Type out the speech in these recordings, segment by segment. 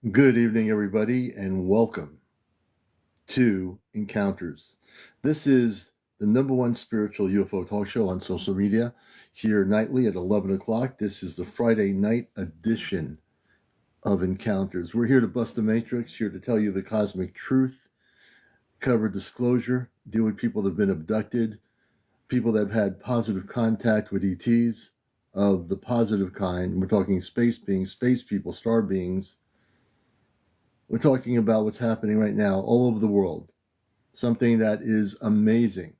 Good evening, everybody, and welcome to Encounters. This is the number one spiritual UFO talk show on social media, here nightly at 11 o'clock. This is the Friday night edition of Encounters. We're here to bust the matrix, here to tell you the cosmic truth, cover disclosure, deal with people that have been abducted, people that have had positive contact with ETs of the positive kind. We're talking space beings, space people, star beings. We're talking about what's happening right now all over the world, something that is amazing.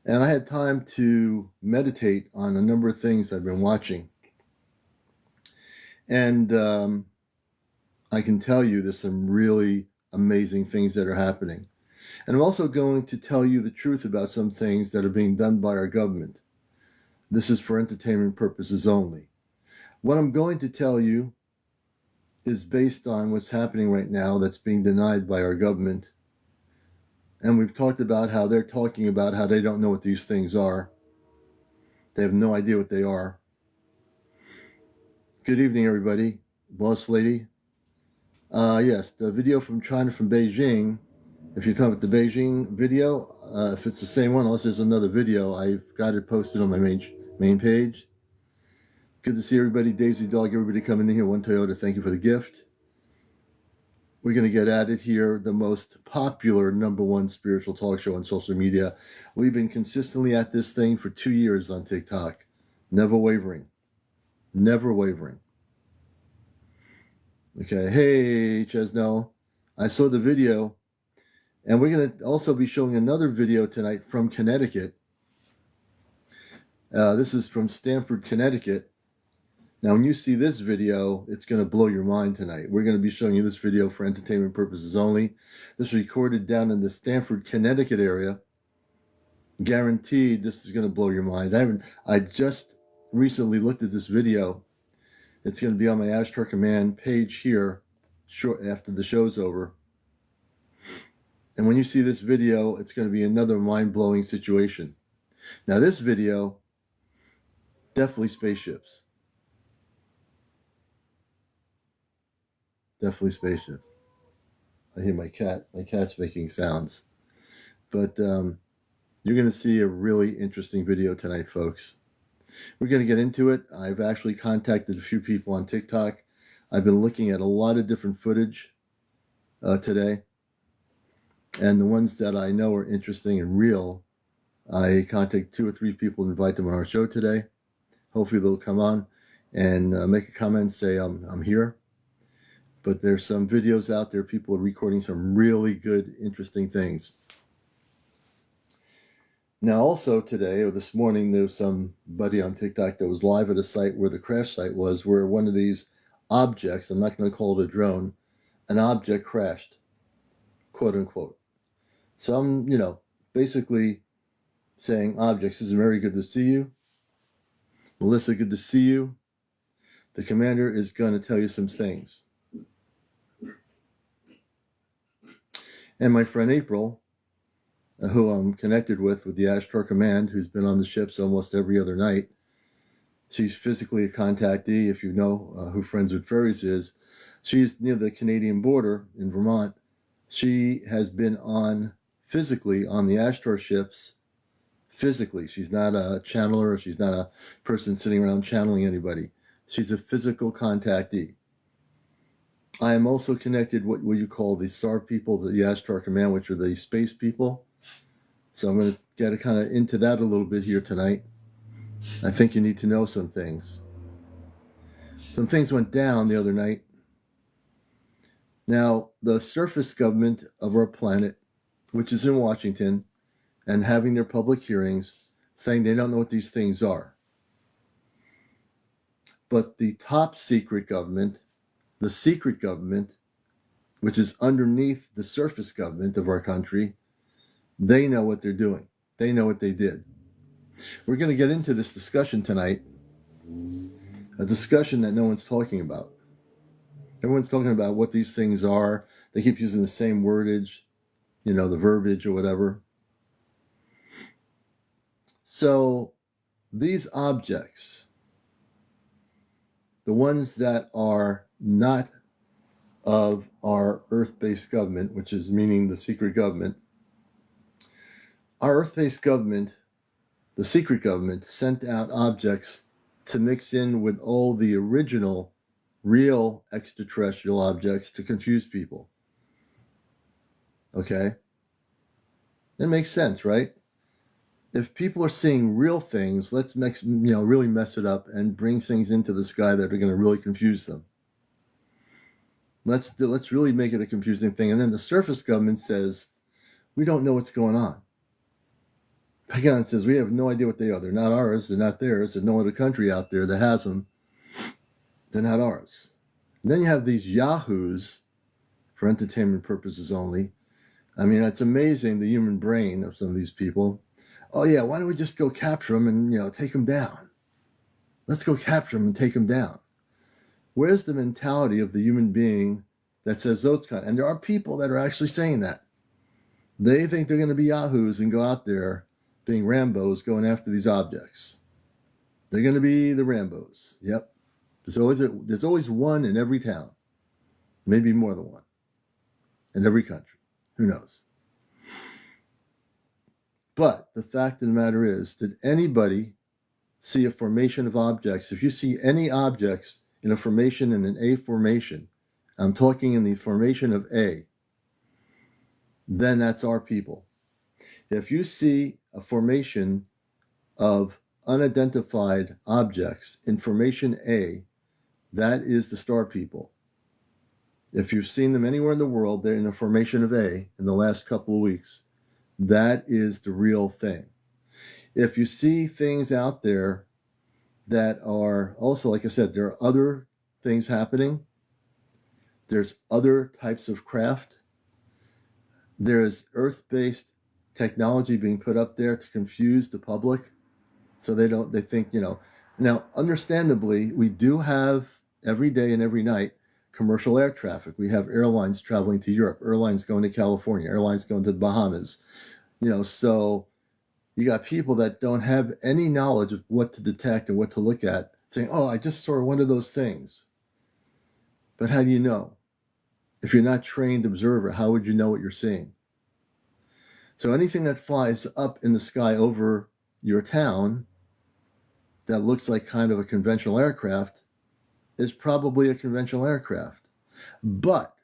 And I had time to meditate on a number of things I've been watching. And I can tell you there's some really amazing things that are happening. And I'm also going to tell you the truth about some things that are being done by our government. This is for entertainment purposes only. What I'm going to tell you is based on what's happening right now that's being denied by our government. And we've talked about how they're talking about how they don't know what these things are. They have no idea what they are. Good evening, everybody. Boss lady. Yes, the video from China, from Beijing. If you're talking about the Beijing video, if it's the same one, unless there's another video, I've got it posted on my main page. Good to see everybody. Daisy Dog, everybody coming in here. One Toyota, thank you for the gift. We're going to get at it here. The most popular number one spiritual talk show on social media. We've been consistently at this thing for 2 years on TikTok. Never wavering. Never wavering. Okay. Hey, Chesnell. I saw the video. And we're going to also be showing another video tonight from Connecticut. This is from Stamford, Connecticut. Now, when you see this video, it's going to blow your mind tonight. We're going to be showing you this video for entertainment purposes only. This is recorded down in the Stamford, Connecticut area. Guaranteed this is going to blow your mind. I just recently looked at this video. It's going to be on my Ashtar Command page here short after the show's over. And when you see this video, it's going to be another mind-blowing situation. Now, this video, definitely spaceships. Definitely spaceships. I hear my cat. My cat's making sounds. But you're going to see a really interesting video tonight, folks. We're going to get into it. I've actually contacted a few people on TikTok. I've been looking at a lot of different footage today. And the ones that I know are interesting and real, I contact 2 or 3 people and invite them on our show today. Hopefully they'll come on and make a comment, say I'm here. But there's some videos out there. People are recording some really good, interesting things. Now, also today or this morning, there was somebody on TikTok that was live at a site where the crash site was, where one of these objects, I'm not going to call it a drone, an object crashed, quote unquote. So I'm, basically saying objects. This is very good to see you. Melissa, good to see you. The commander is going to tell you some things. And my friend April, who I'm connected with the Ashtar Command, who's been on the ships almost every other night. She's physically a contactee, if you know who Friends with Fairies is. She's near the Canadian border in Vermont. She has been physically on the Ashtar ships, physically. She's not a channeler. She's not a person sitting around channeling anybody. She's a physical contactee. I am also connected with what you call the star people, the Ashtar Command, which are the space people. So I'm going to get kind of into that a little bit here tonight. I think you need to know some things. Some things went down the other night. Now, the surface government of our planet, which is in Washington, and having their public hearings, saying they don't know what these things are. But the top secret government, the secret government, which is underneath the surface government of our country, they know what they're doing. They know what they did. We're going to get into this discussion tonight, a discussion that no one's talking about. Everyone's talking about what these things are. They keep using the same wordage, the verbiage or whatever. So these objects, the ones that are not of our Earth-based government, which is meaning the secret government. Our Earth-based government, the secret government, sent out objects to mix in with all the original, real extraterrestrial objects to confuse people. Okay? That makes sense, right? If people are seeing real things, let's really mess it up and bring things into the sky that are going to really confuse them. Let's really make it a confusing thing. And then the surface government says, we don't know what's going on. Pentagon says, we have no idea what they are. They're not ours. They're not theirs. There's no other country out there that has them. They're not ours. And then you have these yahoos, for entertainment purposes only. I mean, it's amazing, the human brain of some of these people. Oh, yeah, why don't we just go capture them and, take them down? Let's go capture them and take them down. Where's the mentality of the human being that says those kind? And there are people that are actually saying that. They think they're going to be yahoos and go out there being Rambos going after these objects. They're going to be the Rambos. Yep. There's always one in every town. Maybe more than one. In every country. Who knows? But the fact of the matter is, did anybody see a formation of objects? If you see any objects in a formation, in an A formation, I'm talking in the formation of A, then that's our people. If you see a formation of unidentified objects in formation A, that is the star people. If you've seen them anywhere in the world, they're in the formation of A in the last couple of weeks. That is the real thing. If you see things out there that are also, like I said, there are other things happening. There's other types of craft. There's Earth-based technology being put up there to confuse the public. So they think, Now, understandably, we do have every day and every night commercial air traffic. We have airlines traveling to Europe, airlines going to California, airlines going to the Bahamas. So you got people that don't have any knowledge of what to detect and what to look at, saying, oh, I just saw one of those things. But how do you know? If you're not a trained observer, how would you know what you're seeing? So anything that flies up in the sky over your town that looks like kind of a conventional aircraft is probably a conventional aircraft. But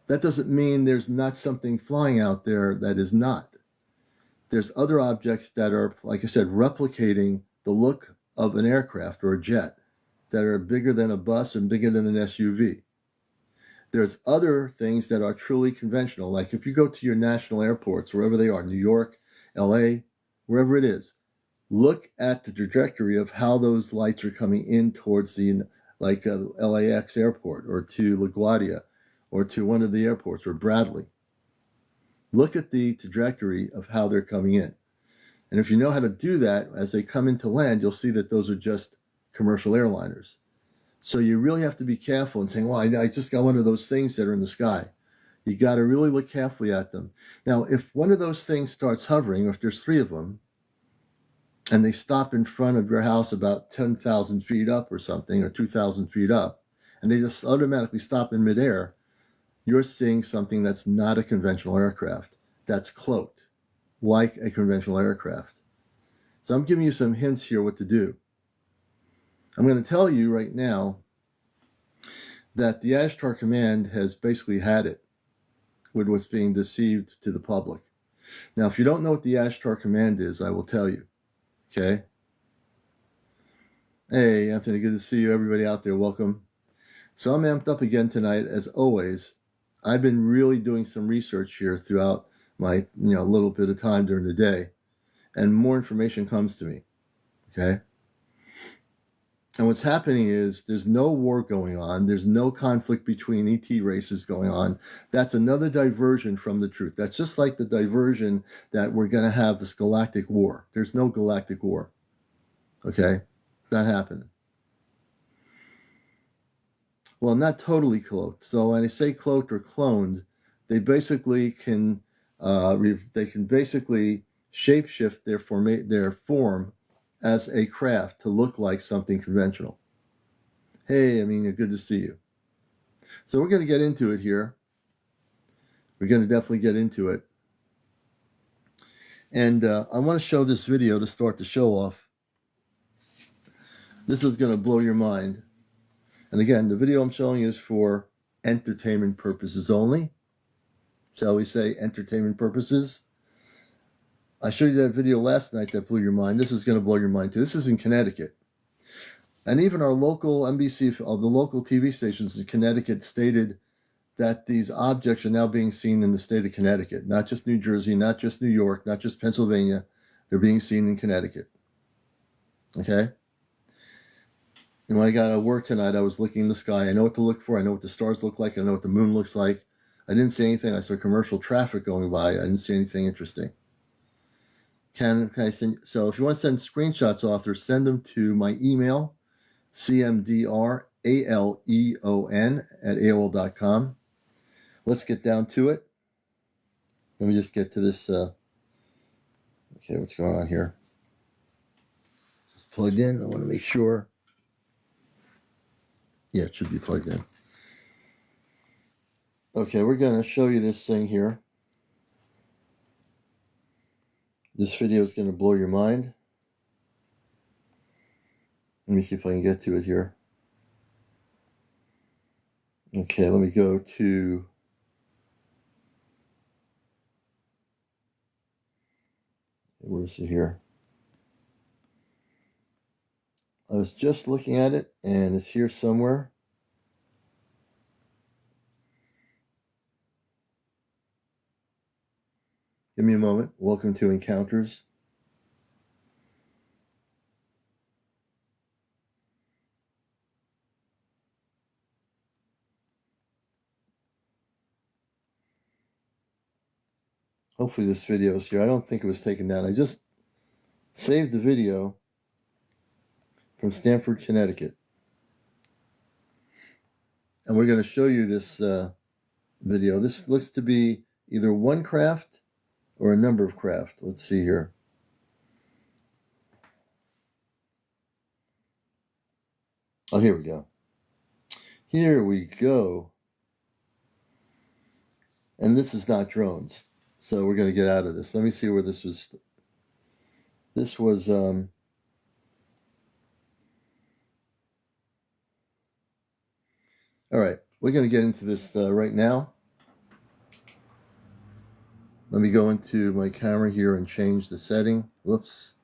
that doesn't mean there's not something flying out there that is not. There's other objects that are, like I said, replicating the look of an aircraft or a jet that are bigger than a bus and bigger than an SUV. There's other things that are truly conventional. Like if you go to your national airports, wherever they are, New York, LA, wherever it is, look at the trajectory of how those lights are coming in towards the, like LAX airport or to LaGuardia or to one of the airports or Bradley. Look at the trajectory of how they're coming in. And if you know how to do that, as they come into land, you'll see that those are just commercial airliners. So you really have to be careful in saying, well, I just got one of those things that are in the sky. You got to really look carefully at them. Now, if one of those things starts hovering, or if there's three of them, and they stop in front of your house about 10,000 feet up or something, or 2,000 feet up, and they just automatically stop in midair, you're seeing something that's not a conventional aircraft, that's cloaked, like a conventional aircraft. So I'm giving you some hints here what to do. I'm going to tell you right now that the Ashtar Command has basically had it with what's being deceived to the public. Now, if you don't know what the Ashtar Command is, I will tell you. Okay? Hey, Anthony, good to see you. Everybody out there, welcome. So I'm amped up again tonight, as always. I've been really doing some research here throughout my little bit of time during the day, and more information comes to me. Okay? And what's happening is there's no war going on. There's no conflict between ET races going on. That's another diversion from the truth. That's just like the diversion that we're going to have this galactic war. There's no galactic war. Okay? Not happening. Well, not totally cloaked. So when I say cloaked or cloned, they basically can basically shapeshift their form as a craft to look like something conventional. Hey, Amina, good to see you. So we're going to get into it here. We're going to definitely get into it. And I want to show this video to start the show off. This is going to blow your mind. And again, the video I'm showing is for entertainment purposes only. Shall we say entertainment purposes? I showed you that video last night that blew your mind. This is going to blow your mind too. This is in Connecticut. And even our local NBC, the local TV stations in Connecticut stated that these objects are now being seen in the state of Connecticut. Not just New Jersey, not just New York, not just Pennsylvania. They're being seen in Connecticut. Okay? And when I got out of work tonight, I was looking in the sky. I know what to look for. I know what the stars look like. I know what the moon looks like. I didn't see anything. I saw commercial traffic going by. I didn't see anything interesting. Can I send? So if you want to send screenshots off there, send them to my email, CmdrAleon at AOL.com. Let's get down to it. Let me just get to this. Okay, what's going on here? It's plugged in. I want to make sure. Yeah, it should be plugged in. Okay, we're going to show you this thing here. This video is going to blow your mind. Let me see if I can get to it here. Okay, let me go to... Where is it here? I was just looking at it, and it's here somewhere. Give me a moment. Welcome to Encounters. Hopefully this video is here. I don't think it was taken down. I just saved the video from Stamford, Connecticut. And we're going to show you this video. This looks to be either one craft or a number of craft. Let's see here. Oh, here we go. Here we go. And this is not drones. So we're going to get out of this. Let me see where this was. This was... all right. We're going to get into this right now. Let me go into my camera here and change the setting. Whoops.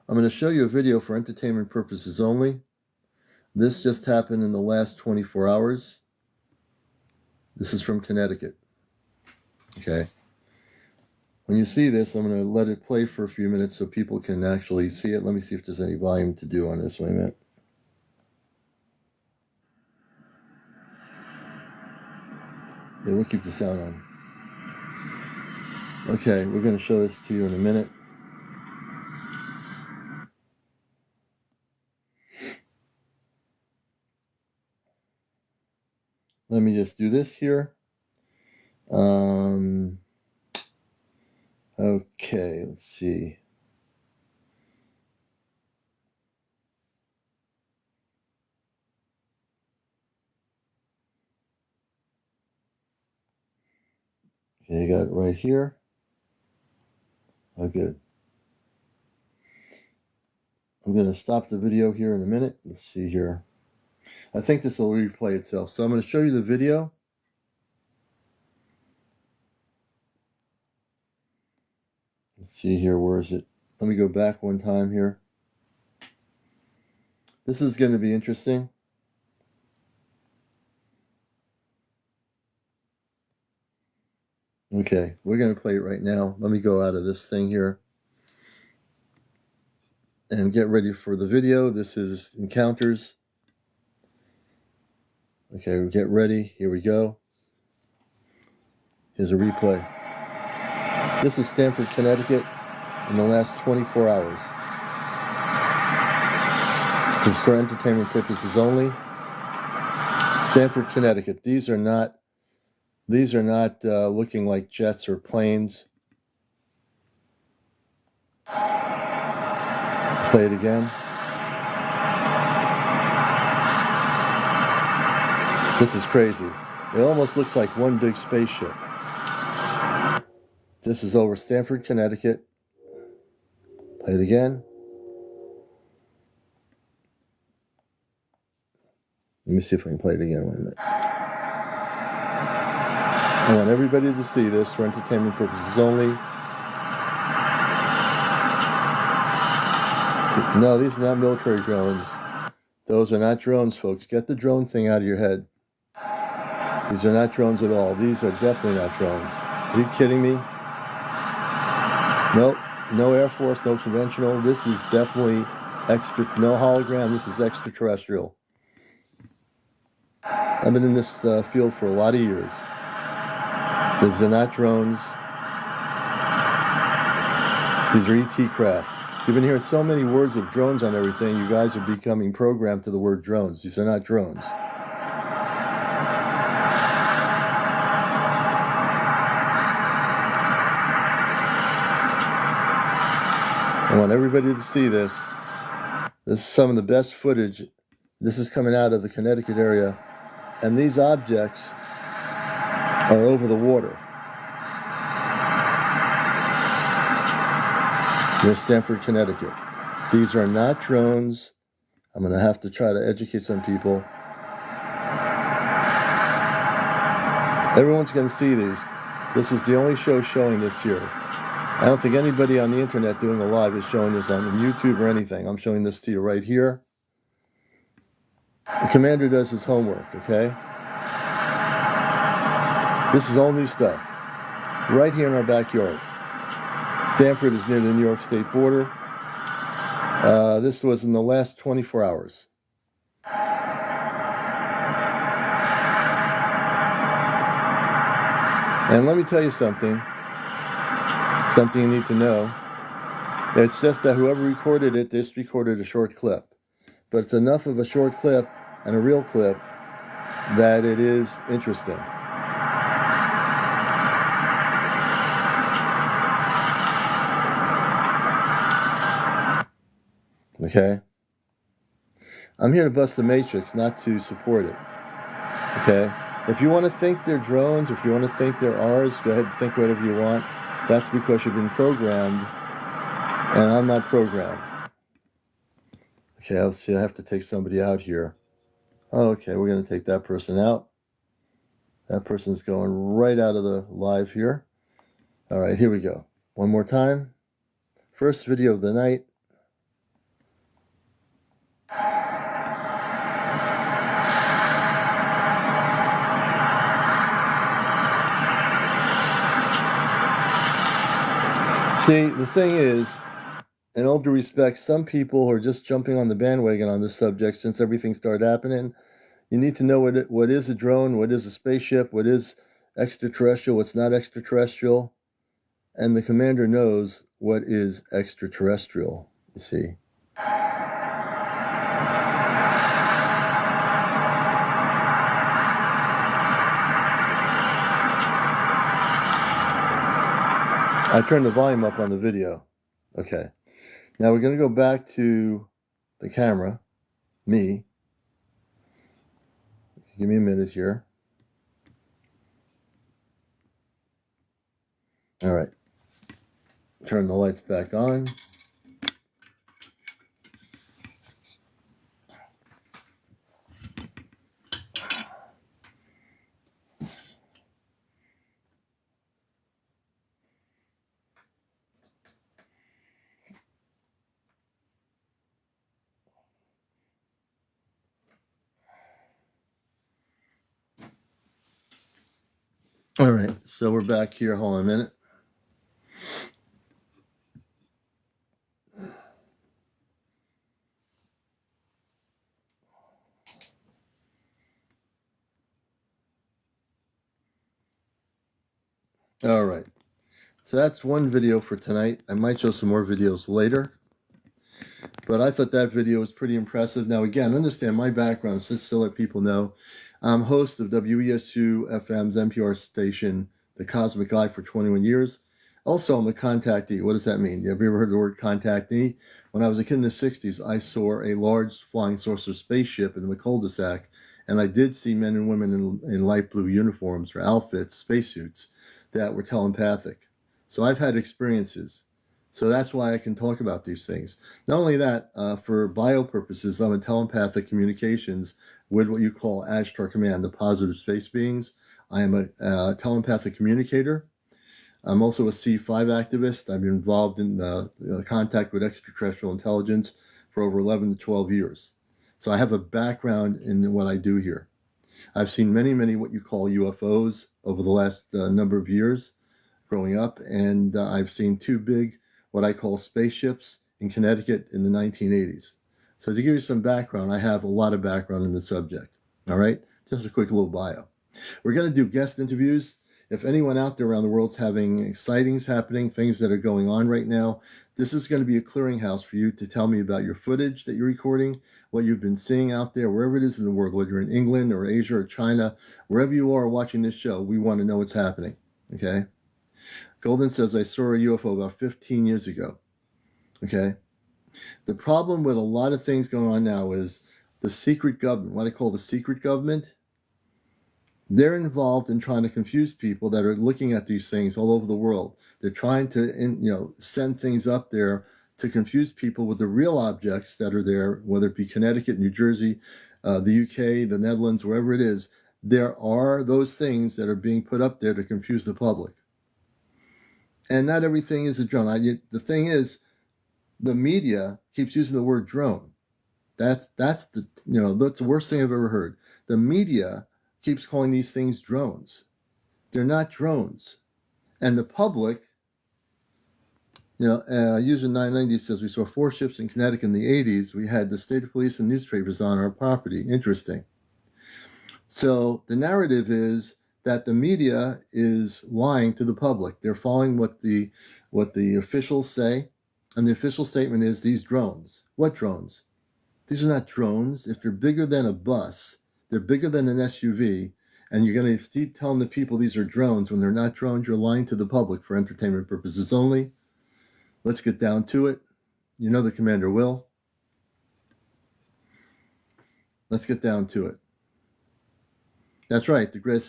I'm going to show you a video for entertainment purposes only. This just happened in the last 24 hours. This is from Connecticut. Okay. When you see this, I'm going to let it play for a few minutes so people can actually see it. Let me see if there's any volume to do on this. Wait a minute. Yeah, we'll keep the sound on. Okay, we're going to show this to you in a minute. Let me just do this here. Okay, let's see. Okay, you got it right here. Oh, good. I'm going to stop the video here in a minute. Let's see here. I think this will replay itself. So I'm going to show you the video. Let's see here. Where is it? Let me go back one time here. This is going to be interesting. Okay, we're going to play it right now. Let me go out of this thing here and get ready for the video. This is Encounters. Okay, we'll get ready. Here we go. Here's a replay. This is Stamford, Connecticut in the last 24 hours. It's for entertainment purposes only. Stamford, Connecticut. These are not looking like jets or planes. Play it again. This is crazy. It almost looks like one big spaceship. This is over Stamford, Connecticut. Play it again. Let me see if I can play it again. Wait a minute. I want everybody to see this for entertainment purposes only. No, these are not military drones. Those are not drones, folks. Get the drone thing out of your head. These are not drones at all. These are definitely not drones. Are you kidding me? Nope. No Air Force, no conventional. This is definitely no hologram. This is extraterrestrial. I've been in this field for a lot of years. These are not drones. These are ET craft. You've been hearing so many words of drones on everything. You guys are becoming programmed to the word drones. These are not drones. I want everybody to see this. This is some of the best footage. This is coming out of the Connecticut area. And these objects are over the water. Near Stamford, Connecticut. These are not drones. I'm going to have to try to educate some people. Everyone's going to see these. This is the only show showing this here. I don't think anybody on the internet doing a live is showing this on YouTube or anything. I'm showing this to you right here. The commander does his homework, okay? This is all new stuff. Right here in our backyard. Stamford is near the New York State border. This was in the last 24 hours. And let me tell you something you need to know. It's just that whoever recorded it, just recorded a short clip. But it's enough of a short clip and a real clip that it is interesting. Okay? I'm here to bust the matrix, not to support it. Okay? If you want to think they're drones, or if you want to think they're ours, go ahead and think whatever you want. That's because you've been programmed, and I'm not programmed. Okay, let's see, I have to take somebody out here. Oh, okay, we're going to take that person out. That person's going right out of the live here. All right, here we go. One more time. First video of the night. See, the thing is, in all due respect, some people are just jumping on the bandwagon on this subject since everything started happening. You need to know what is a drone, what is a spaceship, what is extraterrestrial, what's not extraterrestrial. And the commander knows what is extraterrestrial, you see. I turned the volume up on the video. Okay. Now we're going to go back to the camera, me. Give me a minute here. All right. Turn the lights back on. All right, so we're back here. Hold on a minute. All right, so that's one video for tonight. I might show some more videos later, but I thought that video was pretty impressive. Now, again, understand my background, just to let people know. I'm host of WESU FM's NPR station, The Cosmic Eye, for 21 years. Also, I'm a contactee. What does that mean? Have you ever heard the word contactee? When I was a kid in the 60s, I saw a large flying saucer spaceship in the cul-de-sac And I did see men and women in light blue uniforms or outfits, spacesuits, that were telepathic. So I've had experiences. So that's why I can talk about these things. Not only that, for bio purposes, I'm in telepathic communications with what you call Ashtar Command, the positive space beings. I am a telepathic communicator. I'm also a C5 activist. I've been involved in contact with extraterrestrial intelligence for over 11 to 12 years. So I have a background in what I do here. I've seen many what you call UFOs over the last number of years growing up, and I've seen two big, what I call spaceships in Connecticut in the 1980s. So to give you some background, I have a lot of background in the subject. All right, just a quick little bio. We're going to do guest interviews. If anyone out there around the world's having sightings happening, things that are going on right now, this is going to be a clearinghouse for you to tell me about your footage that you're recording, what you've been seeing out there, wherever it is in the world, whether you're in England or Asia or China, wherever you are watching this show, we want to know what's happening. Okay? Golden says, I saw a UFO about 15 years ago. Okay? The problem with a lot of things going on now is the secret government, what I call the secret government. They're involved in trying to confuse people that are looking at these things all over the world. They're trying to, send things up there to confuse people with the real objects that are there, whether it be Connecticut, New Jersey, the UK, the Netherlands, wherever it is. There are those things that are being put up there to confuse the public. And not everything is a drone. The thing is, the media keeps using the word drone. That's the worst thing I've ever heard. The media keeps calling these things drones. They're not drones. And the public, user 990 says, we saw 4 ships in Connecticut in the 80s. We had the state police and newspapers on our property. Interesting. So the narrative is that the media is lying to the public. They're following what the officials say. And the official statement is these drones. What drones? These are not drones. If they're bigger than a bus, they're bigger than an SUV, and you're going to keep telling the people these are drones when they're not drones. You're lying to the public for entertainment purposes only. Let's get down to it. You know the commander will. Let's get down to it. That's right, the grade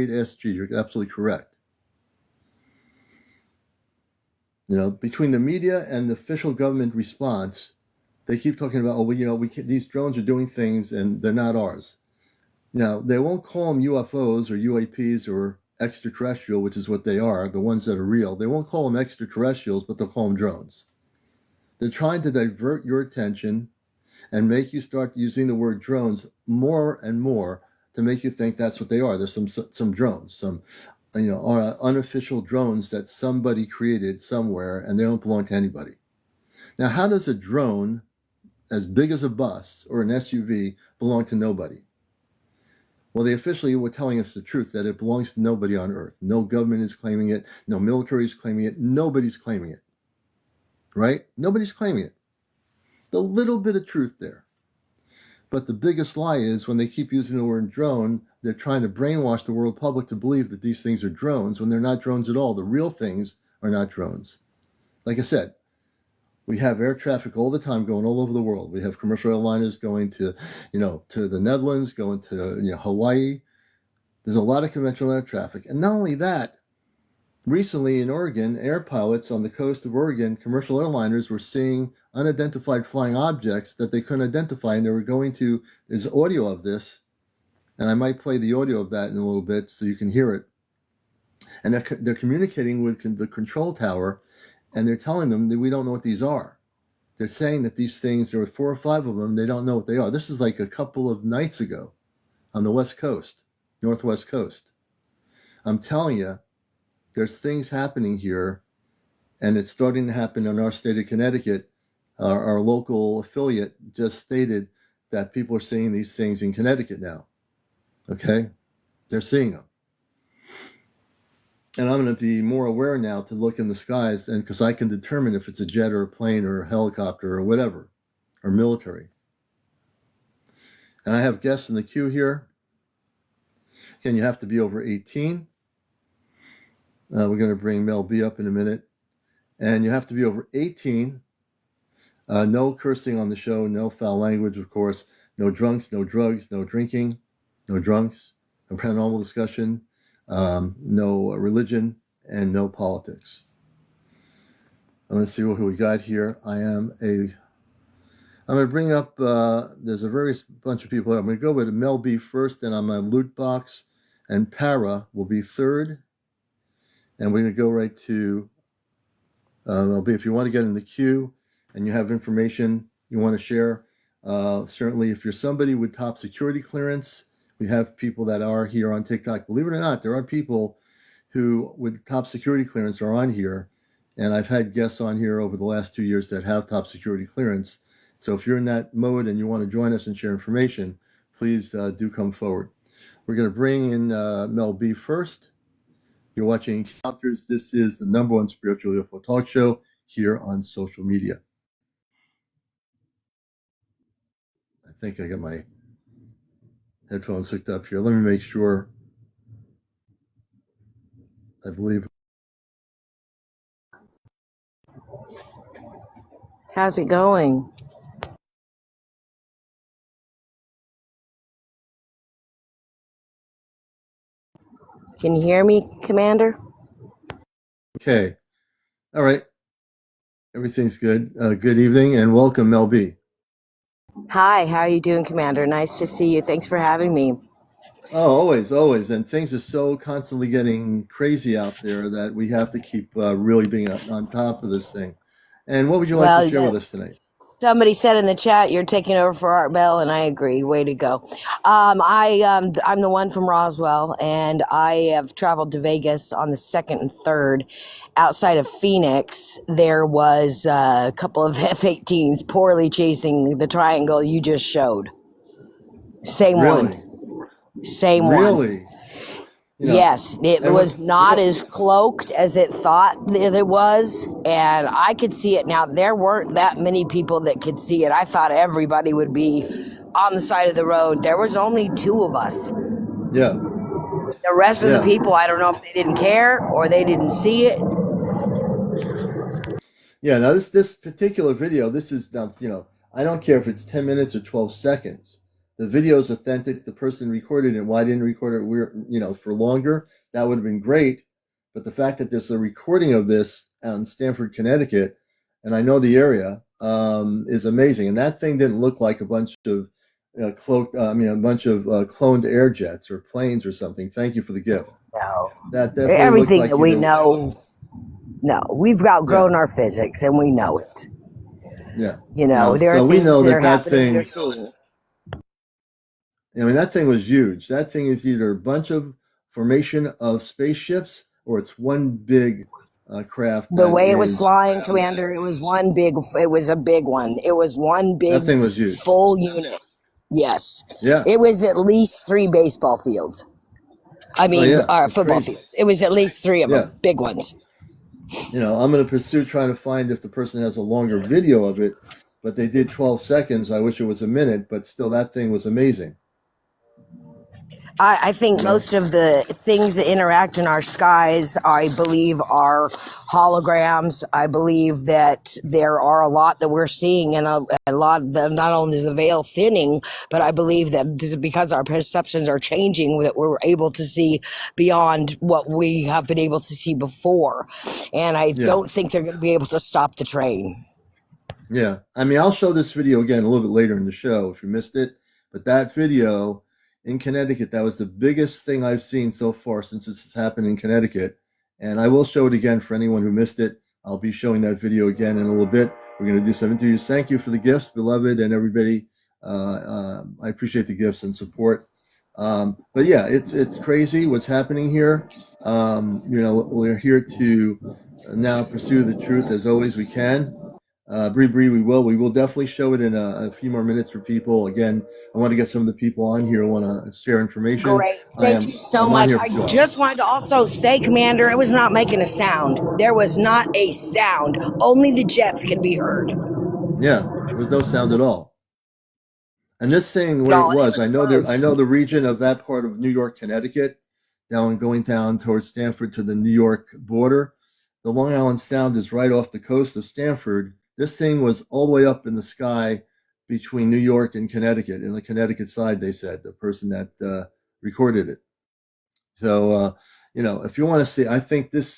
SG. You're absolutely correct. Between the media and the official government response, they keep talking about, these drones are doing things and they're not ours. Now, they won't call them UFOs or UAPs or extraterrestrial, which is what they are, the ones that are real. They won't call them extraterrestrials, but they'll call them drones. They're trying to divert your attention and make you start using the word drones more and more to make you think that's what they are. There's some drones, some unofficial drones that somebody created somewhere, and they don't belong to anybody. Now, how does a drone as big as a bus or an SUV belong to nobody? Well, they officially were telling us the truth, that it belongs to nobody on Earth. No government is claiming it. No military is claiming it. Nobody's claiming it. Right? Nobody's claiming it. The little bit of truth there. But the biggest lie is when they keep using the word drone, they're trying to brainwash the world public to believe that these things are drones when they're not drones at all. The real things are not drones. Like I said, we have air traffic all the time going all over the world. We have commercial airliners going to the Netherlands, going to Hawaii. There's a lot of conventional air traffic. And not only that, recently in Oregon, air pilots on the coast of Oregon, commercial airliners were seeing unidentified flying objects that they couldn't identify. And they were there's audio of this, and I might play the audio of that in a little bit so you can hear it. And they're communicating with the control tower, and they're telling them that we don't know what these are. They're saying that these things, there were 4 or 5 of them, they don't know what they are. This is like a couple of nights ago on the West Coast, Northwest Coast. I'm telling you, there's things happening here, and it's starting to happen in our state of Connecticut. Our local affiliate just stated that people are seeing these things in Connecticut now. Okay? They're seeing them. And I'm going to be more aware now to look in the skies, and because I can determine if it's a jet or a plane or a helicopter or whatever, or military. And I have guests in the queue here. Again, you have to be over 18. We're going to bring Mel B up in a minute. And you have to be over 18. No cursing on the show, no foul language, of course. No drunks, no drugs, no drinking. no drunks, no paranormal discussion, no religion, and no politics. Let's see what we got here. I'm going to bring up, there's a various bunch of people. I'm going to go with Mel B first, and I'm on Loot Box, and Para will be third. And we're going to go right to Mel B. If you want to get in the queue and you have information you want to share, certainly if you're somebody with top security clearance, we have people that are here on TikTok. Believe it or not, there are people who with top security clearance are on here. And I've had guests on here over the last 2 years that have top security clearance. So if you're in that mode and you want to join us and share information, please do come forward. We're going to bring in Mel B first. You're watching Encounters. This is the #1 spiritual UFO talk show here on social media. I think I got my headphones hooked up here. Let me make sure. I believe. How's it going? Can you hear me, Commander? Okay. All right. Everything's good. Good evening and welcome, Mel B. Hi, how are you doing, Commander? Nice to see you. Thanks for having me. Oh, always, always. And things are so constantly getting crazy out there that we have to keep really being on top of this thing. And what would you like to share with us tonight? Somebody said in the chat you're taking over for Art Bell, and I agree. Way to go. I'm the one from Roswell, and I have traveled to Vegas on the 2nd and 3rd. Outside of Phoenix, there was a couple of F-18s poorly chasing the triangle you just showed. Same Really? one. Same one. Really? You know, yes, it was not as cloaked as it thought that it was, and I could see it. Now, there weren't that many people that could see it. I thought everybody would be on the side of the road. There was only 2 of us. Yeah. The rest of the people, I don't know if they didn't care or they didn't see it. Yeah, now this particular video, this is, I don't care if it's 10 minutes or 12 seconds. The video is authentic. The person recorded it. Why didn't record it? For longer? That would have been great. But the fact that there's a recording of this out in Stamford, Connecticut, and I know the area, is amazing. And that thing didn't look like a bunch of cloned air jets or planes or something. Thank you for the gift. No, that everything like that we know. No, we've outgrown our physics, and we know it. Yeah. There are things that are happening. That thing was huge. That thing is either a bunch of formation of spaceships or it's one big craft. The way it was flying, Commander, it was a big one. It was one big that thing was huge. Full unit. Yes. Yeah. It was at least 3 baseball fields. Football fields. It was at least 3 of them, big ones. I'm going to pursue trying to find if the person has a longer video of it, but they did 12 seconds. I wish it was a minute, but still that thing was amazing. I think most of the things that interact in our skies, I believe, are holograms. I believe that there are a lot that we're seeing, and a lot that not only is the veil thinning, but I believe that because our perceptions are changing, that we're able to see beyond what we have been able to see before. And I don't think they're going to be able to stop the train. Yeah. I'll show this video again a little bit later in the show if you missed it. But that video in Connecticut, that was the biggest thing I've seen so far since this has happened in Connecticut. And I will show it again for anyone who missed it. I'll be showing that video again in a little bit. We're going to do some interviews. Thank you for the gifts, beloved, and everybody. I appreciate the gifts and support. But yeah, it's crazy what's happening here. We're here to now pursue the truth as always we can. We will definitely show it in a few more minutes for people. Again, I want to get some of the people on here who want to share information. Great. Thank you so much. I just wanted to also say, Commander, it was not making a sound. There was not a sound. Only the jets could be heard. Yeah, there was no sound at all. And this thing, where it was I know the region of that part of New York, Connecticut, going down towards Stamford to the New York border. The Long Island Sound is right off the coast of Stamford. This thing was all the way up in the sky, between New York and Connecticut. In the Connecticut side, they said, the person that recorded it. So, if you want to see, I think this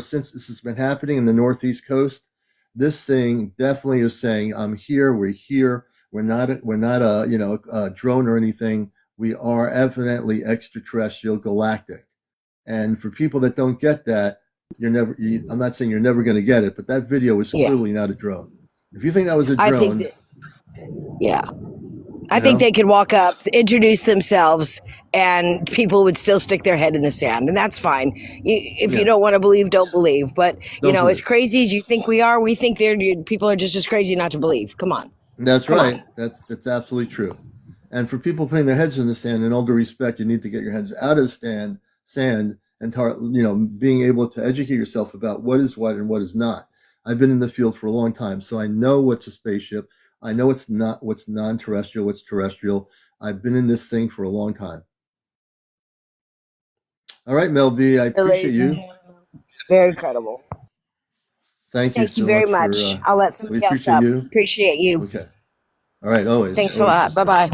since this has been happening in the Northeast coast, this thing definitely is saying, I'm here, we're here. We're not a drone or anything. We are evidently extraterrestrial galactic. And for people that don't get that, I'm not saying you're never going to get it, but that video was Yeah. clearly not a drone. If you think that was a I think drone, that, yeah. I you think know, they could walk up, introduce themselves, and people would still stick their head in the sand, and that's fine. If you yeah, don't want to believe, don't believe. But don't as believe. crazy as you think we think people are just as crazy not to believe. Come on, That's come on. right. That's absolutely true. And for people putting their heads in the sand, in all due respect, you need to get your heads out of the sand, and being able to educate yourself about what is what and what is not. I've been in the field for a long time, so I know what's a spaceship. I know it's not what's non-terrestrial, what's terrestrial. I've been in this thing for a long time. All right, Mel B, I appreciate Ladies and you. gentlemen, very credible. Thank you Thank you so very much much. for. I'll let We somebody else appreciate up. you. Appreciate you. Okay. All right. Always, Thanks a always, lot. Bye sister. bye.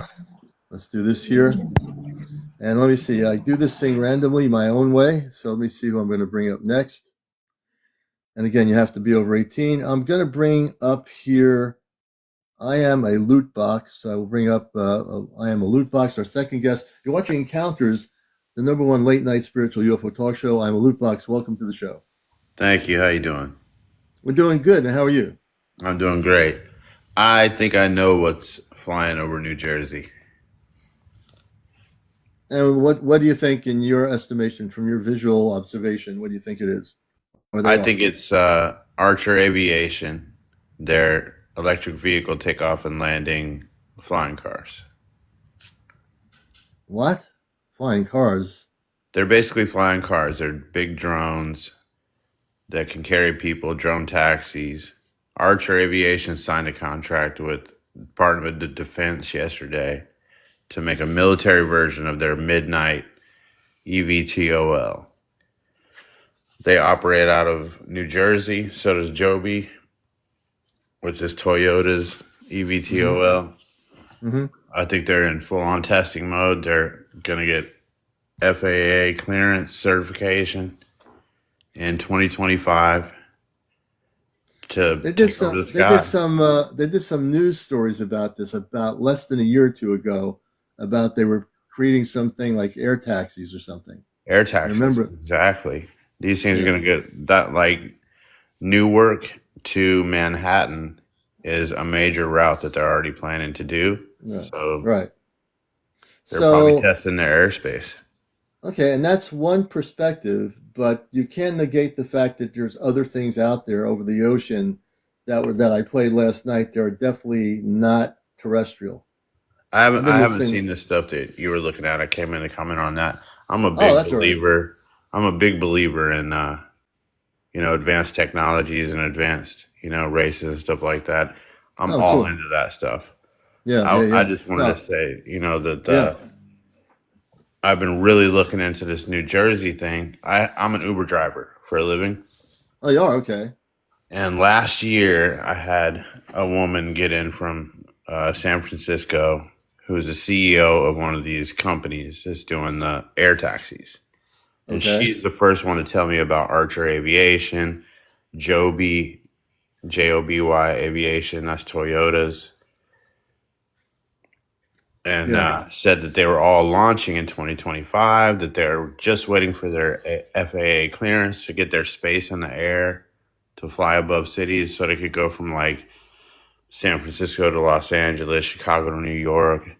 Let's do this here. And let me see. I do this thing randomly my own way. So let me see who I'm going to bring up next. And again, you have to be over 18. I'm going to bring up here. I am a loot box. I will bring up. I am a loot box. Our second guest. You're watching Encounters, the number one late night spiritual UFO talk show. I'm a loot box. Welcome to the show. Thank you. How you doing? We're doing good. And how are you? I'm doing great. I think I know what's flying over New Jersey. And what do you think, in your estimation, from your visual observation? What do you think it is, or they I are? think it's Archer Aviation, their electric vehicle takeoff and landing flying cars. What? Flying cars? They're basically flying cars. They're big drones that can carry people, drone taxis. Archer Aviation signed a contract with Department of Defense yesterday to make a military version of their Midnight EVTOL. They operate out of New Jersey. So does Joby, which is Toyota's Mm-hmm. EVTOL. Mm-hmm. I think they're in full on testing mode. They're going to get FAA clearance certification in 2025 to They did take over some. the They did sky. some. They did some news stories about this about less than a year or two ago. About they were creating something like air taxis or something. Air I taxis. remember. Exactly. These things are Yeah. going to get that, like, Newark to Manhattan is a major route that they're already planning to do. Right. So Right. they're probably So testing their airspace. okay, and that's one perspective, but you can't negate the fact that there's other things out there over the ocean that I played last night. They're definitely not terrestrial. I've I been this haven't thing. seen the stuff that you were looking at. I came in to comment on that. I'm a Oh, big that's all right. believer. I'm a big believer in advanced technologies and advanced races and stuff like that. I'm Oh, all cool. into that stuff. Yeah, yeah, I yeah. just wanted No, to say that yeah. I've been really looking into this New Jersey thing. I'm an Uber driver for a living, Oh, you are okay. and last year I had a woman get in from San Francisco who's the CEO of one of these companies that's doing the air taxis. And Okay. she's the first one to tell me about Archer Aviation, Joby, Joby Aviation, that's Toyota's, and Yeah. said that they were all launching in 2025, that they're just waiting for their FAA clearance to get their space in the air to fly above cities so they could go from like San Francisco to Los Angeles, Chicago to New York,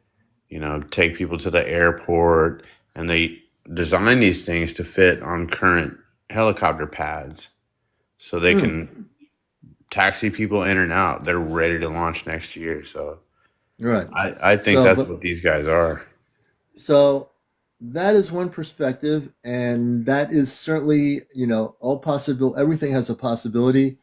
take people to the airport. And they design these things to fit on current helicopter pads so they Hmm. can taxi people in and out. They're ready to launch next year. So Right. I think So, that's but what these guys are. so that is one perspective, and that is certainly, all possible. Everything has a possibility,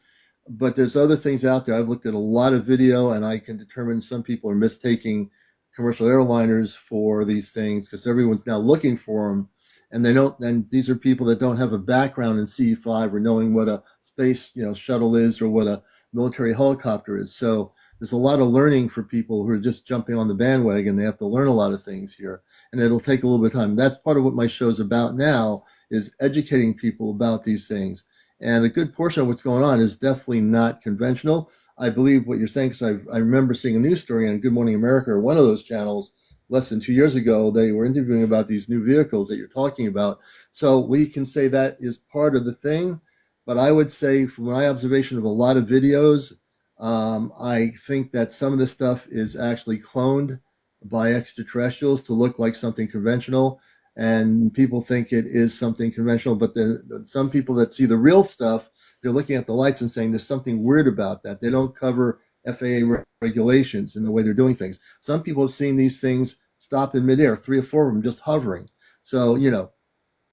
but there's other things out there. I've looked at a lot of video, and I can determine some people are mistaking commercial airliners for these things because everyone's now looking for them, and they don't. And these are people that don't have a background in CE5 or knowing what a space, shuttle is or what a military helicopter is. So there's a lot of learning for people who are just jumping on the bandwagon. They have to learn a lot of things here, and it'll take a little bit of time. That's part of what my show's about now, is educating people about these things. And a good portion of what's going on is definitely not conventional. I believe what you're saying, because I remember seeing a news story on Good Morning America, or one of those channels, less than 2 years ago. They were interviewing about these new vehicles that you're talking about. So we can say that is part of the thing. But I would say, from my observation of a lot of videos, I think that some of the stuff is actually cloned by extraterrestrials to look like something conventional. And people think it is something conventional, but some people that see the real stuff, they're looking at the lights and saying there's something weird about that. They don't cover FAA regulations in the way they're doing things. Some people have seen these things stop in midair, 3 or 4 of them just hovering. So,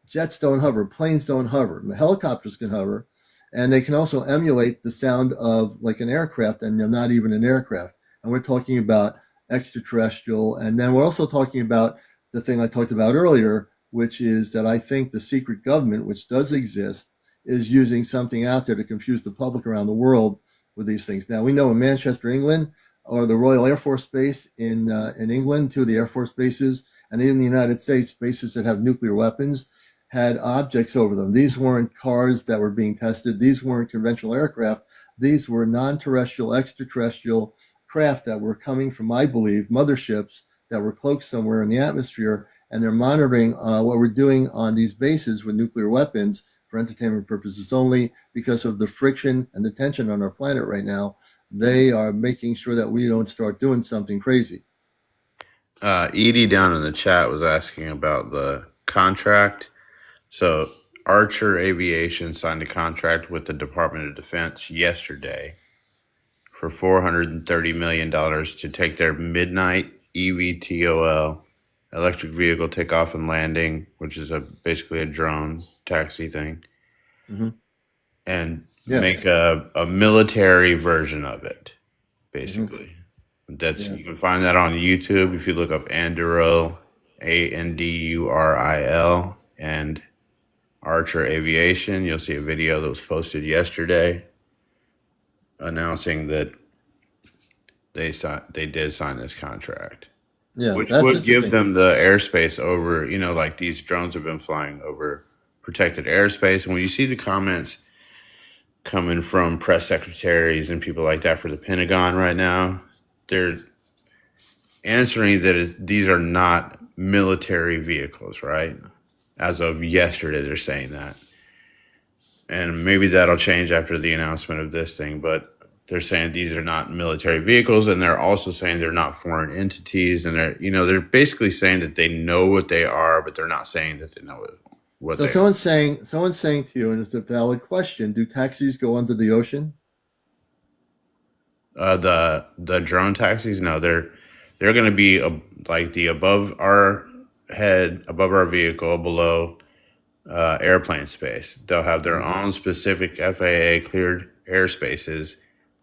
jets don't hover, planes don't hover, helicopters can hover, and they can also emulate the sound of like an aircraft, and they're not even an aircraft. And we're talking about extraterrestrial. And then we're also talking about the thing I talked about earlier, which is that I think the secret government, which does exist, is using something out there to confuse the public around the world with these things. Now, we know in Manchester, England, or the Royal Air Force Base in England, 2 of the Air Force bases, and in the United States, bases that have nuclear weapons, had objects over them. These weren't cars that were being tested. These weren't conventional aircraft. These were non-terrestrial, extraterrestrial craft that were coming from, I believe, motherships that were cloaked somewhere in the atmosphere, and they're monitoring what we're doing on these bases with nuclear weapons for entertainment purposes only, because of the friction and the tension on our planet right now. They are making sure that we don't start doing something crazy. Edie down in the chat was asking about the contract. So Archer Aviation signed a contract with the Department of Defense yesterday for $430 million to take their Midnight EVTOL, electric vehicle takeoff and landing, which is basically a drone taxi thing, and make a military version of it, basically. You can find that on YouTube if you look up Anduril, ANDURIL, and Archer Aviation. You'll see a video that was posted yesterday announcing that they did sign this contract. Yeah, which that's would give interesting. them the airspace over, like these drones have been flying over protected airspace. And when you see the comments coming from press secretaries and people like that for the Pentagon right now, they're answering that these are not military vehicles, right? As of yesterday, they're saying that. And maybe that'll change after the announcement of this thing, but they're saying these are not military vehicles, and they're also saying they're not foreign entities, and they're basically saying that they know what they are, but they're not saying that they know what So they someone's saying to you, and it's a valid question, do taxis go under the ocean? are. The drone taxis, no, they're going to be like the above our head, above our vehicle, below airplane space. They'll have their own specific FAA cleared airspaces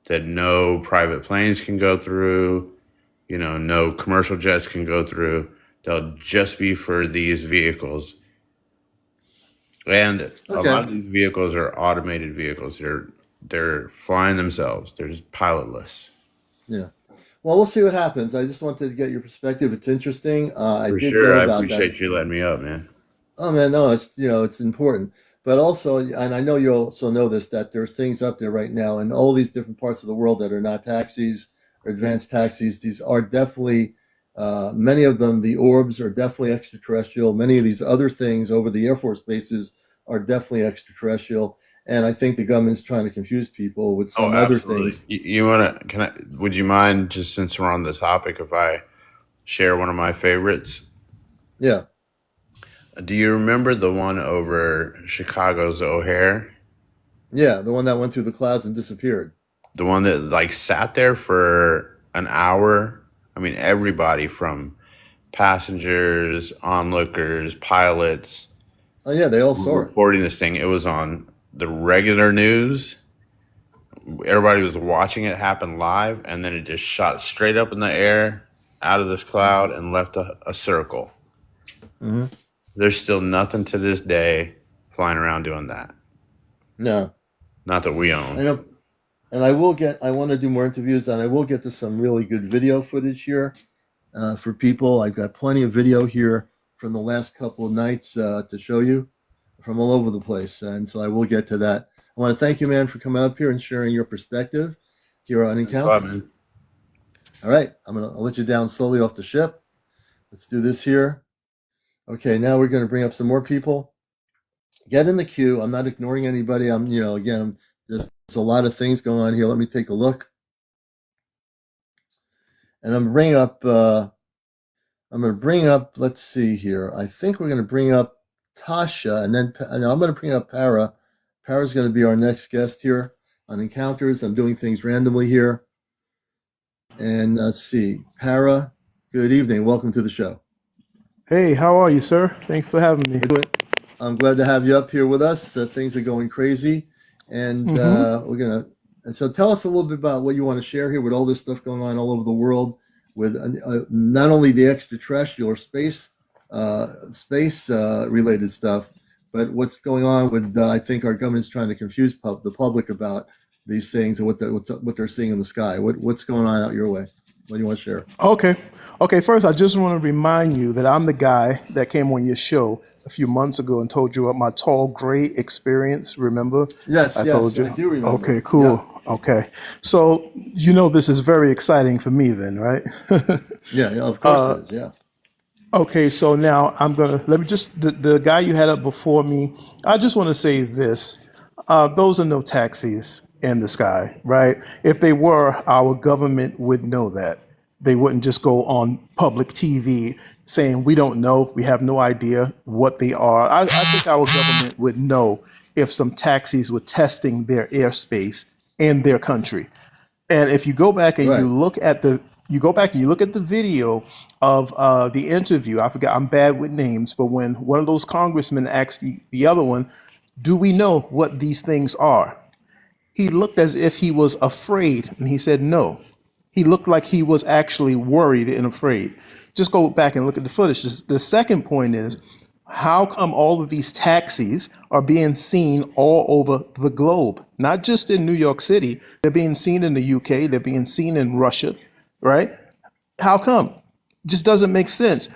that no private planes can go through, no commercial jets can go through. They'll just be for these vehicles. And a lot of these vehicles are automated vehicles. They're flying themselves. They're just pilotless. Yeah. Well, we'll see what happens. I just wanted to get your perspective. It's interesting. I For did sure. know I about that. appreciate you letting me up, man. Oh man, no, it's important. But also, and I know you also know this, that there's things up there right now in all these different parts of the world that are not taxis or advanced taxis. These are definitely, many of them, the orbs are definitely extraterrestrial. Many of these other things over the Air Force bases are definitely extraterrestrial. And I think the government's trying to confuse people with Oh, some other absolutely. things. You want to, would you mind, just since we're on the topic, if I share one of my favorites? Yeah. Do you remember the one over Chicago's O'Hare? Yeah. The one that went through the clouds and disappeared. The one that like sat there for an hour? I mean, everybody from passengers, onlookers, pilots Oh yeah, they all were saw it. reporting this thing. It was on the regular news. Everybody was watching it happen live, and then it just shot straight up in the air out of this cloud and left a circle. Mm-hmm. There's still nothing to this day flying around doing that. No. Not that we I own. know. And I want to do more interviews, and I will get to some really good video footage here for people. I've got plenty of video here from the last couple of nights to show you from all over the place. And so I will get to that. I want to thank you, man, for coming up here and sharing your perspective here on Thanks a lot, Encounter. man. All right, I'll let you down slowly off the ship. Let's do this here. Okay, now we're going to bring up some more people. Get in the queue. I'm not ignoring anybody. Again, there's a lot of things going on here. Let me take a look. And I'm going to bring up, let's see here. I think we're going to bring up Tasha, and I'm going to bring up Para. Para's going to be our next guest here on Encounters. I'm doing things randomly here. And let's see. Para, good evening. Welcome to the show. Hey, how are you, sir? Thanks for having me. I'm glad to have you up here with us. Things are going crazy. And so tell us a little bit about what you want to share here with all this stuff going on all over the world with not only the extraterrestrial or space related stuff, but what's going on with, I think our government's trying to confuse the public about these things and what they're seeing in the sky. What's going on out your way? What do you want to share? Okay. First, I just want to remind you that I'm the guy that came on your show a few months ago and told you about my tall gray experience. Remember? Yes, I told you. I do remember. Okay, cool. Yeah. Okay. So, this is very exciting for me then, right? Yeah, of course it is. Yeah. Okay, so now let me the guy you had up before me, I just want to say this. Those are no taxis in the sky, right? If they were, our government would know that. They wouldn't just go on public TV saying, we don't know, we have no idea what they are. I think our government would know if some taxis were testing their airspace in their country. And if you go back and you look at the video of the interview, I forgot, I'm bad with names, but when one of those congressmen asked the other one, do we know what these things are? He looked as if he was afraid, and he said no. He looked like he was actually worried and afraid. Just go back and look at the footage. The second point is, how come all of these taxis are being seen all over the globe? Not just in New York City. They're being seen in the UK. They're being seen in Russia, right? How come? Just doesn't make sense.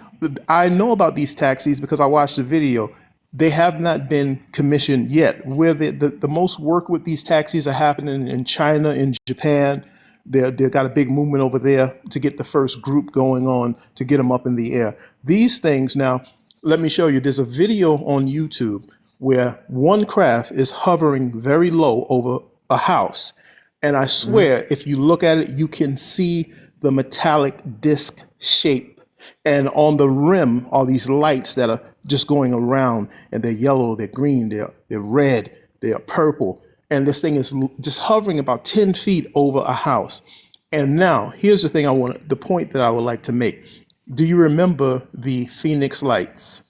I know about these taxis because I watched the video. They have not been commissioned yet. Where the most work with these taxis are happening in China, in Japan. They've got a big movement over there to get the first group going on to get them up in the air. These things, now, let me show you. There's a video on YouTube where one craft is hovering very low over a house. And I swear, if you look at it, you can see the metallic disc shape. And on the rim are these lights that are just going around, and they're yellow, they're green, they're red, they're purple. And this thing is just hovering about 10 feet over a house. And now, here's the point that I would like to make. Do you remember the Phoenix lights?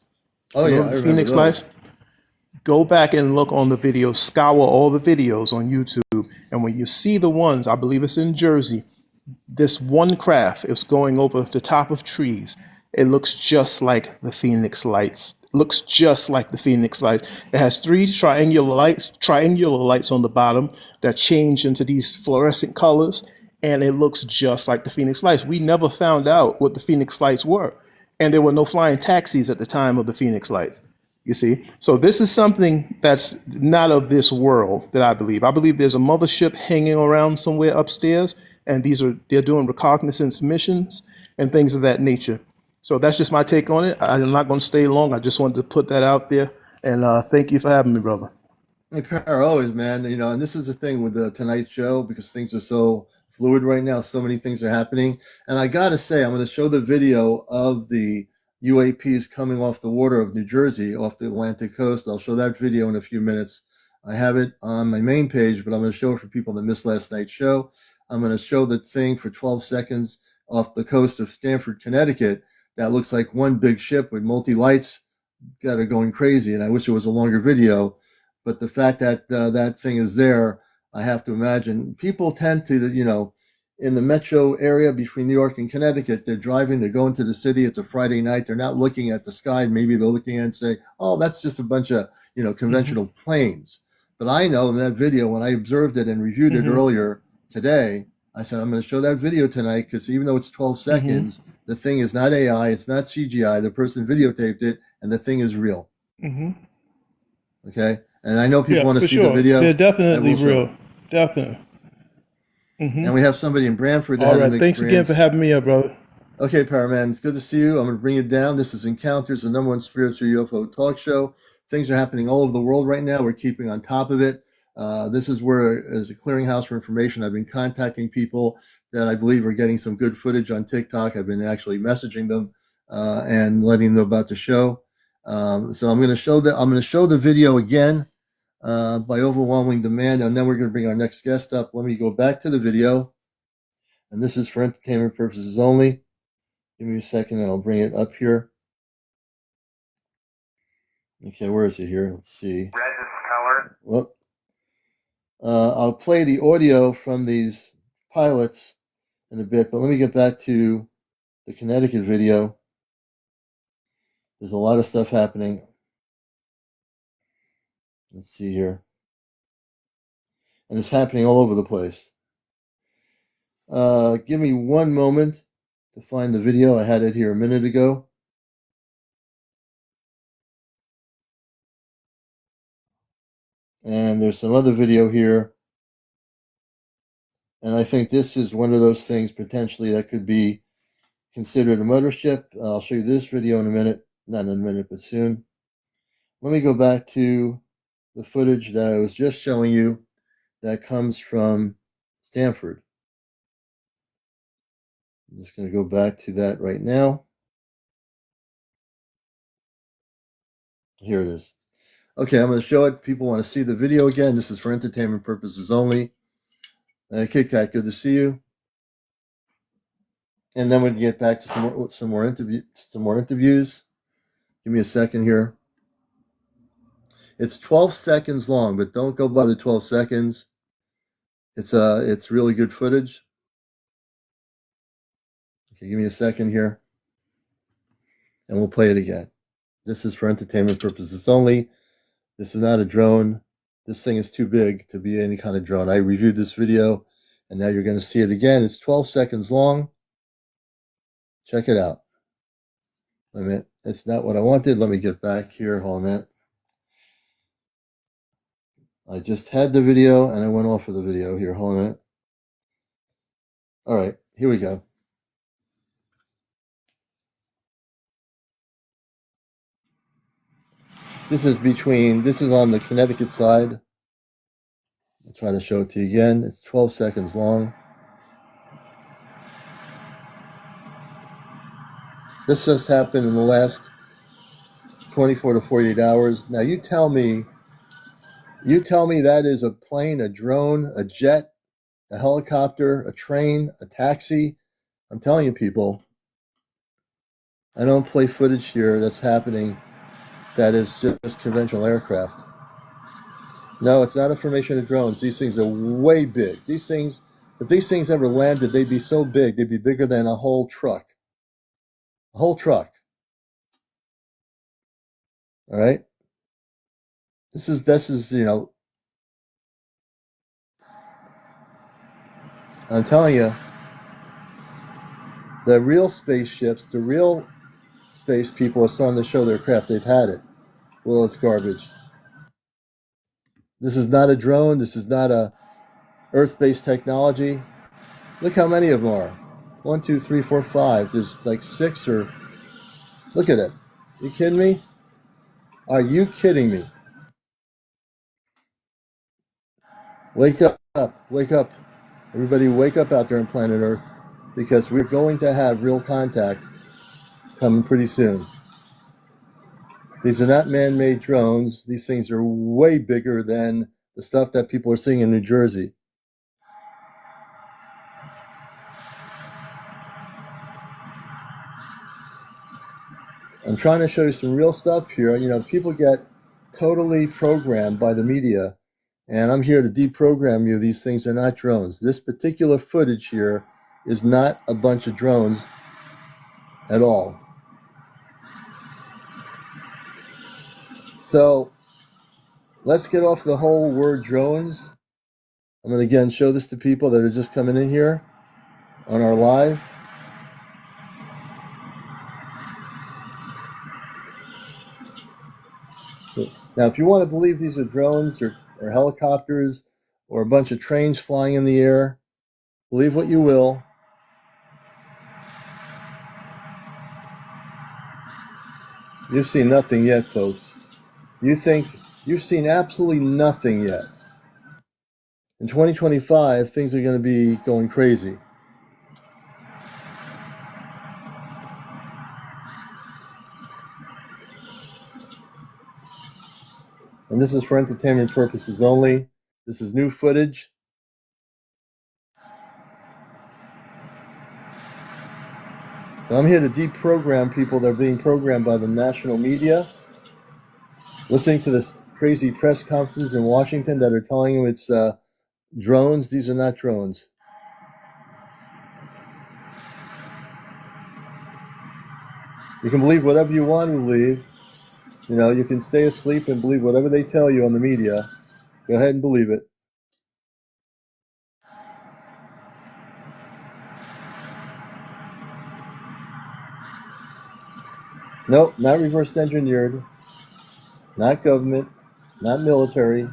Oh, yeah, I remember Phoenix those. lights? Go back and look on the videos, scour all the videos on YouTube. And when you see the ones, I believe it's in Jersey, this one craft is going over the top of trees. It looks just like the Phoenix lights. Looks just like the Phoenix lights. It has three triangular lights on the bottom that change into these fluorescent colors, and it looks just like the Phoenix lights. We never found out what the Phoenix lights were, and there were no flying taxis at the time of the Phoenix lights. You see? So this is something that's not of this world that I believe. I believe there's a mothership hanging around somewhere upstairs, and they're doing reconnaissance missions and things of that nature. So that's just my take on it. I'm not going to stay long. I just wanted to put that out there. And thank you for having me, brother. Hey, Para, always, man. And this is the thing with the Tonight Show, because things are so fluid right now. So many things are happening. And I got to say, I'm going to show the video of the UAPs coming off the water of New Jersey, off the Atlantic coast. I'll show that video in a few minutes. I have it on my main page, but I'm going to show it for people that missed last night's show. I'm going to show the thing for 12 seconds off the coast of Stamford, Connecticut. That looks like one big ship with multi-lights that are going crazy. And I wish it was a longer video. But the fact that that thing is there, I have to imagine people tend to, in the metro area between New York and Connecticut, they're driving, they're going to the city. It's a Friday night. They're not looking at the sky. Maybe they're looking at and say, oh, that's just a bunch of, conventional planes. But I know in that video, when I observed it and reviewed it earlier today, I said, I'm going to show that video tonight because even though it's 12 seconds, the thing is not AI, it's not CGI. The person videotaped it, and the thing is real. Okay? And I know people Yeah, want to for see the sure. video. They're I definitely will show real. it. Definitely. And we have somebody in Brantford that All had an right. Thanks again experience. for having me up, brother. Okay, Paraman, it's good to see you. I'm going to bring it down. This is Encounters, the #1 spiritual UFO talk show. Things are happening all over the world right now. We're keeping on top of it. This is where, as a clearinghouse for information, I've been contacting people that I believe are getting some good footage on TikTok. I've been actually messaging them and letting them know about the show. So I'm going to show the video again by overwhelming demand, and then we're going to bring our next guest up. Let me go back to the video, and this is for entertainment purposes only. Give me a second and I'll bring it up here. Okay, where is it here? Let's see. Red is color. Well, I'll play the audio from these pilots in a bit, but let me get back to the Connecticut video. There's a lot of stuff happening. Let's see here. And it's happening all over the place. Give me one moment to find the video. I had it here a minute ago. And there's some other video here. And I think this is one of those things potentially that could be considered a mothership. I'll show you this video in a minute. Not in a minute, but soon. Let me go back to the footage that I was just showing you that comes from Stanford. I'm just going to go back to that right now. Here it is. Okay, I'm going to show it. People want to see the video again. This is for entertainment purposes only. Kit Kat, good to see you. And then we can get back to some more interviews. Give me a second here. It's 12 seconds long, but don't go by the 12 seconds. It's really good footage. Okay, give me a second here, and we'll play it again. This is for entertainment purposes only. This is not a drone. This thing is too big to be any kind of drone. I reviewed this video, and now you're going to see it again. It's 12 seconds long. Check it out. Wait a minute. It's not what I wanted. Let me get back here. Hold on a minute. I just had the video, and I went off of the video here. Hold on a minute. All right, here we go. This is on the Connecticut side. I'll try to show it to you again. It's 12 seconds long. This just happened in the last 24 to 48 hours. Now you tell me that is a plane, a drone, a jet, a helicopter, a train, a taxi. I'm telling you, people, I don't play footage here that's happening that is just conventional aircraft. No, it's not a formation of drones. These things are way big. These things, if these things ever landed, they'd be so big, they'd be bigger than a whole truck. A whole truck. All right? This is, I'm telling you, the real spaceships, the real space people are starting to show their craft. They've had it. Well, it's garbage. This is not a drone. This is not a Earth-based technology. Look how many of them are. 1, 2, 3, 4, 5. There's like 6 or... Look at it. You kidding me? Are you kidding me? Wake up. Wake up. Everybody wake up out there on planet Earth, because we're going to have real contact coming pretty soon. These are not man-made drones. These things are way bigger than the stuff that people are seeing in New Jersey. I'm trying to show you some real stuff here. People get totally programmed by the media, and I'm here to deprogram you. These things are not drones. This particular footage here is not a bunch of drones at all. So let's get off the whole word drones. I'm going to again show this to people that are just coming in here on our live. Now, if you want to believe these are drones or helicopters or a bunch of trains flying in the air, believe what you will. You've seen nothing yet, folks. You think you've seen absolutely nothing yet. In 2025, things are going to be going crazy. And this is for entertainment purposes only. This is new footage. So I'm here to deprogram people that are being programmed by the national media, listening to this crazy press conferences in Washington that are telling them it's drones. These are not drones. You can believe whatever you want to believe. You know, you can stay asleep and believe whatever they tell you on the media. Go ahead and believe it. Nope, not reverse engineered, not government, not military.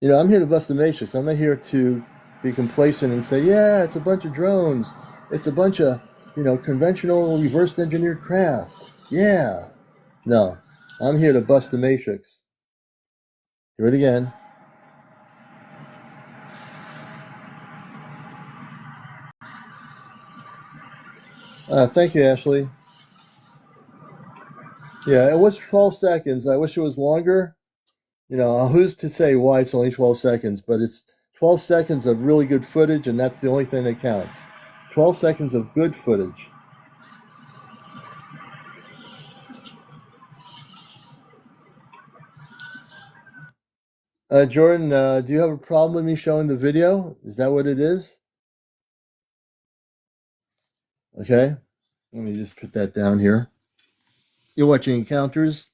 You know, I'm here to bust the matrix. I'm not here to be complacent and say, yeah, it's a bunch of drones. It's a bunch of, conventional reverse engineered craft. Yeah. No, I'm here to bust the matrix. Do it again. Thank you, Ashley. Yeah, it was 12 seconds. I wish it was longer. You know, who's to say why it's only 12 seconds, but it's 12 seconds of really good footage, and that's the only thing that counts. 12 seconds of good footage. Jordan, do you have a problem with me showing the video? Is that what it is? Okay, let me just put that down here. You're watching Encounters,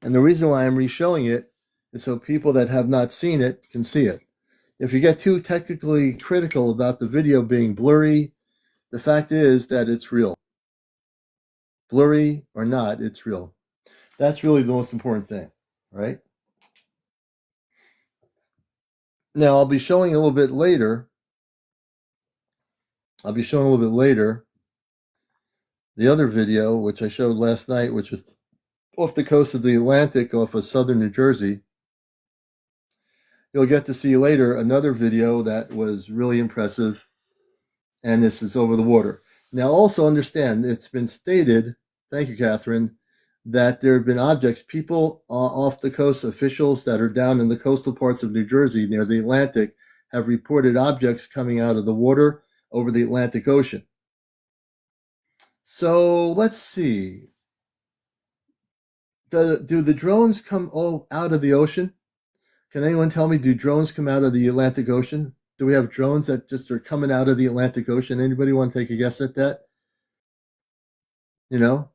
and the reason why I'm re-showing it is so people that have not seen it can see it. If you get too technically critical about the video being blurry, the fact is that it's real. Blurry or not, it's real. That's really the most important thing, right? Now, I'll be showing a little bit later. The other video, which I showed last night, which was off the coast of the Atlantic, off of southern New Jersey. You'll get to see later another video that was really impressive, and this is over the water. Now, also understand, it's been stated, thank you, Catherine, that there have been objects, people off the coast, officials that are down in the coastal parts of New Jersey near the Atlantic, have reported objects coming out of the water over the Atlantic Ocean. So let's see. Do the drones come out of the ocean? Can anyone tell me, do drones come out of the Atlantic Ocean? Do we have drones that just are coming out of the Atlantic Ocean? Anybody want to take a guess at that? You know?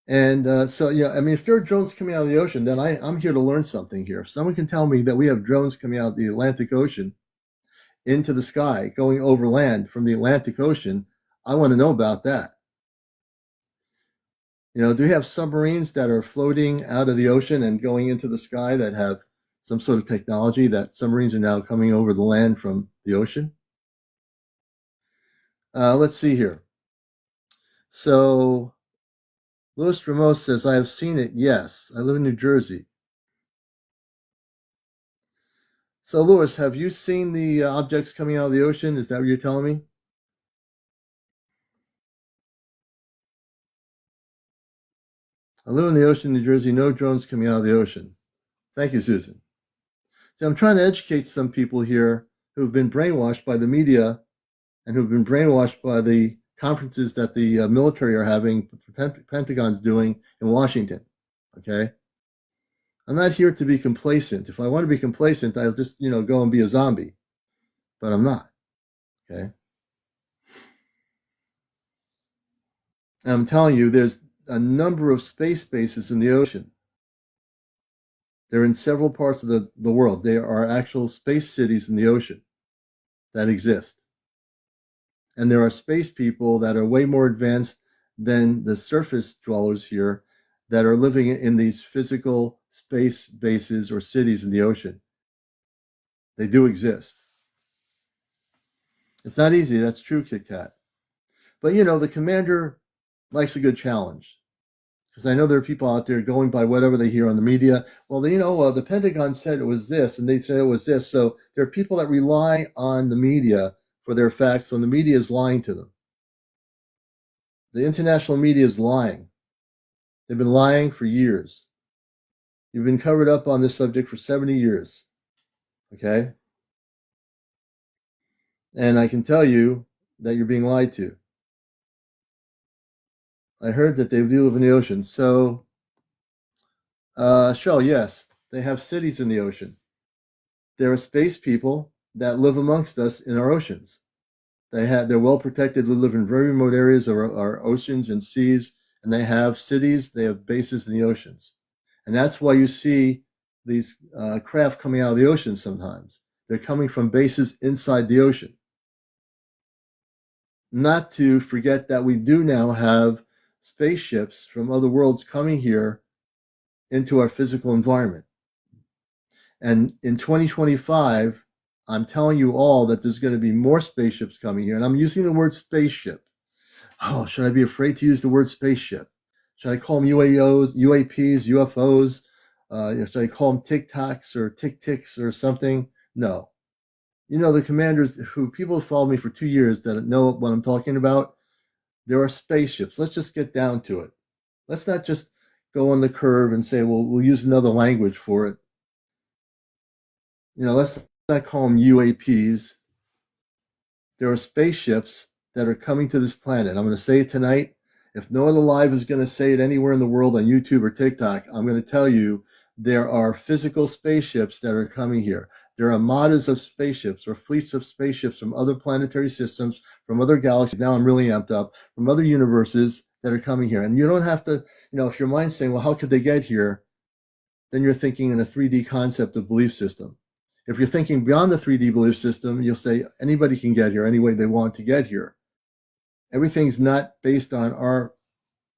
And so, yeah, I mean, if there are drones coming out of the ocean, then I'm here to learn something here. If someone can tell me that we have drones coming out of the Atlantic Ocean into the sky, going over land from the Atlantic Ocean, I want to know about that. You know, do we have submarines that are floating out of the ocean and going into the sky that have some sort of technology that submarines are now coming over the land from the ocean? Let's see here. So, Louis Ramos says, I have seen it. Yes, I live in New Jersey. So, Louis, have you seen the objects coming out of the ocean? Is that what you're telling me? I live in the ocean, New Jersey. No drones coming out of the ocean. Thank you, Susan. See, I'm trying to educate some people here who've been brainwashed by the media and who've been brainwashed by the conferences that the military are having, the Pentagon's doing in Washington. Okay? I'm not here to be complacent. If I want to be complacent, I'll just, go and be a zombie. But I'm not. Okay? And I'm telling you, there's a number of space bases in the ocean. They're in several parts of the world. They are actual space cities in the ocean that exist. And there are space people that are way more advanced than the surface dwellers here that are living in these physical space bases or cities in the ocean. They do exist. It's not easy, that's true, Kit Kat. But the commander likes a good challenge. Because I know there are people out there going by whatever they hear on the media. Well, the Pentagon said it was this, and they said it was this. So there are people that rely on the media for their facts, so the media is lying to them. The international media is lying. They've been lying for years. You've been covered up on this subject for 70 years. Okay? And I can tell you that you're being lied to. I heard that they do live in the ocean. So, Shell, yes, they have cities in the ocean. There are space people that live amongst us in our oceans. They're well protected. They live in very remote areas of our oceans and seas, and they have cities. They have bases in the oceans, and that's why you see these craft coming out of the ocean sometimes. They're coming from bases inside the ocean. Not to forget that we do now have spaceships from other worlds coming here into our physical environment. And in 2025, I'm telling you all that there's going to be more spaceships coming here. And I'm using the word spaceship. Oh, should I be afraid to use the word spaceship? Should I call them UAOs, UAPs, UFOs? Should I call them TicToks or TicTics or something? No. The commanders who people have followed me for 2 years that know what I'm talking about, there are spaceships. Let's just get down to it. Let's not just go on the curve and say, well, we'll use another language for it. Let's not call them UAPs. There are spaceships that are coming to this planet. I'm going to say it tonight. If no other live is going to say it anywhere in the world on YouTube or TikTok, I'm going to tell you there are physical spaceships that are coming here. There are armadas of spaceships or fleets of spaceships from other planetary systems, from other galaxies. Now I'm really amped up, from other universes that are coming here. And you don't have to, if your mind's saying, well, how could they get here? Then you're thinking in a 3D concept of belief system. If you're thinking beyond the 3D belief system, you'll say anybody can get here any way they want to get here. Everything's not based on our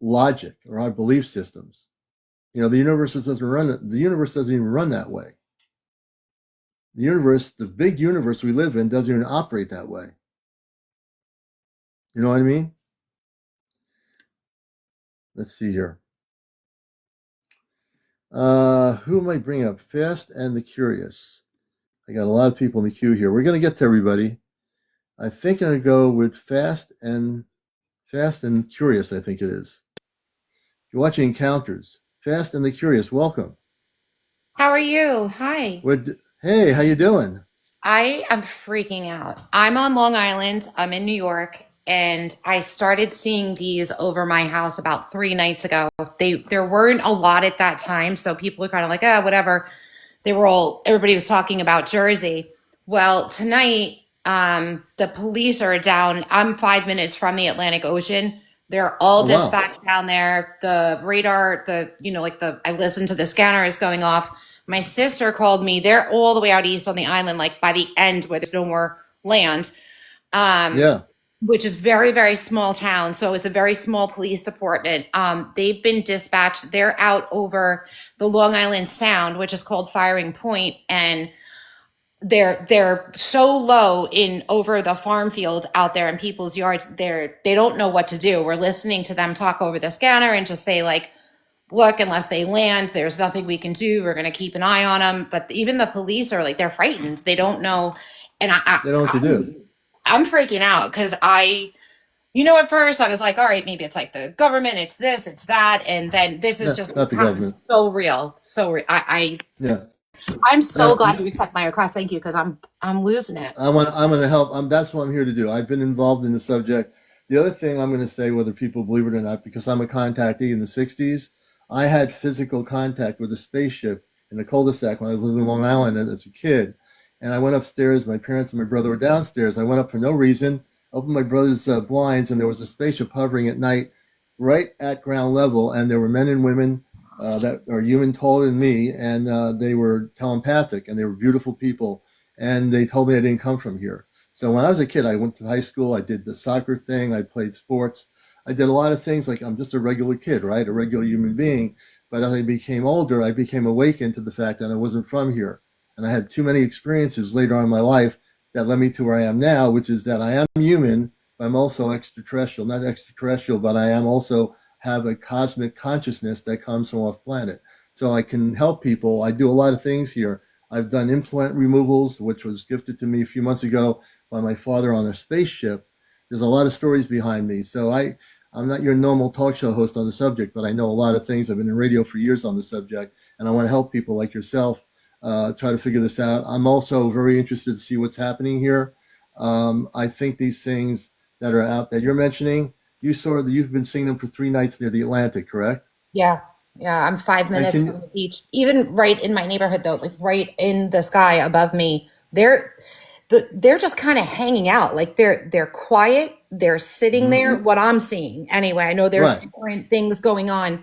logic or our belief systems. The universe doesn't even run that way. The big universe we live in, doesn't even operate that way. You know what I mean? Let's see here. Who am I bringing up? Fast and the Curious. I got a lot of people in the queue here. We're going to get to everybody. I think I'm going to go with Fast and Curious, I think it is. You're watching Encounters. Fast and the Curious, welcome. How are you? Hi. Hey, how you doing? I am freaking out. I'm on Long Island. I'm in New York, and I started seeing these over my house about 3 nights ago. There weren't a lot at that time, so people were kind of like, whatever. Everybody was talking about Jersey. Well, tonight, the police are down. I'm 5 minutes from the Atlantic Ocean. They're all dispatched down there. The radar, I listened to the scanner is going off. My sister called me. They're all the way out east on the island, like by the end where there's no more land. Which is very, very small town. So it's a very small police department. They've been dispatched. They're out over the Long Island Sound, which is called Firing Point, and they're so low in over the farm fields out there in people's yards. They don't know what to do. We're listening to them talk over the scanner and just say like, look, unless they land, there's nothing we can do. We're going to keep an eye on them. But even the police are like, they're frightened. They don't know. And they don't know what to do. I'm freaking out because at first I was like, all right, maybe it's like the government, it's this, it's that. And then this is just not the government. So real. So real. I'm so glad you accept my request. Thank you, because I'm losing it. I'm going to help. That's what I'm here to do. I've been involved in the subject. The other thing I'm going to say, whether people believe it or not, because I'm a contactee in the 60s, I had physical contact with a spaceship in the cul-de-sac when I lived in Long Island as a kid. And I went upstairs. My parents and my brother were downstairs. I went up for no reason, opened my brother's blinds, and there was a spaceship hovering at night right at ground level, and there were men and women that are human taller than me, and they were telepathic, and they were beautiful people, and they told me I didn't come from here. So when I was a kid, I went to high school. I did the soccer thing. I played sports. I did a lot of things like I'm just a regular kid, right? A regular human being. But as I became older, I became awakened to the fact that I wasn't from here. And I had too many experiences later on in my life that led me to where I am now, which is that I am human, but I'm also extraterrestrial. Not extraterrestrial, but I am also have a cosmic consciousness that comes from off planet. So I can help people. I do a lot of things here. I've done implant removals, which was gifted to me a few months ago by my father on a spaceship. There's a lot of stories behind me. So I'm not your normal talk show host on the subject, but I know a lot of things. I've been in radio for years on the subject, and I want to help people like yourself try to figure this out. I'm also very interested to see what's happening here. I think these things that are out that you're mentioning, you've been seeing them for 3 nights near the Atlantic, correct? Yeah. Yeah. I'm five And minutes can from the beach, even right in my neighborhood, though, like right in the sky above me. They're just kind of hanging out. Like they're quiet. They're sitting mhm, there. What I'm seeing, anyway. I know there's right, different things going on.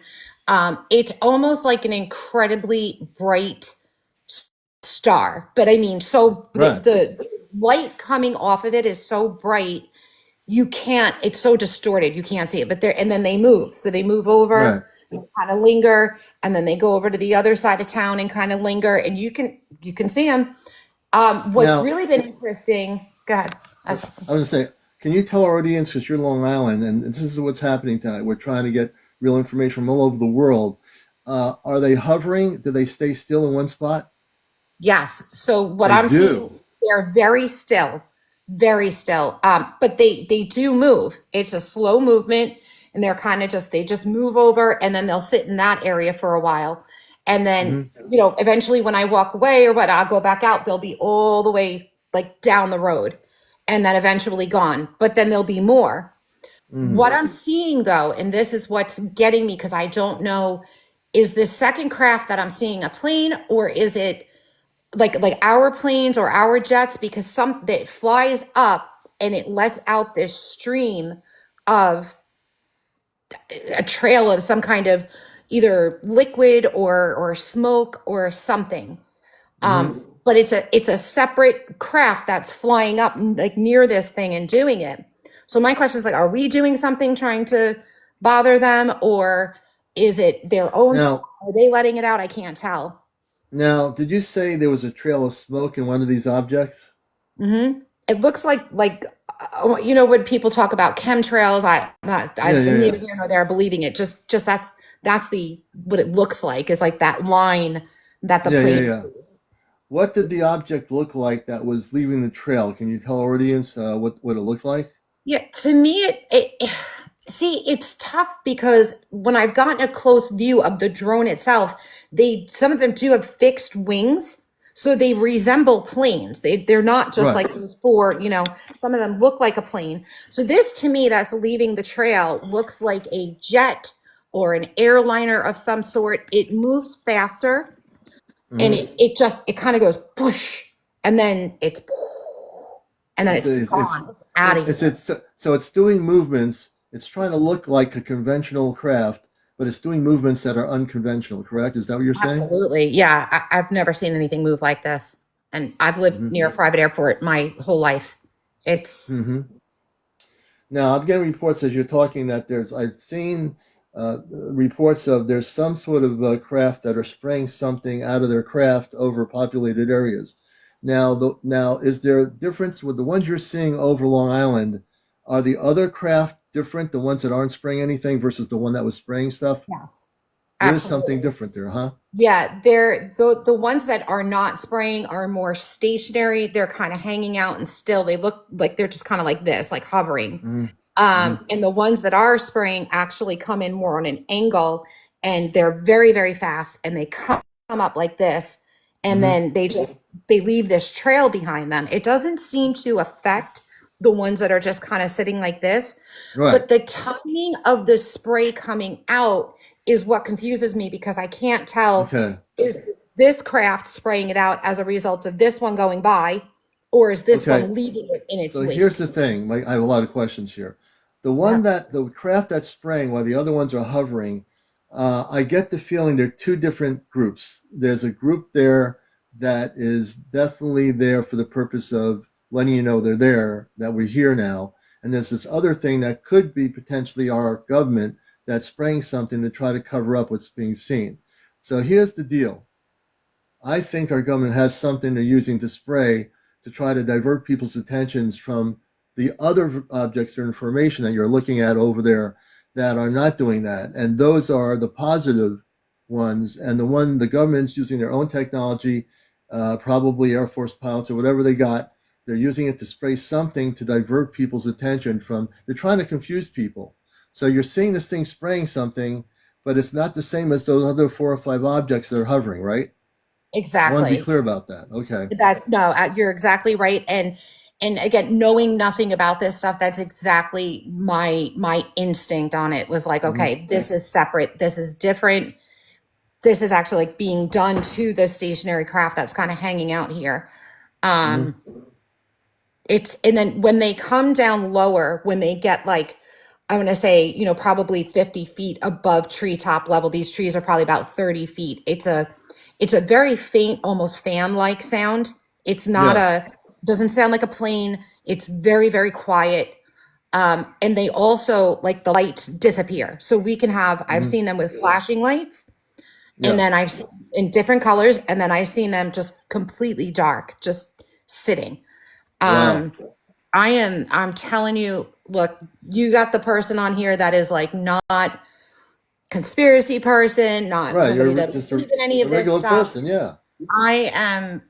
It's almost like an incredibly bright star, but I mean, so right, the light coming off of it is so bright you can't, it's so distorted you can't see it, but and then they move, so they move right. over and kind of linger, and then they go over to the other side of town and kind of linger, and you can see them. What's Now, really been interesting, go ahead. I was going to say, can you tell our audience, because you're Long Island, and this is what's happening tonight. We're trying to get real information from all over the world. Are they hovering? Do they stay still in one spot? Yes. So what They I'm seeing, do. they're very still, very still. But they do move. It's a slow movement, and they're kind of just they just move over, and then they'll sit in that area for a while, and then Hmm. eventually when I walk away or what, I'll go back out. They'll be all the way like down the road, and then eventually gone. But then there'll be more. Mm. What I'm seeing though, and this is what's getting me because I don't know, is this second craft that I'm seeing a plane, or is it like our planes or our jets, because some that flies up and it lets out this stream of a trail of some kind of either liquid or smoke or something. Hmm. But it's a separate craft that's flying up like near this thing and doing it. So my question is like, are we doing something trying to bother them, or is it their own stuff? Now, Are they letting it out? I can't tell. did you say there was a trail of smoke in one of these objects? It looks like when people talk about chemtrails, Yeah, I'm yeah, neither yeah, here nor there believing it. Just that's the what it looks like. It's like that line that the yeah, yeah, plane. yeah. What did the object look like that was leaving the trail? Can you tell our audience what it looked like? Yeah, to me, see, it's tough because when I've gotten a close view of the drone itself, some of them do have fixed wings, so they resemble planes. They're not just Right. like those four, some of them look like a plane. So this to me that's leaving the trail looks like a jet or an airliner of some sort. It moves faster, and Hmm. it kind of goes push, and then it's It's it's gone out of here. so it's doing movements. It's trying to look like a conventional craft, but it's doing movements that are unconventional. Correct? Is that what you're saying? Absolutely. Yeah. I've never seen anything move like this. And I've lived Hmm. near a private airport my whole life. It's, Hmm. Now, I'm getting reports as you're talking that I've seen reports of there's some sort of craft that are spraying something out of their craft over populated areas. Now, is there a difference with the ones you're seeing over Long Island? Are the other craft different, the ones that aren't spraying anything versus the one that was spraying stuff? yes, There is something absolutely. different there, huh? Yeah. The ones that are not spraying are more stationary. They're kind of hanging out and still. They look like they're just kind of like this, like hovering. Mm-hmm. And the ones that are spraying actually come in more on an angle, and they're very, very fast, and they come up like this, and Mm-hmm. then they leave this trail behind them. It doesn't seem to affect the ones that are just kind of sitting like this, Right. but the timing of the spray coming out is what confuses me because I can't tell, Okay. is this craft spraying it out as a result of this one going by, or is this Okay. one leaving it in its So wake? here's the thing. I have a lot of questions here. Yeah. The craft that's spraying while the other ones are hovering, I get the feeling they're two different groups. There's a group there that is definitely there for the purpose of letting you know they're there, that we're here now. And there's this other thing that could be potentially our government that's spraying something to try to cover up what's being seen. So here's the deal. I think our government has something they're using to spray to try to divert people's attentions from the other objects or information that you're looking at over there that are not doing that. And those are the positive ones. And the government's using their own technology, probably Air Force pilots or whatever they got. They're using it to spray something to divert people's attention from, they're trying to confuse people. So you're seeing this thing spraying something, but it's not the same as those other 4 or 5 objects that are hovering, right? I want to be Exactly. clear about that. Okay. That no, you're exactly right. And again, knowing nothing about this stuff, that's exactly my instinct on it was like, Mm-hmm. okay, this is separate. This is different. This is actually like being done to the stationary craft that's kind of hanging out here. Mm-hmm. Um, it's and then when they come down lower, when they get like I'm going to say, probably 50 feet above treetop level. These trees are probably about 30 feet. It's a very faint, almost fan-like sound. It's not Yeah. doesn't sound like a plane. It's very, very quiet. And they also, like, the lights disappear. So I've Mm-hmm. seen them with flashing lights, and Yeah. then I've seen in different colors, and then I've seen them just completely dark, just sitting. Wow. Um, I'm telling you, look, you got the person on here that is like not conspiracy person, not Right. somebody You're that just believes in any a of this regular stuff. person. Yeah. I am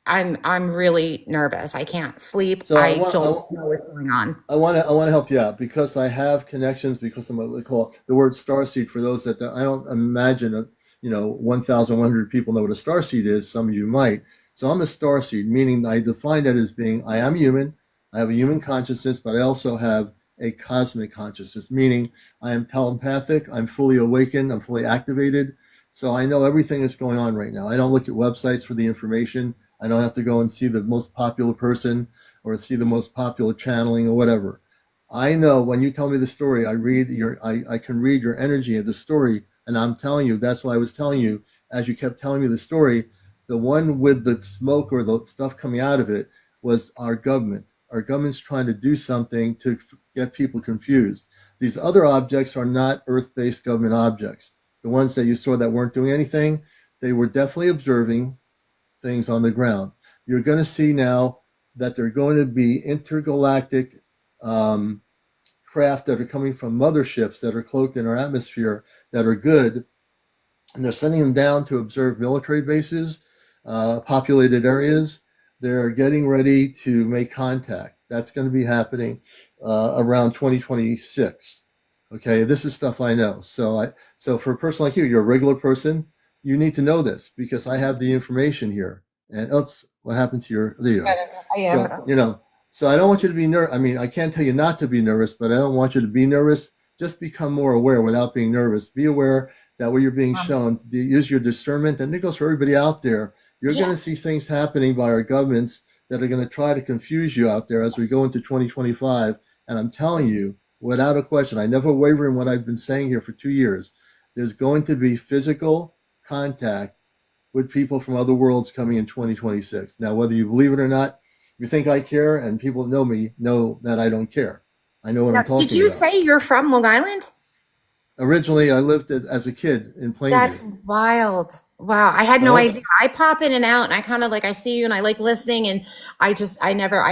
I'm really nervous. I can't sleep. So I don't know what's going on. I want to help you out because I have connections because of what we call the word starseed. For those that I don't imagine, 1,100 people know what a starseed is. Some of you might. So I'm a starseed, meaning I define that as being I am human. I have a human consciousness, but I also have a cosmic consciousness, meaning I am telepathic. I'm fully awakened. I'm fully activated. So I know everything that's going on right now. I don't look at websites for the information. I don't have to go and see the most popular person or see the most popular channeling or whatever. I know when you tell me the story, I can read your energy of the story, and I'm telling you, that's why I was telling you, as you kept telling me the story, the one with the smoke or the stuff coming out of it was our government. Our government's trying to do something to get people confused. These other objects are not Earth-based government objects. The ones that you saw that weren't doing anything, they were definitely observing things on the ground. You're going to see now that there are going to be intergalactic um, craft that are coming from motherships that are cloaked in our atmosphere that are good, and they're sending them down to observe military bases, populated areas. They're getting ready to make contact. That's going to be happening around 2026. Okay, this is stuff I know. So for a person like you, you're a regular person. You need to know this because I have the information here. And oops, what happened to your Leo? I So am. so I don't want you to be nervous. I mean, I can't tell you not to be nervous, but I don't want you to be nervous. Just become more aware without being nervous. Be aware that what you're being shown, use your discernment, and it goes for everybody out there. You're going Yeah. to see things happening by our governments that are going to try to confuse you out there as we go into 2025. And I'm telling you, without a question, I never waver in what I've been saying here for 2 years. There's going to be physical contact with people from other worlds coming in 2026. Now, whether you believe it or not, you think I care, and people know me know that I don't care. I know what Now, I'm did talking you about. say you're from Long Island? Originally, I lived as a kid in Plainview. That's wild. Wow. I had no Oh, idea. I pop in and out and I kind of like I see you and I like listening and I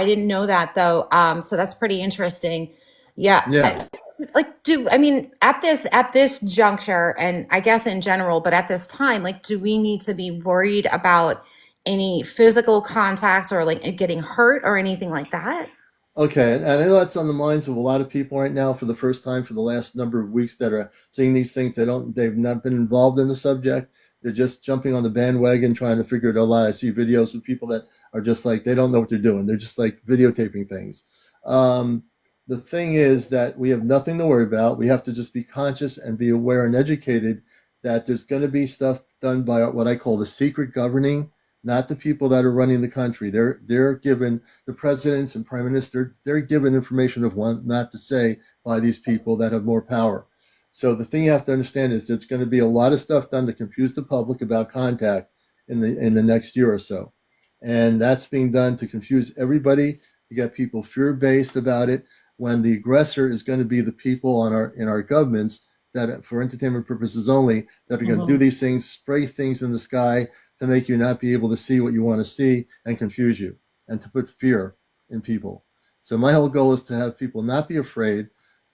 didn't know that though. So that's pretty interesting. Yeah. yeah. Like I mean at this juncture and I guess in general, but at this time, like do we need to be worried about any physical contact or like getting hurt or anything like that? Okay, and I know that's on the minds of a lot of people right now for the first time for the last number of weeks that are seeing these things. They've not been involved in the subject. They're just jumping on the bandwagon, trying to figure it all out. I see videos of people that are just like, they don't know what they're doing. They're just like videotaping things. Um, the thing is that we have nothing to worry about. We have to just be conscious and be aware and educated that there's going to be stuff done by what I call the secret governing not the people that are running the country. They're given, the presidents and prime minister, they're given information of what not to say by these people that have more power. So the thing you have to understand is there's going to be a lot of stuff done to confuse the public about contact in the next year or so, and that's being done to confuse everybody, to get people fear-based about it, when the aggressor is going to be the people in our governments that, for entertainment purposes only, that are going to do these things, spray things in the sky to make you not be able to see what you want to see and confuse you and to put fear in people. So my whole goal is to have people not be afraid,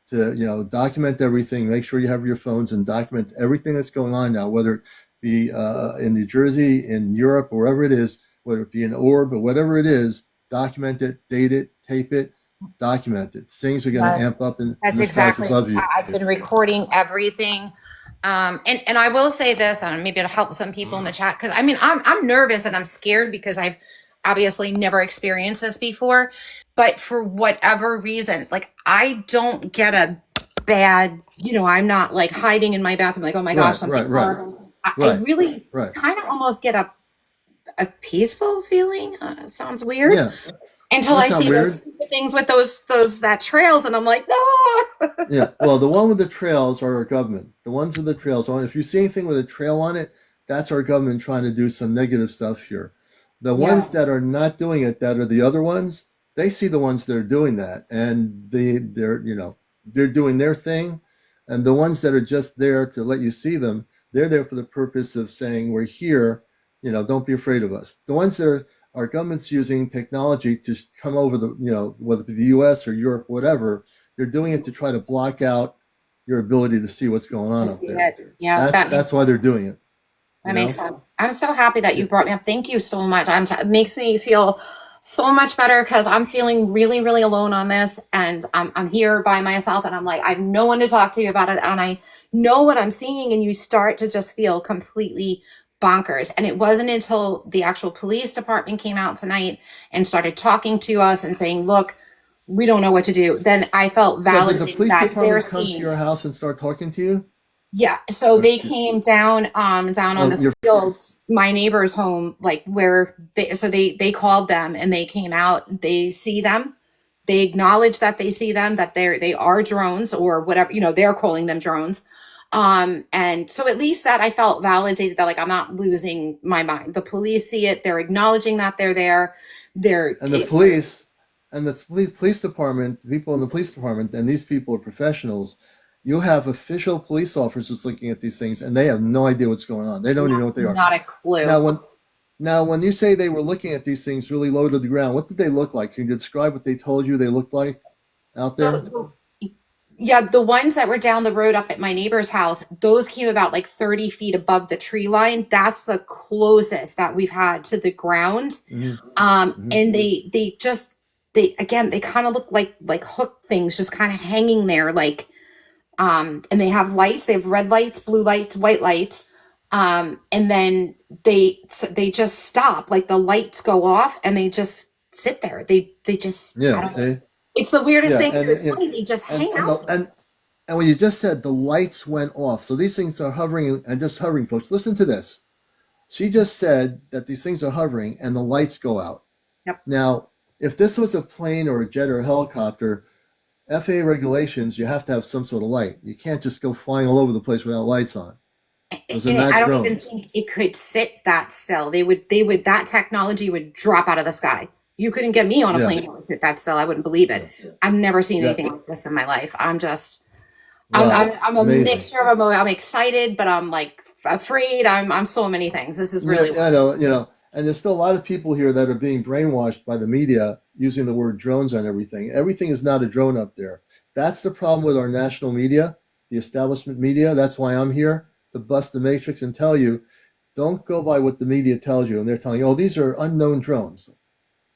to document everything, make sure you have your phones and document everything that's going on now, whether it be in New Jersey, in Europe, or wherever it is, whether it be an orb or whatever it is, document it, date it, tape it, document it. Things are going to amp up in That's the skies exactly. above you. I've been recording everything. And I will say this, and maybe it'll help some people in the chat, because I mean, I'm nervous and I'm scared because I've obviously never experienced this before. But for whatever reason, like, I don't get a bad, I'm not like hiding in my bathroom, like, oh my gosh, something horrible. I really kind of almost get a peaceful feeling. It sounds weird. Yeah. Until I see those things with that trails, and I'm like, no. Yeah. Well, the one with the trails are our government. The ones with the trails. If you see anything with a trail on it, that's our government trying to do some negative stuff here. The ones that are not doing it, that are the other ones, they see the ones that are doing that, and they're doing their thing. And the ones that are just there to let you see them, they're there for the purpose of saying, we're here, don't be afraid of us. The ones that are, our government's using technology to come over whether it be the US or Europe, whatever, they're doing it to try to block out your ability to see what's going on up there. Yeah, that's why they're doing it. That makes sense. I'm so happy that you brought me up. Thank you so much. It makes me feel so much better, because I'm feeling really, really alone on this, and I'm here by myself, and I'm like, I have no one to talk to about it, and I know what I'm seeing, and you start to just feel completely bonkers. And it wasn't until the actual police department came out tonight and started talking to us and saying, look, we don't know what to do, then I felt validated. So did the police department come to your house and start talking to you? Yeah, so they came down on the fields, my neighbor's home, like where they called them, and they came out. They see them, they acknowledge that they see them, that they are drones or whatever, they're calling them drones. And so at least that I felt validated, that like, I'm not losing my mind. The police see it, they're acknowledging that they're there. The police department, people in the police department, and these people are professionals. You have official police officers looking at these things, and they have no idea what's going on. They don't even know what they are. Not a clue. Now, when you say they were looking at these things really low to the ground, what did they look like? Can you describe what they told you they looked like out there? Yeah, the ones that were down the road up at my neighbor's house, those came about like 30 feet above the tree line. That's the closest that we've had to the ground. And they kind of look like hook things just kind of hanging there, like, and they have lights. They have red lights, blue lights, white lights. And then they just stop, like the lights go off, and they just sit there. They just, it's the weirdest thing. It's funny. They just hang out. And when you just said the lights went off, so these things are hovering and just hovering, folks. Listen to this. She just said that these things are hovering and the lights go out. Yep. Now, if this was a plane or a jet or a helicopter, FAA regulations, you have to have some sort of light. You can't just go flying all over the place without lights on. I don't even think it could sit that still. That technology would drop out of the sky. You couldn't get me on a plane and sit that still. I wouldn't believe it. I've never seen anything like this in my life. I'm a mixture of emotions. I'm excited, but I'm like afraid. I'm so many things. This is really. I know. And there's still a lot of people here that are being brainwashed by the media using the word drones on everything. Everything is not a drone up there. That's the problem with our national media, the establishment media. That's why I'm here, to bust the matrix and tell you, don't go by what the media tells you. And they're telling you, oh, these are unknown drones.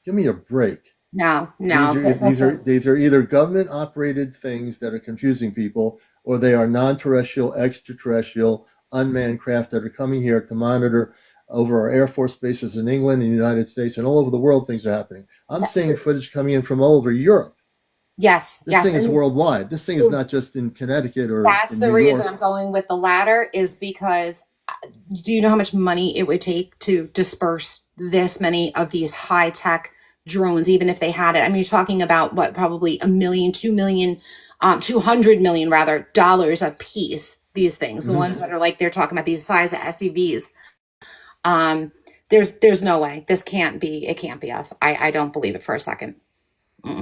Give me a break. No. These are either government operated things that are confusing people, or they are non-terrestrial, extraterrestrial, unmanned craft that are coming here to monitor over our Air Force bases in England and the United States and all over the world. Things are happening. I'm seeing footage coming in from all over Europe. Yes. This thing is worldwide. This thing is not just in Connecticut or. That's in the New reason York. I'm going with the latter, is because do you know how much money it would take to disperse this many of these high tech drones, even if they had it? I mean, you're talking about what, probably $1 million, 2 million, 200 million rather dollars a piece. These things, the ones that are like, they're talking about these size of SUVs. Um, there's no way this can't be. It can't be us. I don't believe it for a second.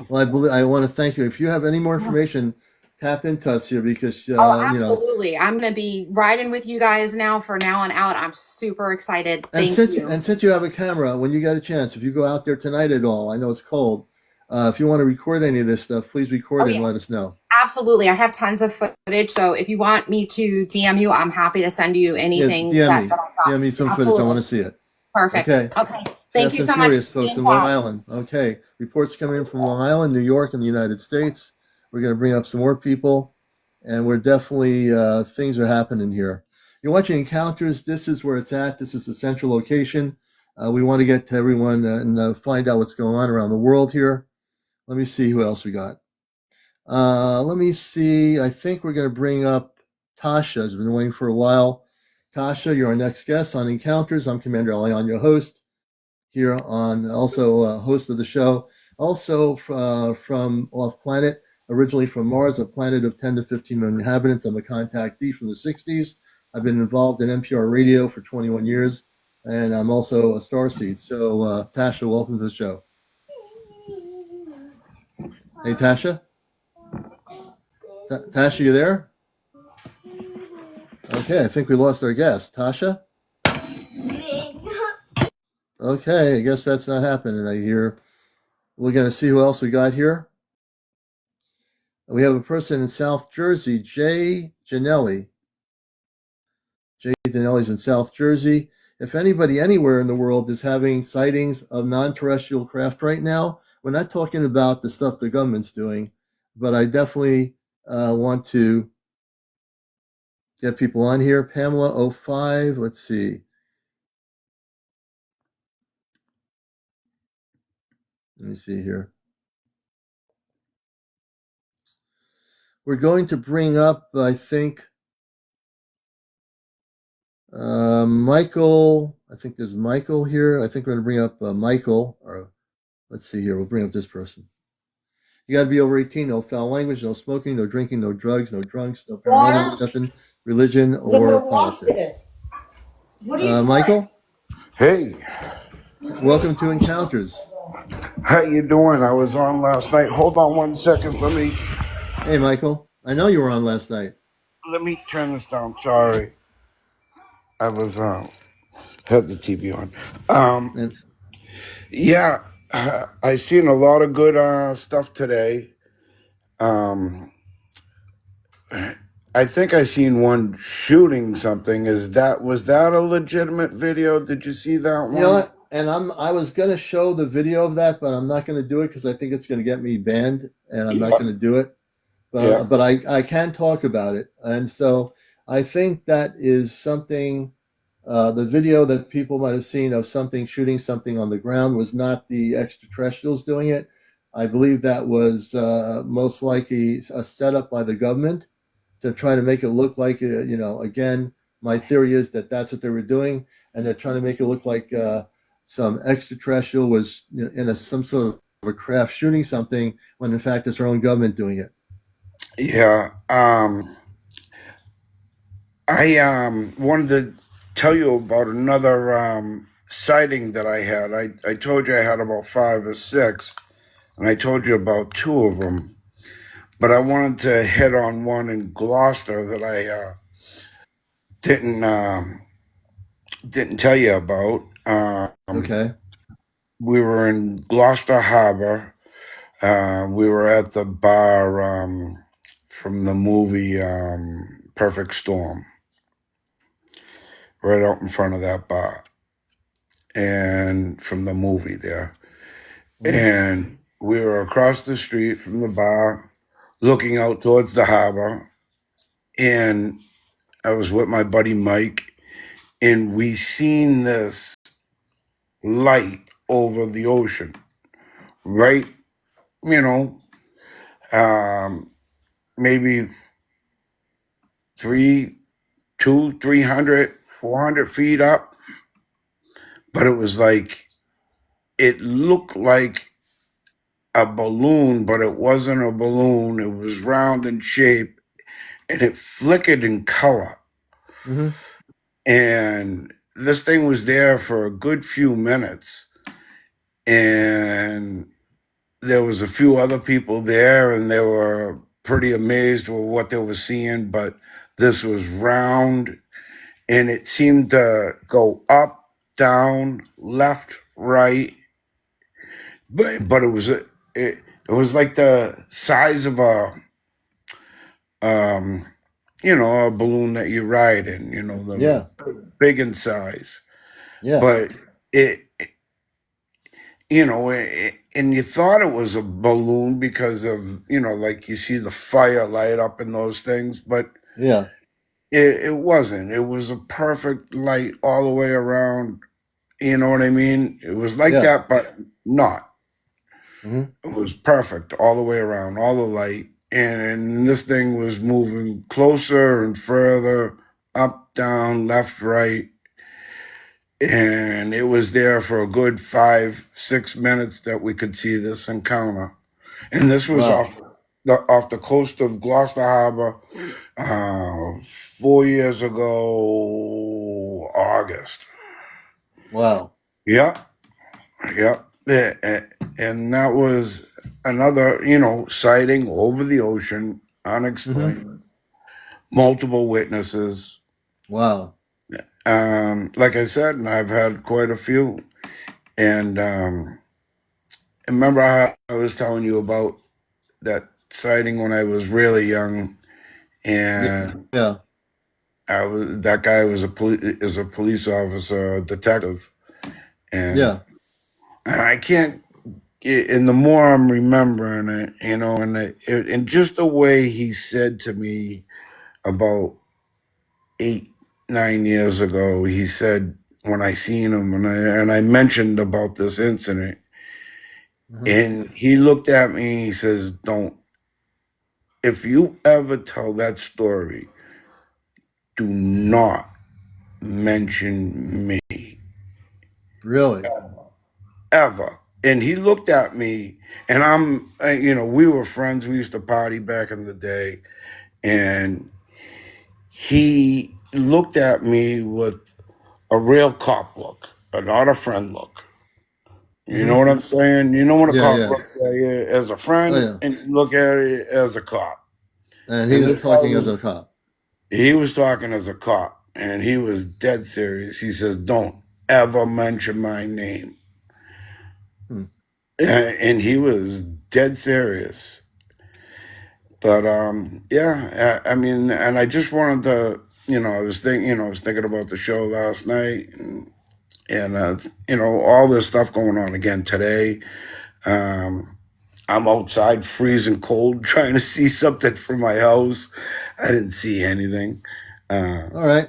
Well, I want to thank you. If you have any more information, tap into us here because Oh, absolutely. I'm going to be riding with you guys now for now on out. I'm super excited. Thank you. And since you have a camera, when you get a chance, if you go out there tonight at all, I know it's cold. If you want to record any of this stuff, please record it and let us know. Absolutely. I have tons of footage. So if you want me to DM you, I'm happy to send you anything. DM me. DM me some footage. I want to see it. Perfect. Okay. Thank you so much. Folks in Long Island. Okay. Reports coming in from Long Island, New York, and the United States. We're going to bring up some more people, and we're definitely, things are happening here. You're watching Encounters. This is where it's at. This is the central location. We want to get to everyone and find out what's going on around the world here. Let me see who else we got. Let me see. I think we're going to bring up Tasha. Has been waiting for a while. Tasha, you're our next guest on Encounters. I'm CmdrAleon, your host here on, also host of the show. Also from off planet, originally from Mars, a planet of 10 to 15 million inhabitants. I'm a contactee from the 60s. I've been involved in NPR radio for 21 years, and I'm also a starseed. So Tasha, welcome to the show. Hey, Tasha? Tasha, you there? Okay, I think we lost our guest. Tasha? Okay, I guess that's not happening. I hear. We're going to see who else we got here. We have a person in South Jersey, Jay Janelli. Jay Janelli's in South Jersey. If anybody anywhere in the world is having sightings of non-terrestrial craft right now, we're not talking about the stuff the government's doing, but I definitely want to get people on here. Pamela 05, let's see. Let me see here. We're going to bring up, I think, Michael. I think there's Michael here. I think we're going to bring up Michael. Or let's see here. We'll bring up this person. You got to be over 18. No foul language, no smoking, no drinking, no drugs, no drunks, no paranormal discussion, religion, or politics. Michael? Hey. Welcome to Encounters. How you doing? I was on last night. Hold on one second. Hey, Michael. I know you were on last night. Let me turn this down. Sorry. I was had the TV on. Yeah, I seen a lot of good stuff today. I think I seen one shooting something. Was that a legitimate video? Did you see that one? You know what? And I was gonna show the video of that, but I'm not gonna do it because I think it's gonna get me banned, and I'm not gonna do it. But I can talk about it, and so I think that is something. The video that people might have seen of something shooting something on the ground was not the extraterrestrials doing it. I believe that was most likely a setup by the government to try to make it look like, again, my theory is that that's what they were doing, and they're trying to make it look like some extraterrestrial was in some sort of a craft shooting something, when in fact it's our own government doing it. Yeah. I wanted to tell you about another sighting that I had. I told you I had about 5 or 6, and I told you about 2 of them. But I wanted to hit on one in Gloucester that I didn't tell you about. Okay. We were in Gloucester Harbor. We were at the bar from the movie Perfect Storm, right out in front of that bar, and from the movie there. And we were across the street from the bar, looking out towards the harbor, and I was with my buddy Mike, and we seen this light over the ocean, right, maybe 300 400 feet up, but it was like, it looked like a balloon, but it wasn't a balloon. It was round in shape, and it flickered in color. Mm-hmm. And this thing was there for a good few minutes. And there was a few other people there, and they were pretty amazed with what they were seeing. But this was round, and it seemed to go up, down, left, right. But it was like the size of um a balloon that you ride in, the Yeah. big in size. Yeah. But it and you thought it was a balloon because of, like you see the fire light up in those things, but Yeah. it wasn't. It was a perfect light all the way around. You know what I mean? It was like Yeah. that, but not. Mm-hmm. It was perfect all the way around, all the light. And this thing was moving closer and further, up, down, left, right. And it was there for a good 5, 6 minutes that we could see this encounter. And this was Wow. off the coast of Gloucester Harbor, 4 years ago, August. Wow. Yep, yep. And that was another, sighting over the ocean, Mm-hmm. unexplained, multiple witnesses. Wow. Like I said, and I've had quite a few. And remember how I was telling you about that sighting when I was really young, Yeah. and Yeah. that guy was a police officer, a detective, and Yeah. I can't. And the more I'm remembering it, and just the way he said to me about 8, 9 years ago, he said when I seen him, and I mentioned about this incident, Mm-hmm. and he looked at me and he says, "Don't. If you ever tell that story, do not mention me Really? ever." And he looked at me, and we were friends. We used to party back in the day, and he looked at me with a real cop look, not a friend look. You know Mm-hmm. what I'm saying? You know when a Yeah. cop Yeah. looks at you as a Oh friend, yeah. and you look at it as a cop. And he And was this guy talking as was a cop. he was talking as a cop, and he was dead serious. He says, "Don't ever mention my name." Hmm. And he was dead serious. But yeah, I mean, and I just wanted to, I was thinking about the show last night, and all this stuff going on again today. Um, I'm outside freezing cold trying to see something from my house. I didn't see anything. Uh, All right.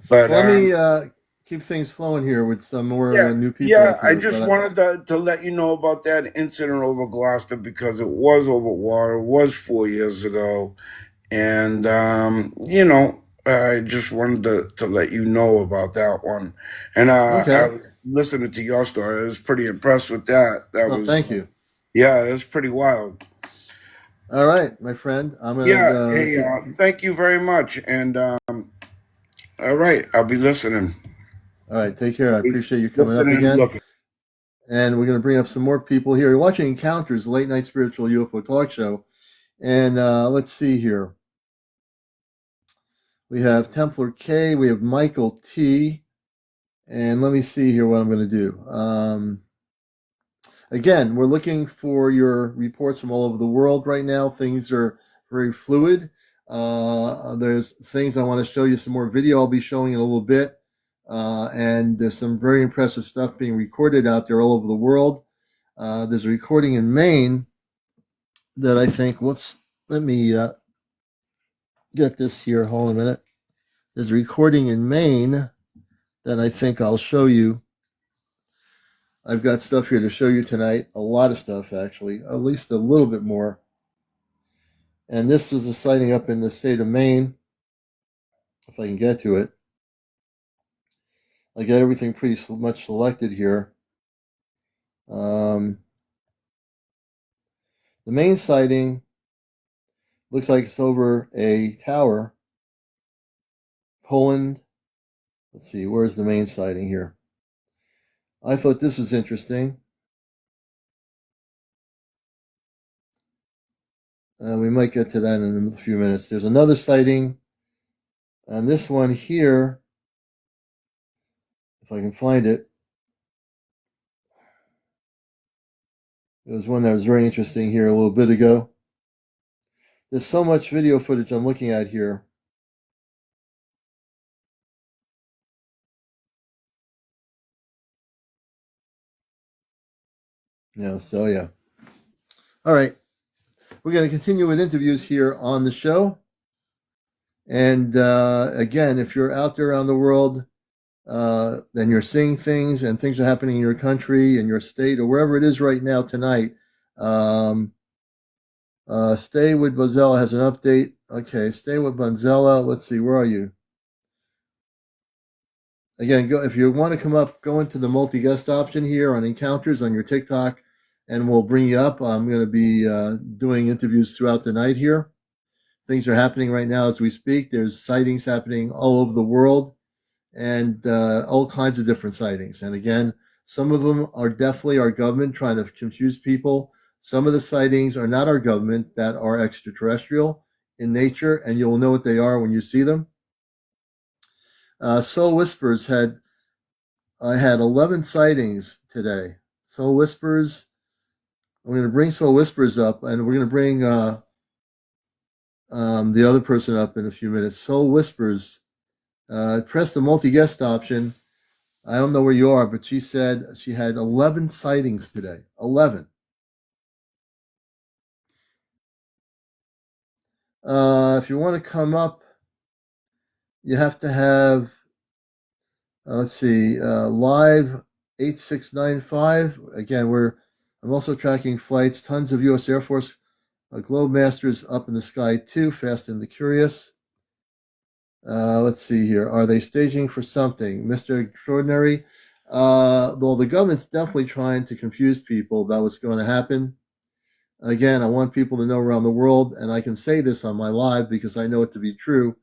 but Well, let me keep things flowing here with some more Yeah, new people yeah. up I here. just But wanted to let you know about that incident over Gloucester because it was over water. It was 4 years ago, and I just wanted to let you know about that one. And I okay. was listening to your story. I was pretty impressed with that. That Well, was thank you. yeah, it was pretty wild. All right, my friend. I'm Yeah. gonna Hey, keep. thank you very much. And all right, I'll be listening. All right, take care. I appreciate you coming up Listening and again. looking. And we're gonna bring up some more people here. You're watching Encounters, the late night spiritual UFO talk show. And let's see here. We have Templar K. We have Michael T. And let me see here what I'm going to do. Again, we're looking for your reports from all over the world right now. Things are very fluid. There's things I want to show you some more video. I'll be showing in a little bit. And there's some very impressive stuff being recorded out there all over the world. There's a recording in Maine that I think, whoops, let me get this here. Hold on a minute. There's a recording in Maine that I think I'll show you. I've got stuff here to show you tonight. A lot of stuff, actually, at least a little bit more. And this is a sighting up in the state of Maine, if I can get to it. I got everything pretty much selected here. The main sighting looks like it's over a tower. Poland. Let's see, where's the main sighting here? I thought this was interesting. We might get to that in a few minutes. There's another sighting, and this one here, if I can find it, it was one that was very interesting here a little bit ago. There's so much video footage I'm looking at here. Yeah, so yeah. All right. We're going to continue with interviews here on the show. And again, if you're out there around the world, and you're seeing things and things are happening in your country, in your state, or wherever it is right now tonight, Stay with Bonzella has an update. Okay, Stay with Bonzella. Let's see, where are you? Again, go if you want to come up, go into the multi-guest option here on Encounters on your TikTok, and we'll bring you up. I'm going to be doing interviews throughout the night here. Things are happening right now as we speak. There's sightings happening all over the world, and all kinds of different sightings. And again, some of them are definitely our government trying to confuse people. Some of the sightings are not our government, that are extraterrestrial in nature, and you'll know what they are when you see them. Soul Whispers had 11 sightings today. Soul Whispers, I'm going to bring Soul Whispers up, and we're going to bring the other person up in a few minutes. Soul Whispers, press the multi-guest option. I don't know where you are, but she said she had 11 sightings today. 11. If you want to come up, you have to have, let's see, live 8695. Again, I'm also tracking flights. Tons of U.S. Air Force Globemasters up in the sky too. Fast and the Curious. Let's see here. Are they staging for something? Mr. Extraordinary. Well, the government's definitely trying to confuse people about what's going to happen. Again, I want people to know around the world, and I can say this on my live because I know it to be true.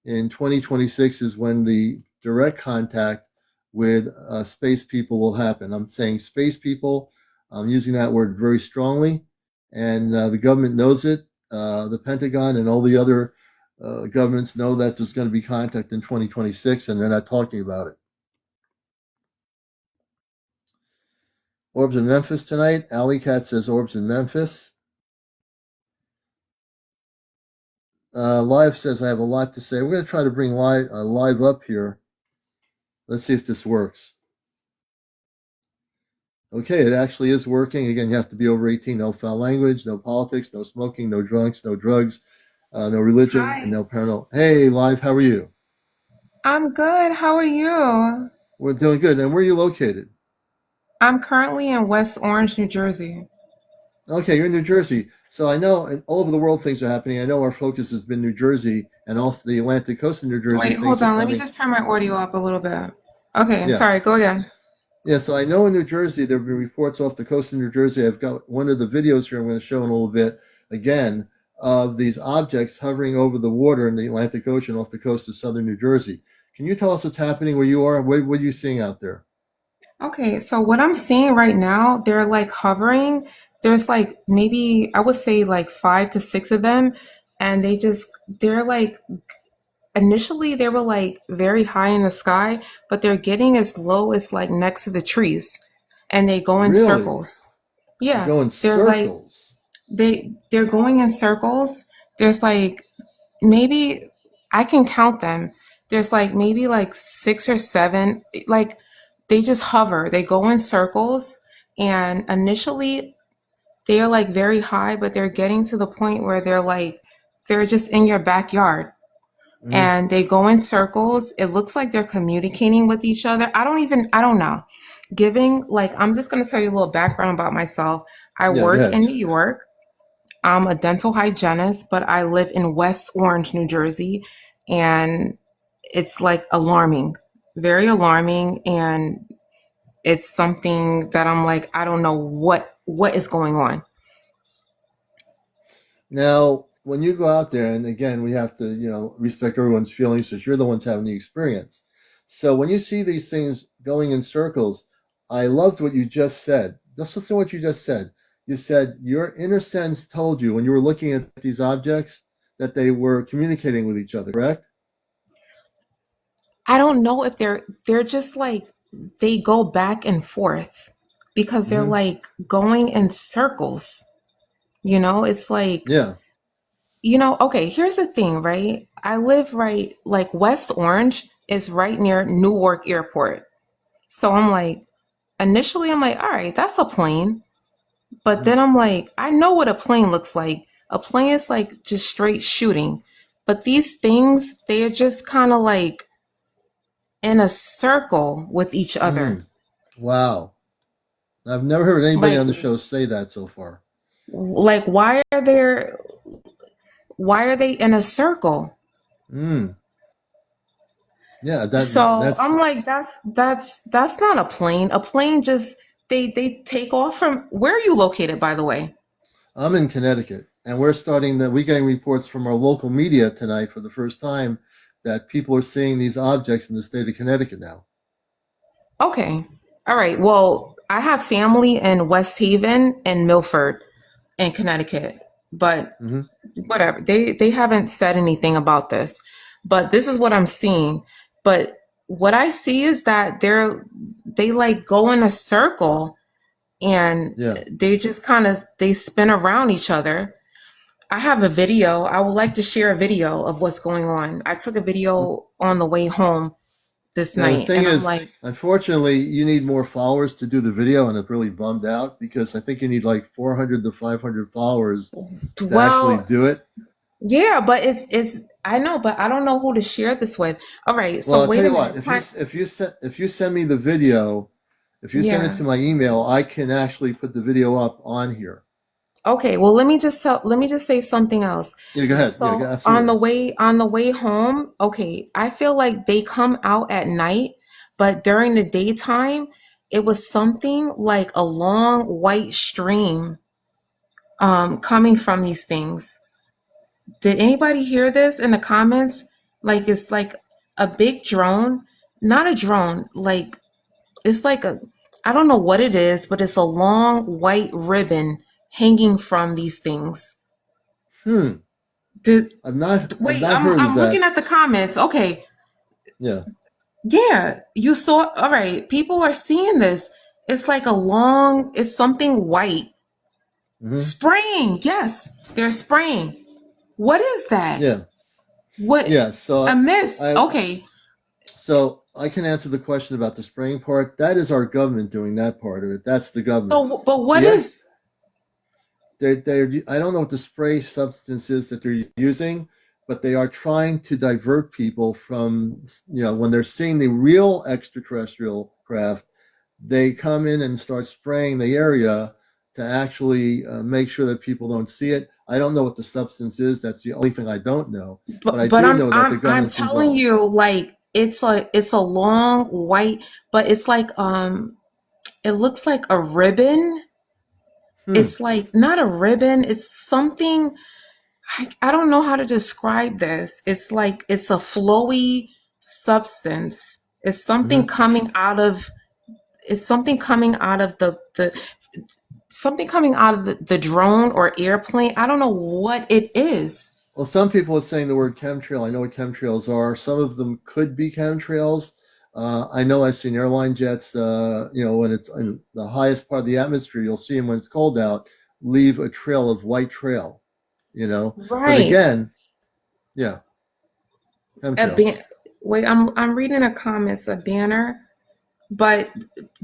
In 2026 is when the direct contact with space people will happen. I'm saying space people. I'm using that word very strongly, and the government knows it. The Pentagon and all the other governments know that there's going to be contact in 2026, and they're not talking about it. Orbs in Memphis tonight. Alley Cat says Orbs in Memphis. Live says I have a lot to say. We're going to try to bring live up here. Let's see if this works. Okay, it actually is working. Again, you have to be over 18. No foul language, no politics, no smoking, no drunks, no drugs, no religion, and no parental. Hey, Live, how are you? I'm good. How are you? We're doing good. And where are you located? I'm currently in West Orange, New Jersey. Okay, you're in New Jersey. So I know all over the world things are happening. I know our focus has been New Jersey and also the Atlantic coast of New Jersey. Wait, hold on. Let me just turn my audio up a little bit. Okay, Yeah. sorry. Go again. Yeah, so I know in New Jersey there have been reports off the coast of New Jersey. I've got one of the videos here I'm going to show in a little bit again of these objects hovering over the water in the Atlantic Ocean off the coast of southern New Jersey. Can you tell us what's happening where you are? What are you seeing out there? Okay, so what I'm seeing right now, they're like hovering. There's like maybe, I would say like 5 to 6 of them. And they're like, initially they were like very high in the sky, but they're getting as low as like next to the trees. And they go in Really? circles. Yeah, They go in they're like, circles. they're going in circles. There's like maybe I can count them. There's like maybe like 6 or 7. Like they just hover. They go in circles, and initially they are like very high, but they're getting to the point where they're just in your backyard. Mhm. And they go in circles. It looks like they're communicating with each other. I don't know. I'm just going to tell you a little background about myself. I Yeah, go work ahead. in New York. I'm a dental hygienist, but I live in West Orange, New Jersey, and it's like alarming. very alarming, and it's something that I'm like, I don't know what is going on. Now, when you go out there, and again, we have to, respect everyone's feelings because you're the ones having the experience. So when you see these things going in circles, I loved what you just said. Just listen to what you just said. You said your inner sense told you when you were looking at these objects that they were communicating with each other, correct? I don't know if they're just like they go back and forth because they're Hmm. like going in circles. It's like, Yeah. okay, here's the thing, right? I live right, like West Orange is right near Newark Airport. So initially I'm like, all right, that's a plane. But Mhm. then I'm like, I know what a plane looks like. A plane is like just straight shooting. But these things, they are just kind of like in a circle with each other. Mm. Wow. I've never heard anybody Like on the show say that so far. like why are they in a circle? Mm. Yeah, So that's I'm like, that's not a plane. A plane just they take off from where are you located, by the way? I'm in Connecticut, and we're getting reports from our local media tonight for the first time that people are seeing these objects in the state of Connecticut now. Okay. All right. Well, I have family in West Haven and Milford in Connecticut, but Hmm. whatever. They haven't said anything about this. But this is what I'm seeing. But what I see is that they like go in a circle and Yeah. they just kind of they spin around each other. I have a video. I would like to share a video of what's going on. I took a video on the way home this Now the night thing and I'm is, like, unfortunately, you need more followers to do the video, and it really bummed out because I think you need like 400 to 500 followers to actually well, do it. yeah, but it's I know, but I don't know who to share this with. All right, Well, so I'll tell wait a you what. minute. Time, If you send me the video, if you send it yeah. to my email, I can actually put the video up on here. Okay, well let me just say something else. Yeah, go ahead. Yeah, So absolutely. on the way home, okay, I feel like they come out at night, but during the daytime, it was something like a long white stream coming from these things. Did anybody hear this in the comments? Like it's like a big drone, not a drone, like it's like a I don't know what it is, but it's a long white ribbon hanging from these things. Hmm. Did I've wait, not I'm heard of I'm looking that. at the comments. Okay. Yeah. Yeah, you saw all right. People are seeing this. It's something white. Hmm. Spraying. Yes, they're spraying. What is that? Yeah. What Yeah. a mist. I Okay. so I can answer the question about the spraying part. That is our government doing that part of it. That's the government. So but what The is they're I don't know what the spray substance is that they're using, but they are trying to divert people from when they're seeing the real extraterrestrial craft, they come in and start spraying the area to actually make sure that people don't see it. I don't know what the substance is. That's the only thing I don't know, but I but do I'm know that the I'm I'm government's telling involved. you like it's a long white but it's like it looks like a ribbon. Hmm. It's like not a ribbon, it's something I don't know how to describe this. It's like it's a flowy substance. Hmm. It's something coming out of the something coming out of the drone or airplane. I don't know what it is. Well, some people are saying the word chemtrail. I know what chemtrails are. Some of them could be chemtrails. I know I've seen airline jets, when it's in the highest part of the atmosphere, you'll see them when it's cold out, leave a trail of white trail, you know. But Right. again, yeah, A chemtrails. ban- Wait, I'm reading the comments, a banner, but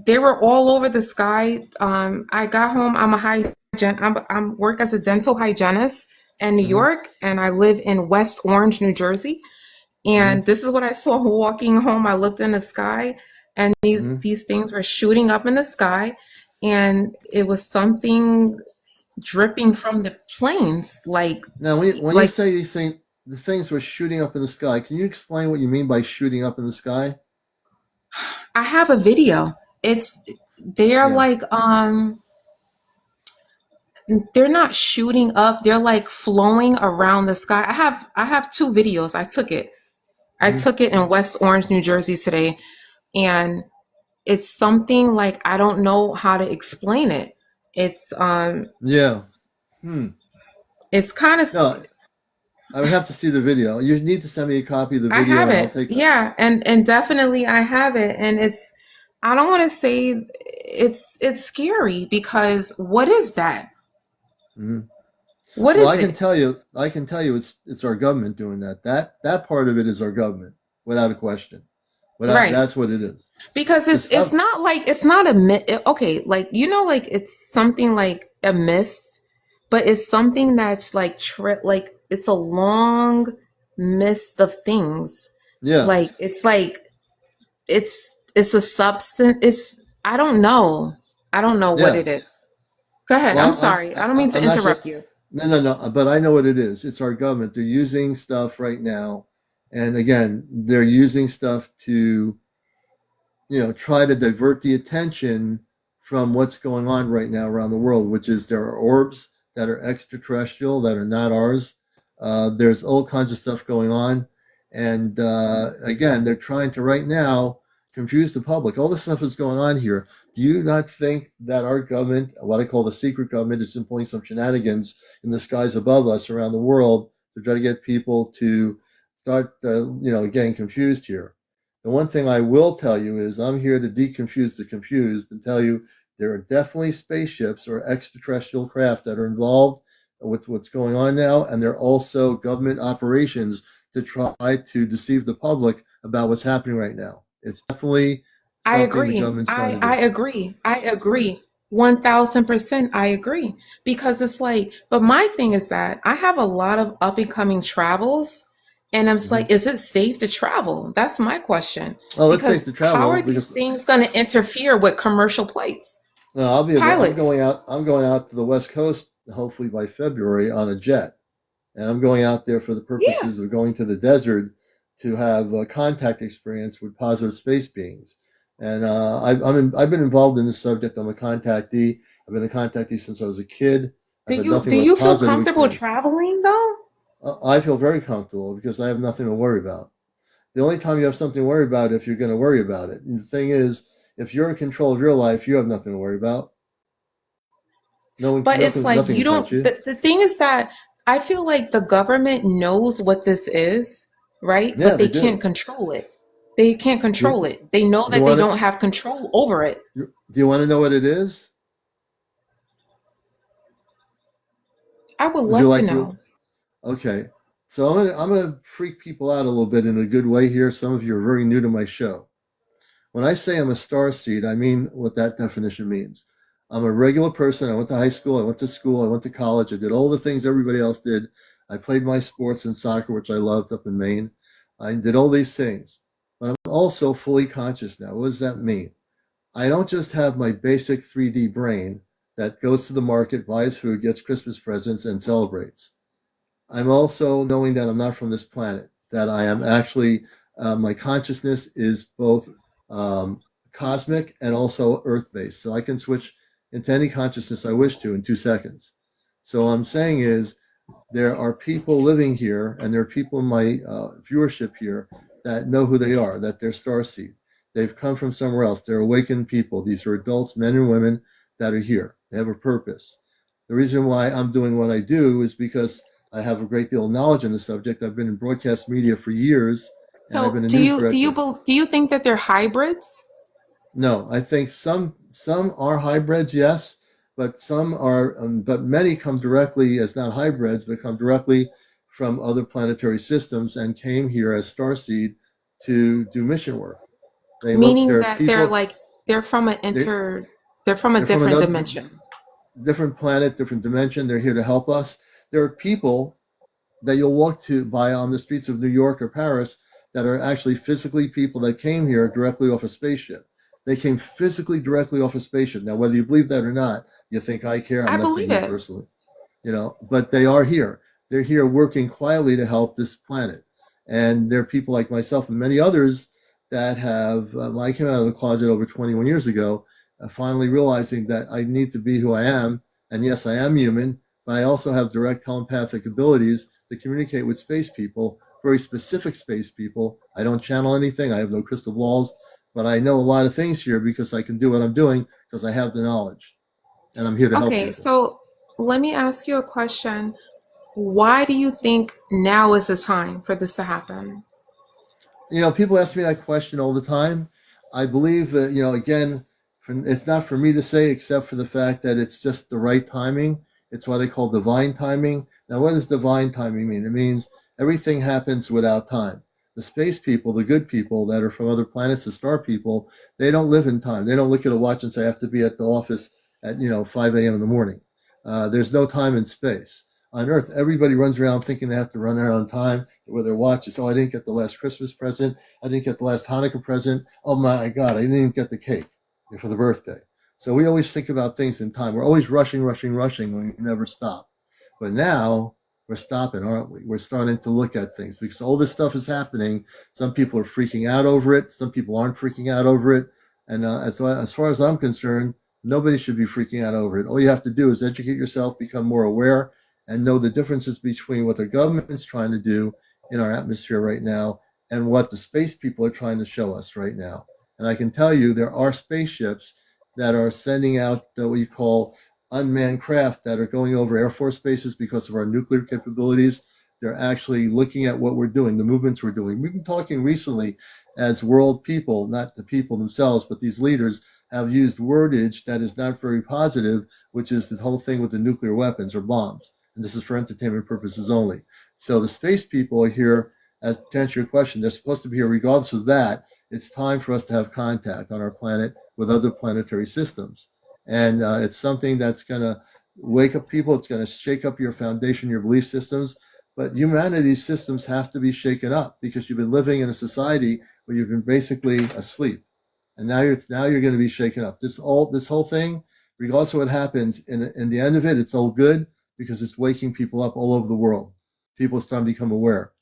they were all over the sky. I got home. I'm work as a dental hygienist in New Hmm. York, and I live in West Orange, New Jersey. Hmm. And this is what I saw walking home. I looked in the sky, and these Hmm. these things were shooting up in the sky, and it was something dripping from the planes, Now, when you like say the things were shooting up in the sky, can you explain what you mean by shooting up in the sky? I have a video. They're Yeah. like they're not shooting up. They're like flowing around the sky. I have two videos. I took it. I Hmm. took it in West Orange, New Jersey today, and it's something like I don't know how to explain it. It's Yeah. Hmm. it's kind of No, I would have to see the video. You need to send me a copy of the I video, have and I'll it. take that. Yeah, and definitely I have it, and it's I don't want to say it's scary because what is that? Hmm. What Well, is I can it? tell you, it's our government doing that. That part of it is our government, without a question. Without Right. That's what it is. Because It's it's not like it's not a okay, like like it's something like a mist, but it's something that's like like it's a long mist of things. Yeah, Like it's a substance. It's I don't know what yeah. it is. Go ahead. I'm Well, sorry. I don't mean to I'm not sure. interrupt you. No, no, no. But I know what it is. It's our government. They're using stuff right now, and again, they're using stuff to try to divert the attention from what's going on right now around the world, which is there are orbs that are extraterrestrial that are not ours. There's all kinds of stuff going on. And again, they're trying to right now confuse the public. All this stuff is going on here. Do you not think that our government, what I call the secret government, is employing some shenanigans in the skies above us around the world to try to get people to start, getting confused here? The one thing I will tell you is I'm here to deconfuse the confused and tell you there are definitely spaceships or extraterrestrial craft that are involved with what's going on now, and there are also government operations to try to deceive the public about what's happening right now. It's definitely I something the agree. government's trying I to I do. agree. I agree. 1000% I agree. Because it's like, but my thing is that I have a lot of up and coming travels, and I'm just Hmm. like, is it safe to travel? That's my question. Oh, it's safe Because to how travel are these because things going to interfere with commercial plates? I'll be able. I'm Pilots. going out. I'm going out to the West Coast hopefully by February on a jet. And I'm going out there for the Yeah. purposes of going to the desert to have a contact experience with positive space beings. And I've been involved in this subject. I'm a contactee. I've been a contactee since I was a kid. I've had Do nothing you but feel positive comfortable experience. traveling though? I feel very comfortable because I have nothing to worry about. The only time you have something to worry about if you're going to worry about it. And the thing is, if you're in control of your life, you have nothing to worry about. No one, But it's nothing, like nothing you can touch don't you. the thing is that I feel like the government knows what this is, right? Yeah, But they they do. can't control it. They can't Do control you, it. They know do you that they want don't have control over it. to? Do you want to know what it is? I would Would you love to like to? know. Okay. So I'm gonna freak people out a little bit in a good way here. Some of you are very new to my show. When I say I'm a star seed, I mean what that definition means. I'm a regular person. I went to high school. I went to school. I went to college. I did all the things everybody else did. I played my sports and soccer, which I loved up in Maine. I did all these things, but I'm also fully conscious now. What does that mean? I don't just have my basic 3D brain that goes to the market, buys food, gets Christmas presents, and celebrates. I'm also knowing that I'm not from this planet, that I am actually, my consciousness is both um, cosmic and also earth based. So I can switch into any consciousness I wish to in 2 seconds. So what I'm saying is there are people living here and there are people in my viewership here that know who they are, that they're starseed. They've come from somewhere else. They're awakened people. These are adults, men and women that are here. They have a purpose. The reason why I'm doing what I do is because I have a great deal of knowledge on the subject. I've been in broadcast media for years, and I've So been a news director. do you think that they're hybrids? No, I think some are hybrids, yes, but some are, but many come directly as not hybrids, but come directly from other planetary systems and came here as starseed to do mission work. They look, Meaning there are that they're people, like they're from an they, inter they're from a they're from different another dimension. different planet, different dimension. They're here to help us. There are people that you'll walk to by on the streets of New York or Paris that are actually physically people that came here directly off a spaceship. They came physically directly off a spaceship. Now, whether you believe that or not, you think I care. I'm I not believe saying you it. personally, but they are here. They're here working quietly to help this planet. And there are people like myself and many others that have, I came out of the closet over 21 years ago, finally realizing that I need to be who I am. And yes, I am human, but I also have direct telepathic abilities to communicate with space people, very specific space people. I don't channel anything. I have no crystal balls, but I know a lot of things here because I can do what I'm doing because I have the knowledge and I'm here to help Okay, people. so let me ask you a question. Why do you think now is the time for this to happen? People ask me that question all the time. I believe that, again, it's not for me to say, except for the fact that it's just the right timing. It's what I call divine timing. Now, what does divine timing mean? It means everything happens without time. The space people, the good people that are from other planets, the star people, they don't live in time. They don't look at a watch and say, I have to be at the office at, 5 a.m. in the morning. There's no time and space. On Earth, everybody runs around thinking they have to run around time with their watches. Oh, I didn't get the last Christmas present. I didn't get the last Hanukkah present. Oh my God, I didn't even get the cake for the birthday. So we always think about things in time. We're always rushing when we never stop. But now we're stopping, aren't we? We're starting to look at things because all this stuff is happening. Some people are freaking out over it. Some people aren't freaking out over it. And as far as I'm concerned, nobody should be freaking out over it. All you have to do is educate yourself, become more aware, and know the differences between what the government is trying to do in our atmosphere right now and what the space people are trying to show us right now. And I can tell you there are spaceships that are sending out what you call unmanned craft that are going over Air Force bases because of our nuclear capabilities. They're actually looking at what we're doing, the movements we're doing. We've been talking recently as world people, not the people themselves, but these leaders have used wordage that is not very positive, which is the whole thing with the nuclear weapons or bombs. And this is for entertainment purposes only. So the space people are here, to answer your question, they're supposed to be here regardless of that. It's time for us to have contact on our planet with other planetary systems. And it's something that's going to wake up people. It's going to shake up your foundation, your belief systems. But humanity's systems have to be shaken up because you've been living in a society where you've been basically asleep. And now you're going to be shaken up. This whole thing, regardless of what happens, in the end of it, it's all good because it's waking people up all over the world. People are starting to become aware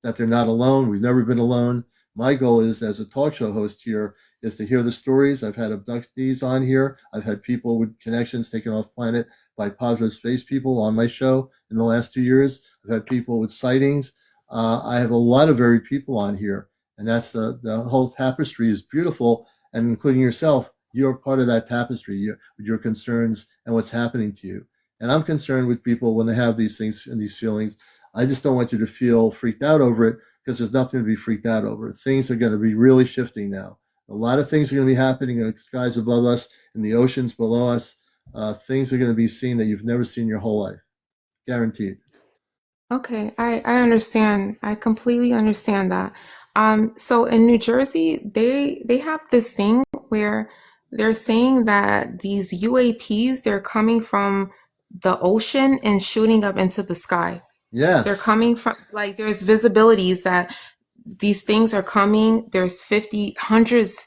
that they're not alone. We've never been alone. My goal is, as a talk show host here, is to hear the stories. I've had abductees on here. I've had people with connections taken off planet by positive space people on my show in the last 2 years. I've had people with sightings. I have a lot of varied people on here, and that's the whole tapestry is beautiful, and including yourself, you're part of that tapestry with your concerns and what's happening to you. And I'm concerned with people when they have these things and these feelings. I just don't want you to feel freaked out over it because there's nothing to be freaked out over. Things are going to be really shifting now. A lot of things are going to be happening in the skies above us, in the oceans below us. Things are going to be seen that you've never seen your whole life. Guaranteed. Okay, I understand. I completely understand that. So in New Jersey, they have this thing where they're saying that these UAPs, they're coming from the ocean and shooting up into the sky. They're Yes. coming from, like, there's visibilities that these things are coming. There's 50, hundreds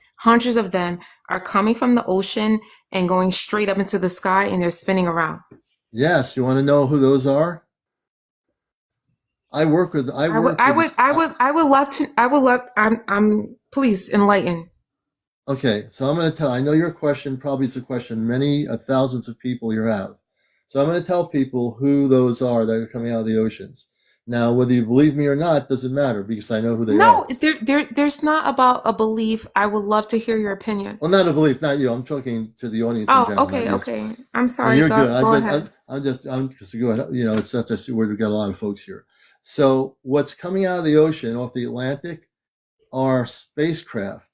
of them are coming from the ocean and going straight up into the sky, and they're spinning around. Yes. You want to know who those are? I work with this. I would love to, please enlighten. Okay, so I'm going to tell. I know your question probably is a question many thousands of people here have. So I'm going to tell people who those are that are coming out of the oceans. Now, whether you believe me or not doesn't matter because I know who they No, are. there's not about a belief. I would love to hear your opinion. Well, not a belief, not you. I'm talking to the audience in Oh, general, not okay, you. okay. I'm No, sorry. you're good. Go ahead. I'm just go ahead. It's not just we've got a lot of folks here. So what's coming out of the ocean off the Atlantic are spacecraft.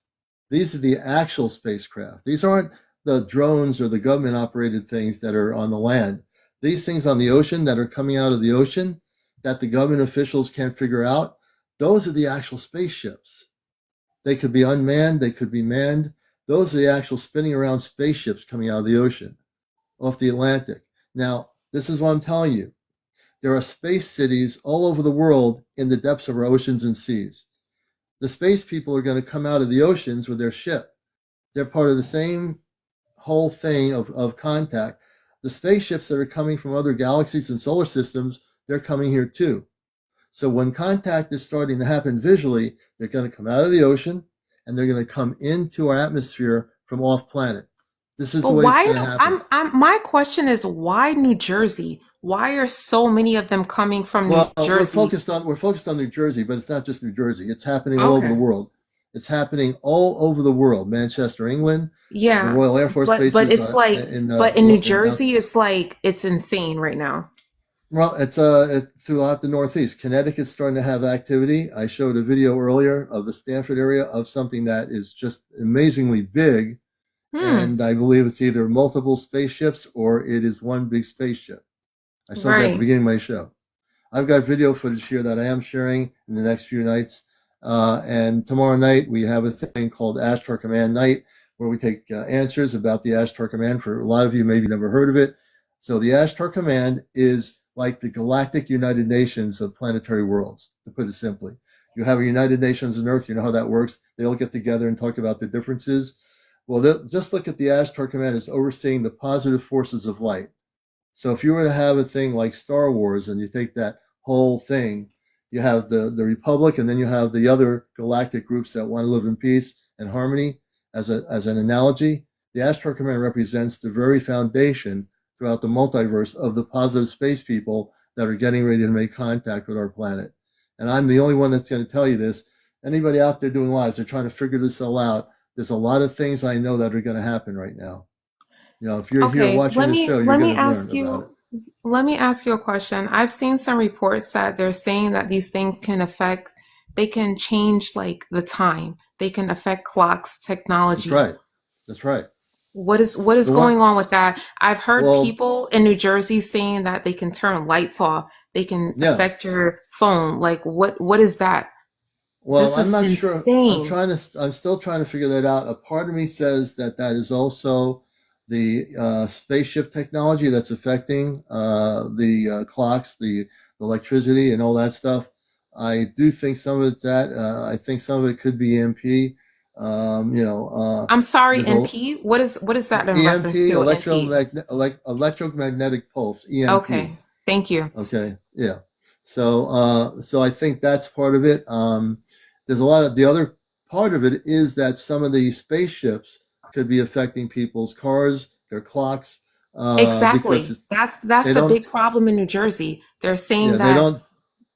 These are the actual spacecraft. These aren't the drones or the government operated things that are on the land. These things on the ocean that are coming out of the ocean that the government officials can't figure out, those are the actual spaceships. They could be unmanned, they could be manned. Those are the actual spinning around spaceships coming out of the ocean off the Atlantic. Now, this is what I'm telling you. There are space cities all over the world in the depths of our oceans and seas. The space people are going to come out of the oceans with their ship. They're part of the same whole thing of contact. The spaceships that are coming from other galaxies and solar systems, they're coming here too. So when contact is starting to happen visually, they're going to come out of the ocean and they're going to come into our atmosphere from off planet. This is But the way it's why? going to happen. My question is, why New Jersey? Why are so many of them coming from New Well, we're Jersey? focused on New Jersey, but it's not just New Jersey. It's happening all over the Okay. world. It's happening all over the world. Manchester, England, the Yeah. Royal Air Force But bases it's like, in but in New Jersey, it's like it's insane right now. well, it's throughout the Northeast. Connecticut's starting to have activity. I showed a video earlier of the Stanford area of something that is just amazingly big, Hmm. and I believe it's either multiple spaceships or it is one big spaceship. I showed that at the Right. beginning of my show. I've got video footage here that I am sharing in the next few nights. And tomorrow night, we have a thing called Ashtar Command Night, where we take answers about the Ashtar Command. For a lot of you, maybe never heard of it. So the Ashtar Command is like the Galactic United Nations of planetary worlds, to put it simply. You have a United Nations on Earth. You know how that works. They all get together and talk about their differences. Well, just look at the Ashtar Command as overseeing the positive forces of light. So if you were to have a thing like Star Wars and you take that whole thing, you have the Republic and then you have the other galactic groups that want to live in peace and harmony. As an analogy, the Astro Command represents the very foundation throughout the multiverse of the positive space people that are getting ready to make contact with our planet. And I'm the only one that's going to tell you this. Anybody out there doing lives, they're trying to figure this all out. There's a lot of things I know that are going to happen right now. You know, if you're here Okay. watching this show, you're Let me going to learn ask about it. you. Let me ask you a question. I've seen some reports that they're saying that these things can affect. They can change like the time. They can affect clocks, That's technology. right. That's right. What is The one, going on with that? I've heard well, people in New Jersey saying that they can turn lights off. They can yeah. affect your phone. Like what is that? Well, This I'm is not sure. insane. I'm still trying to figure that out. A part of me says that that is also the spaceship technology that's affecting the clocks, the electricity, and all that stuff. I do think some of it that. I think some of it could be EMP. You know, I'm sorry, there's a NP. What is that in reference EMP, to, NP? electromagnetic pulse, EMP. Okay. Thank you. Okay, yeah. So I think that's part of it. There's a lot of the other part of it is that some of the spaceships could be affecting people's cars, their clocks, because Exactly. it's, That's they the don't, big problem in New Jersey. They're saying yeah, they that don't,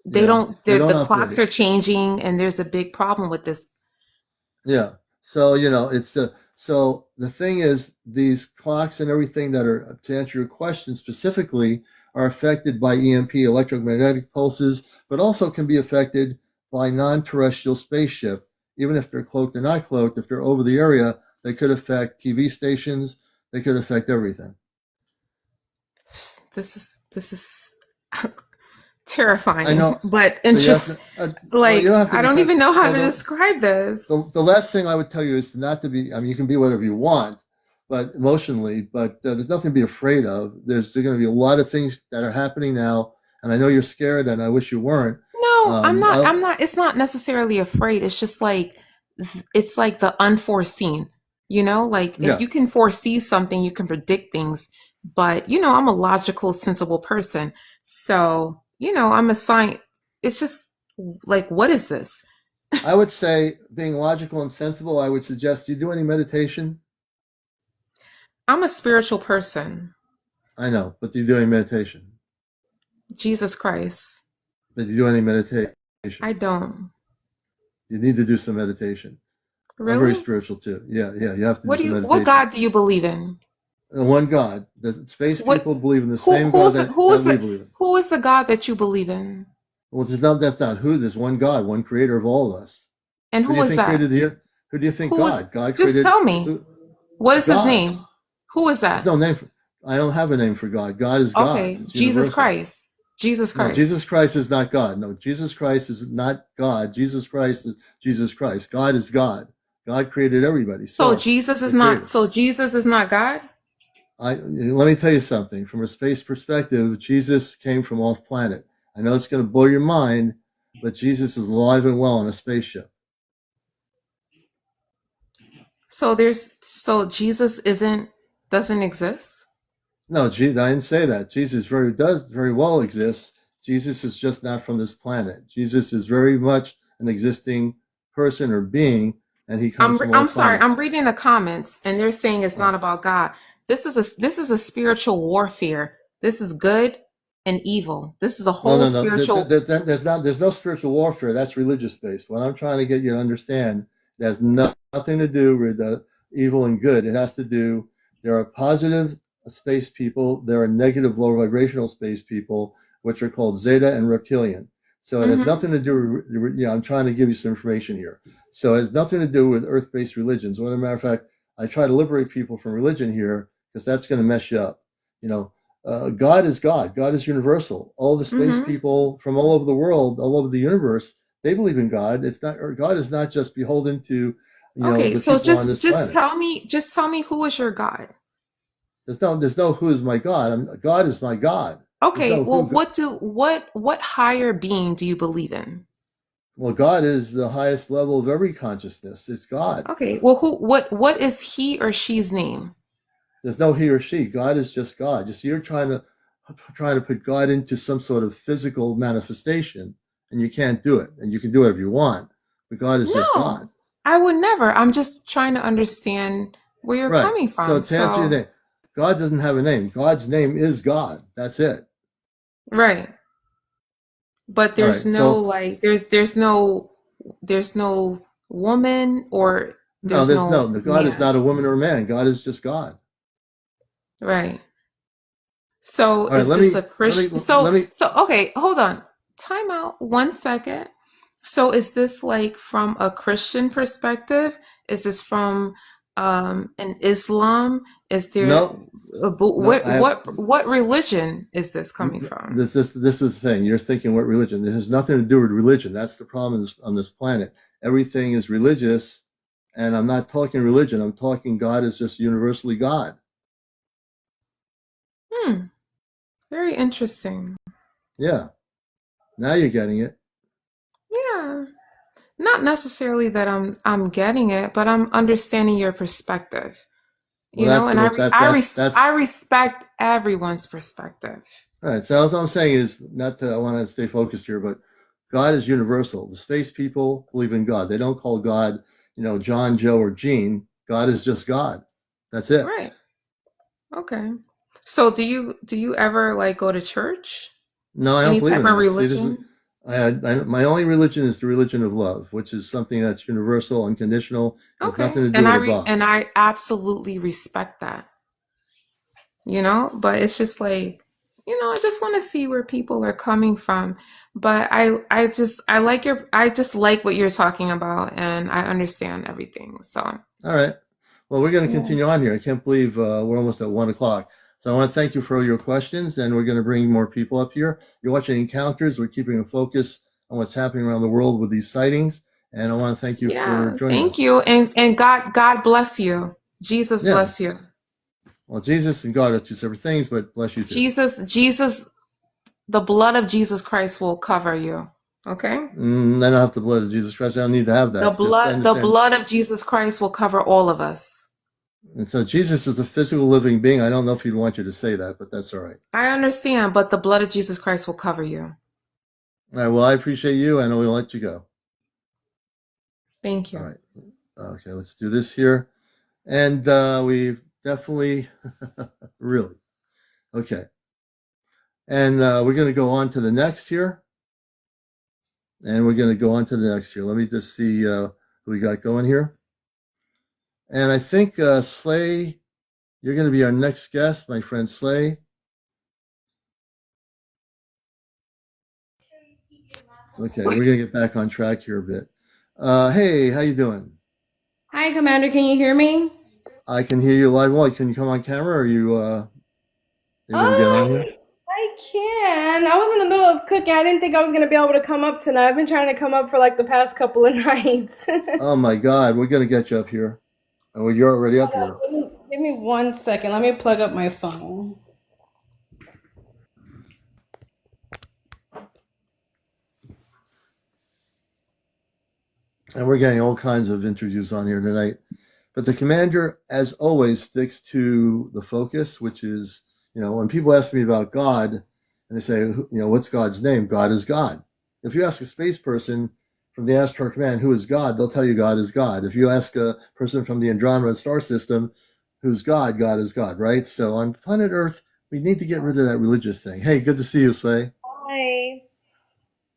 yeah, they don't the clocks operate. are changing and there's a big problem with this. Yeah. So, you know, so the thing is these clocks and everything that are, to answer your question specifically, are affected by EMP, electromagnetic pulses, but also can be affected by non-terrestrial spaceship. Even if they're cloaked or not cloaked, if they're over the area, they could affect TV stations, they could affect everything. This is I terrifying, know. but So you have to, interest well, you like don't have to I be, don't even know how well, to describe this. the last thing I would tell you is not to be, I mean, you can be whatever you want, but emotionally, but there's nothing to be afraid of. There's going to be a lot of things that are happening now, and I know you're scared, and I wish you weren't. No, I'm Um, not. I, I'm not. It's not necessarily afraid. It's just like it's like the unforeseen. Like if yeah, you can foresee something, you can predict things. But I'm a logical, sensible person. So I'm a science. It's just like, what is this? I would say being logical and sensible, I would suggest you do any meditation. I'm a spiritual person. I know, but do you do any meditation? Jesus Christ. But do you do any meditation? I don't. You need to do some meditation. I'm very Really? spiritual too. Yeah, yeah, you have to do some What meditation. God do you believe in? The one God. The space What people believe in the who same God who's that, who that is we the believe in. who is the God that you believe in? Well, that's not who. There's one God, one creator of all of us. And Who do who you is think that? created the? Who do you think Who is, God? God just created tell me, who? what is his God. name? Who is There's that? no name for. I don't have a name for God. God is God. Okay, It's Jesus universal. Christ. Jesus No, Christ. Jesus Christ is not God. No, Jesus Christ is not God. Jesus Christ is Jesus Christ. God is God. God created everybody. So So Jesus is the not creator. so Jesus is not God? Let me tell you something. From a space perspective, Jesus came from off planet. I know it's going to blow your mind, but Jesus is alive and well in a spaceship. So Jesus isn't doesn't exist? No, I didn't say that. Jesus does very well exist. Jesus is just not from this planet. Jesus is very much an existing person or being, and he comes from all I'm sorry. planets. I'm reading the comments, and they're saying it's not about God. This is a spiritual warfare. This is good and evil. This is a Well, whole no, no, spiritual. there's no spiritual warfare. That's religious based. What I'm trying to get you to understand, it has nothing to do with evil and good. It has to do, there are positive space people, there are negative low vibrational space people, which are called Zeta and Reptilian. So it has Hmm. nothing to do with, I'm trying to give you some information here. So it has nothing to do with earth based religions. Well, as a matter of fact, I try to liberate people from religion here because that's going to mess you up. You know, God is God. God is universal. All the space Hmm. people from all over the world, all over the universe, they believe in God. It's not, or God is not just beholden to, Okay, the so people on just this just planet. tell me, just tell me who is your God? There's no who is my God. God is my God. There's Okay, no well, who. what higher being do you believe in? Well, God is the highest level of every consciousness. It's God. Okay, well, what is he or she's name? There's no he or she. God is just God. You see, you're trying to put God into some sort of physical manifestation, and you can't do it. And you can do whatever you want, but God is just God. No, I would never. I'm just trying to understand where you're Right. coming So from. to answer your So, name, God doesn't have a name. God's name is God. That's it. right. But All there's right. no So like there's no woman or no, there's there's no no. God is man. not a woman or a man. God is just God. Right. So All right. is Let this me a let me Christian? let me. So okay, hold on. Time out 1 second. So is this like from a Christian perspective? Is this from an Islam? Is there No, no. what I have what religion is this coming from? this is the thing. You're thinking what religion? It has nothing to do with religion. That's the problem on this planet. Everything is religious, and I'm not talking religion. I'm talking God is just universally God. Hmm, very interesting. Yeah. Now you're getting it. Yeah. Not necessarily that I'm getting it, but I'm understanding your perspective. Well, You know, that's and what I that's respect everyone's perspective. all right. So all I'm saying is not to, I want to stay focused here, but God is universal. The space people believe in God. They don't call God, John, Joe, or Gene. God is just God. That's it. Right. Okay. So do you ever like go to church? No, I don't Any believe type in of that. See, this is religion? my only religion is the religion of love, which is something that's universal, unconditional, has Okay. nothing to do And with I a re and box. I absolutely respect that, you know? But it's just like, I just want to see where people are coming from. But I just like what you're talking about and I understand everything. So, All right. Well, we're going to yeah. continue on here. I can't believe we're almost at 1 o'clock. So I want to thank you for all your questions, and we're going to bring more people up here. You're watching Encounters. We're keeping a focus on what's happening around the world with these sightings, and I want to thank you for Yeah, joining thank us. you. And God bless you. Jesus Yeah. bless you. Well, Jesus and God are two separate things, but bless you too. Jesus, the blood of Jesus Christ will cover you. Okay? I don't have the blood of Jesus Christ. I don't need to have The that. Just blood, the understand. blood of Jesus Christ will cover all of us. And so Jesus is a physical living being. I don't know if he'd want you to say that, but that's all right. I understand, but the blood of Jesus Christ will cover you. All right. Well, I appreciate you, and we'll let you go. Thank All you. right. Okay. Let's do this here. And we definitely, really, okay. And we're going to go on to the next here. And we're going to go on to the next here. Let me just see who we got going here. And I think Slay, you're going to be our next guest, my friend Slay. Okay, we're going to get back on track here a bit. Hey, how you doing? Hi, Commander. Can you hear me? I can hear you live. Well, can you come on camera? Or are you able to get on here? I can. I was in the middle of cooking. I didn't think I was gonna be able to come up tonight. I've been trying to come up for like the past couple of nights. Oh my God, we're going to get you up here. Oh, you're already up here. Give me 1 second. Let me plug up my phone. And we're getting all kinds of interviews on here tonight. But the commander, as always, sticks to the focus, which is, when people ask me about God and they say, what's God's name? God is God. If you ask a space person, from the Ashtar Command, who is God, they'll tell you God is God. If you ask a person from the Andromeda star system, who's God, God is God, right? So on planet Earth, we need to get rid of that religious thing. Hey, good to see you, Slay. Hi.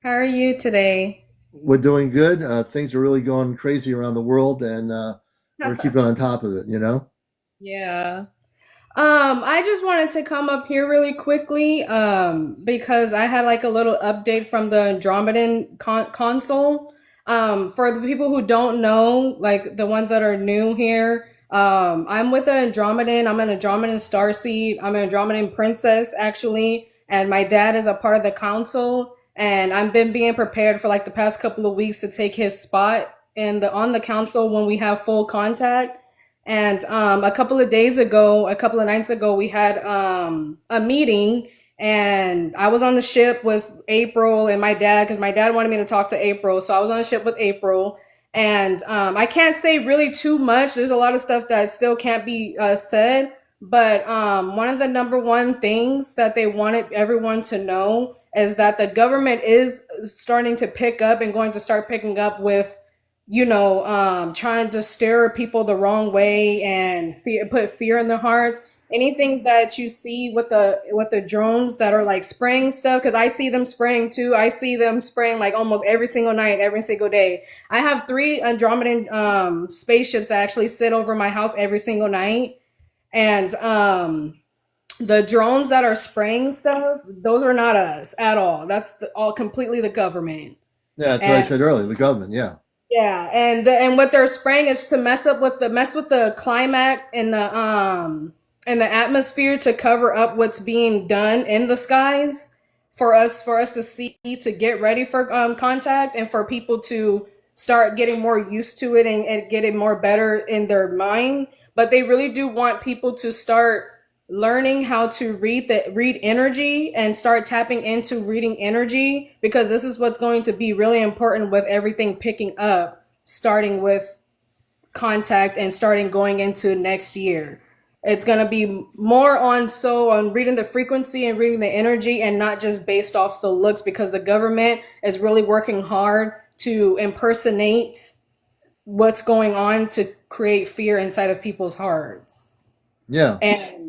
How are you today? We're doing good. Things are really going crazy around the world, and we're keeping on top of it, you know? Yeah. I just wanted to come up here really quickly, because I had like a little update from the Andromedan console. For the people who don't know, like the ones that are new here, I'm with an Andromedan. I'm an Andromedan starseed. I'm an Andromedan princess, actually, and my dad is a part of the council. And I've been being prepared for like the past couple of weeks to take his spot in the on the council when we have full contact. And a couple of days ago, a couple of nights ago, we had a meeting, and I was on the ship with April and my dad because my dad wanted me to talk to April. So I was on the ship with April, and I can't say really too much. There's a lot of stuff that still can't be said. But one of the number one things that they wanted everyone to know is that the government is starting to pick up and going to start picking up with trying to steer people the wrong way and put fear in their hearts. Anything that you see with the drones that are like spraying stuff, because I see them spraying too. I see them spraying like almost every single night, every single day. I have 3 Andromedan spaceships that actually sit over my house every single night, and the drones that are spraying stuff, those are not us at all. That's all completely the government. Yeah, that's what I And said earlier, the government, yeah. yeah, and what they're spraying is to mess with the climate and the atmosphere to cover up what's being done in the skies for us to see, to get ready for contact, and for people to start getting more used to it, and getting more better in their mind. But they really do want people to start learning how to read energy and start tapping into reading energy, because this is what's going to be really important with everything picking up, starting with contact and starting going into next year. It's going to be more on reading the frequency and reading the energy, and not just based off the looks, because the government is really working hard to impersonate what's going on to create fear inside of people's hearts. Yeah. And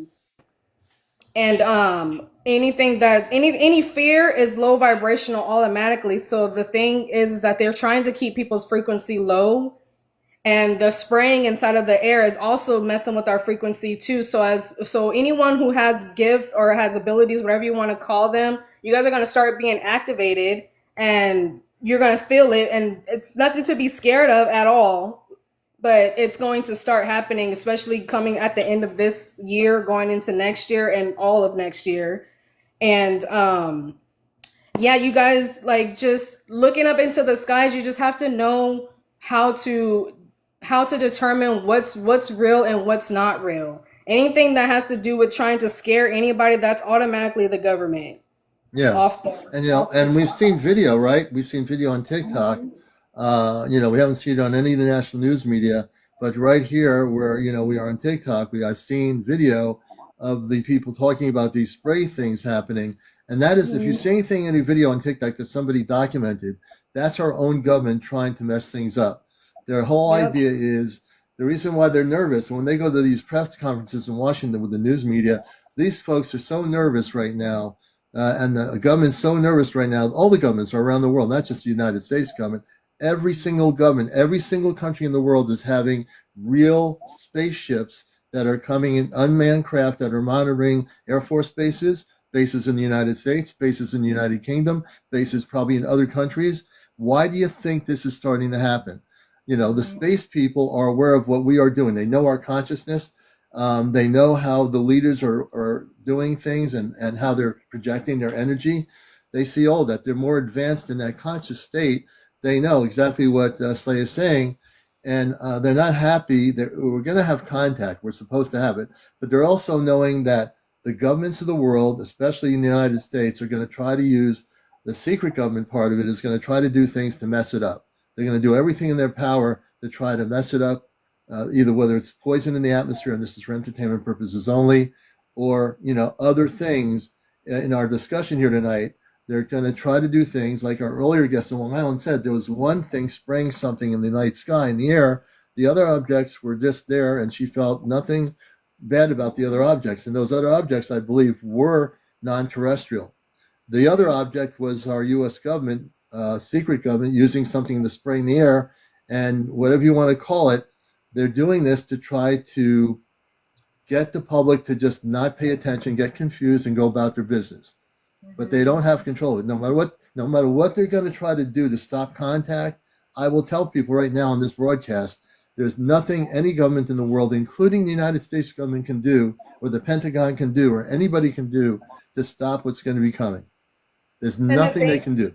any fear is low vibrational automatically. So the thing is that they're trying to keep people's frequency low, and the spraying inside of the air is also messing with our frequency too. So anyone who has gifts or has abilities, whatever you want to call them, you guys are going to start being activated, and you're going to feel it, and it's nothing to be scared of at all. But it's going to start happening, especially coming at the end of this year, going into next year and all of next year. And yeah, you guys, like, just looking up into the skies, you just have to know how to determine what's real and what's not real. Anything that has to do with trying to scare anybody, that's automatically the government. Yeah. And we've seen video, right? We've seen video on TikTok. We haven't seen it on any of the national news media, but right here where, we are on TikTok, I've seen video of the people talking about these spray things happening. And that is, if you see anything in a video on TikTok that somebody documented, that's our own government trying to mess things up. Their whole idea is the reason why they're nervous. When they go to these press conferences in Washington with the news media, these folks are so nervous right now. And the government's so nervous right now. All the governments are around the world, not just the United States government. Every single government, every single country in the world is having real spaceships that are coming in, unmanned craft that are monitoring Air Force bases in the United States, bases in the United Kingdom, bases probably in other countries. Why do you think this is starting to happen? The space people are aware of what we are doing. They know our consciousness. They know how the leaders are doing things and how they're projecting their energy. They see that they're more advanced in that conscious state. They know exactly what Slay is saying, and they're not happy. We're going to have contact. We're supposed to have it. But they're also knowing that the governments of the world, especially in the United States, are going to try to use the secret government part of it is going to try to do things to mess it up. They're going to do everything in their power to try to mess it up, either whether it's poison in the atmosphere, and this is for entertainment purposes only, or, other things. In our discussion here tonight, They're going to try to do things like our earlier guest in Long Island said. There was one thing spraying something in the night sky, in the air. The other objects were just there, and she felt nothing bad about the other objects. And those other objects, I believe, were non-terrestrial. The other object was our U.S. government, secret government, using something to spray in the air. And whatever you want to call it, they're doing this to try to get the public to just not pay attention, get confused, and go about their business. But they don't have control of it. No matter what they're going to try to do to stop contact, I will tell people right now on this broadcast, there's nothing any government in the world, including the United States government, can do, or the Pentagon can do, or anybody can do to stop what's going to be coming. There's nothing they can do.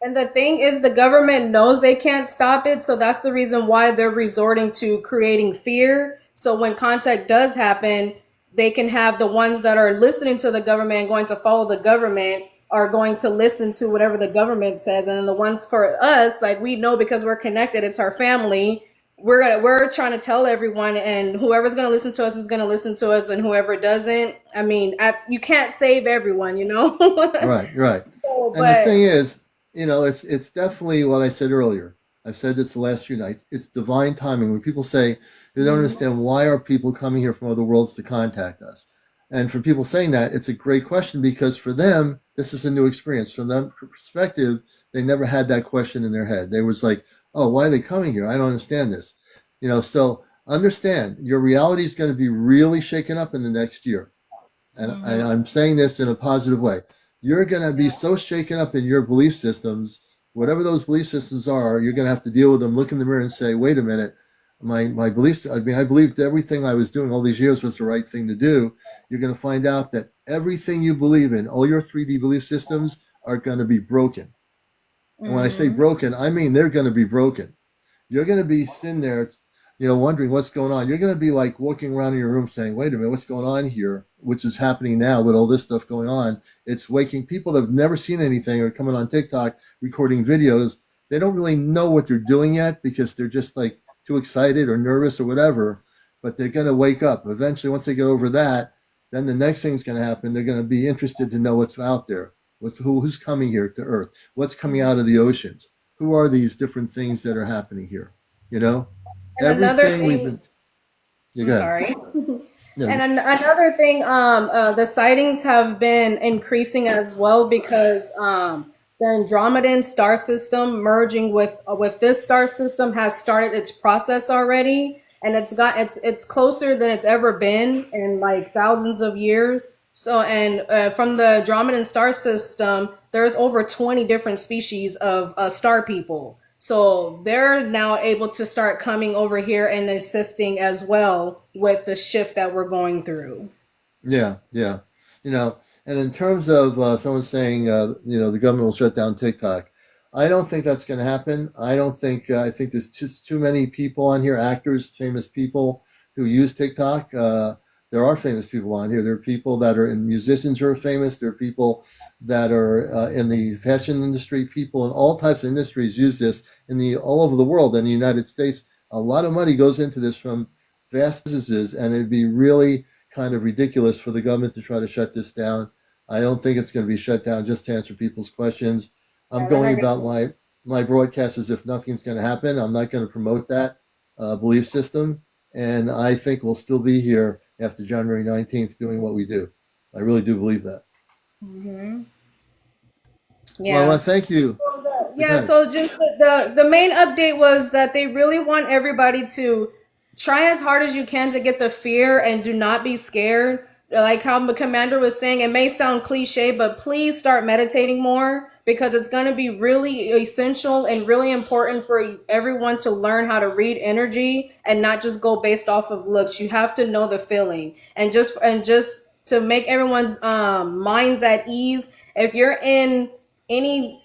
And the thing is, the government knows they can't stop it, so that's the reason why they're resorting to creating fear. So when contact does happen, they can have the ones that are listening to the government and going to follow the government are going to listen to whatever the government says, and then the ones for us, like, we know because we're connected, it's our family. We're trying to tell everyone, and whoever's going to listen to us is going to listen to us, and whoever doesn't, I mean, you can't save everyone, you know. Right. So, And the thing is, it's definitely what I said earlier. I've said this the last few nights. It's divine timing. When people say they don't understand why are people coming here from other worlds to contact us, and for people saying that, it's a great question, because for them, this is a new experience. From their perspective, they never had that question in their head. They was like, oh, why are they coming here? I don't understand this. So understand, your reality is going to be really shaken up in the next year. And I'm saying this in a positive way. You're going to be so shaken up in your belief systems, whatever those belief systems are, you're going to have to deal with them, look in the mirror and say, wait a minute, my beliefs, I believed everything I was doing all these years was the right thing to do. You're going to find out that everything you believe in, all your 3D belief systems, are going to be broken. And when I say broken, I mean they're going to be broken. You're going to be sitting there, wondering what's going on. You're going to be like walking around in your room saying, wait a minute, what's going on here? Which is happening now with all this stuff going on. It's waking people that have never seen anything or coming on TikTok recording videos. They don't really know what they're doing yet because they're just like too excited or nervous or whatever, but they're going to wake up. Eventually, once they get over that, then the next thing's going to happen. They're going to be interested to know what's out there. Who's coming here to Earth? What's coming out of the oceans? Who are these different things that are happening here? And Everything another thing, we've been. I'm sorry. Yeah. And another thing, the sightings have been increasing as well because the Andromedan star system merging with this star system has started its process already, and it's closer than it's ever been in like thousands of years. So, and from the Andromedan star system, there's over 20 different species of star people. So they're now able to start coming over here and assisting as well with the shift that we're going through. Yeah. And in terms of someone saying, the government will shut down TikTok, I don't think that's going to happen. I think there's just too many people on here, actors, famous people who use TikTok. There are famous people on here. There are people that are in musicians who are famous. There are people that are in the fashion industry. People in all types of industries use this all over the world. In the United States, a lot of money goes into this from vast businesses, and it'd be really kind of ridiculous for the government to try to shut this down. I don't think it's going to be shut down. Just to answer people's questions, I'm going about my broadcast as if nothing's going to happen. I'm not going to promote that belief system, and I think we'll still be here after January 19th doing what we do. I really do believe that. Yeah. Well, I want to thank you. So just the main update was that they really want everybody to try as hard as you can to get the fear and do not be scared. Like how the commander was saying, it may sound cliche, but please start meditating more, because it's going to be really essential and really important for everyone to learn how to read energy and not just go based off of looks. You have to know the feeling, and just to make everyone's minds at ease. If you're in any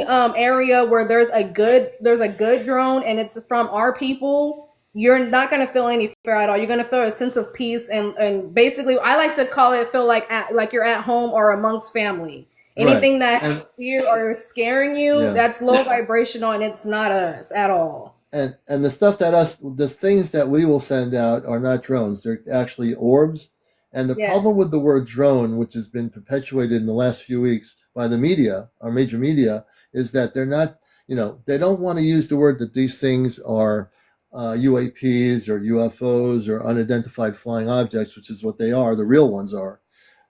area where there's a good drone and it's from our people, you're not going to feel any fear at all. You're going to feel a sense of peace, and basically I like to call it feel like you're at home or amongst family. Anything that has fear or is scaring you, that's low vibrational, and it's not us at all. And the things that we will send out are not drones. They're actually orbs, And the Yeah. problem with the word drone, which has been perpetuated in the last few weeks by the media, our major media, is that they're not, they don't want to use the word that these things are UAPs or UFOs or unidentified flying objects, which is what they are. The real ones are.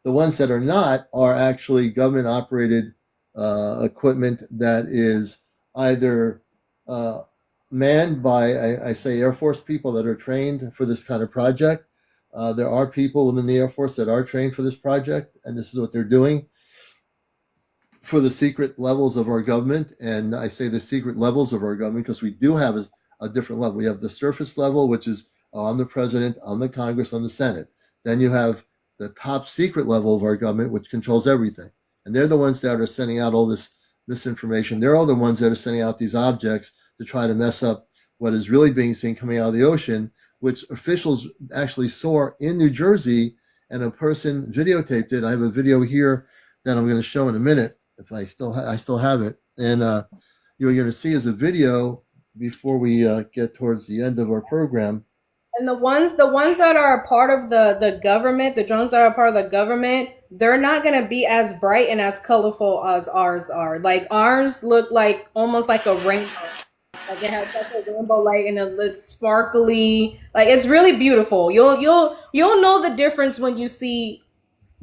The ones that are not are actually government operated equipment that is either manned by, I say, Air Force people that are trained for this kind of project. There are people within the Air Force that are trained for this project, and this is what they're doing for the secret levels of our government. And I say the secret levels of our government because we do have a different level. We have the surface level, which is on the president, on the Congress, on the Senate. Then you have the top secret level of our government, which controls everything. And they're the ones that are sending out all this misinformation. They're all the ones that are sending out these objects to try to mess up what is really being seen coming out of the ocean, which officials actually saw in New Jersey, and a person videotaped it. I have a video here that I'm going to show in a minute if I still have it, and you're going to see as a video before we get towards the end of our program. And the ones that are a part of the government, the drones that are a part of the government, they're not gonna be as bright and as colorful as ours are. Like ours look like almost like a rainbow. Like it has such a rainbow light and it looks sparkly. Like it's really beautiful. You'll know the difference when you see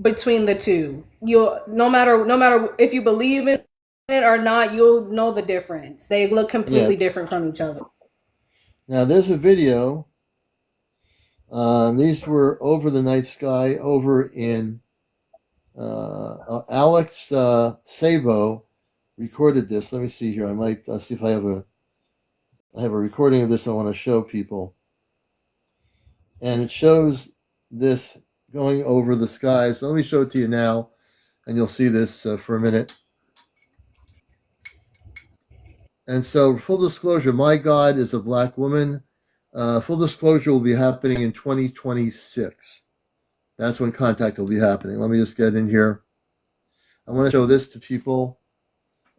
between the two. You'll no matter if you believe in it or not, you'll know the difference. They look completely different from each other. Now there's a video. These were over the night sky over in Alex Sabo recorded this. Let me see here. Let's see if I have a recording of this I want to show people. And it shows this going over the skies. So let me show it to you now, and you'll see this for a minute. And so, full disclosure, my God is a black woman. Full disclosure will be happening in 2026. That's when contact will be happening. Let me just get in here. I want to show this to people.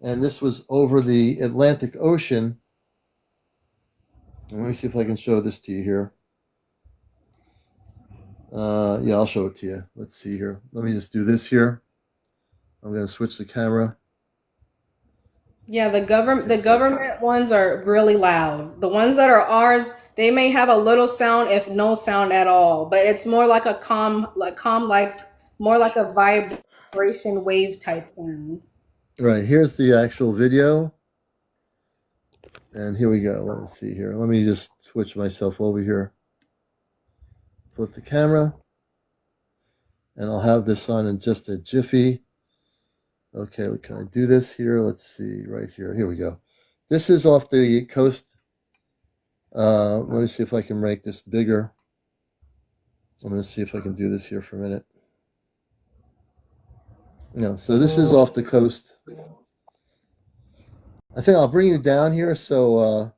And this was over the Atlantic Ocean. And let me see if I can show this to you here. Yeah, I'll show it to you. Let's see here. Let me just do this here. I'm going to switch the camera. Yeah, the government ones are really loud. The ones that are ours, they may have a little sound if no sound at all, but it's more like a like more like a vibration wave type sound. Right, here's the actual video. And here we go. Let's see here. Let me just switch myself over here. Flip the camera. And I'll have this on in just a jiffy. Okay, can I do this here? Let's see, right here. Here we go. This is off the coast. Let me see if I can make this bigger. I'm going to see if I can do this here for a minute. No, so this is off the coast. I think I'll bring you down here so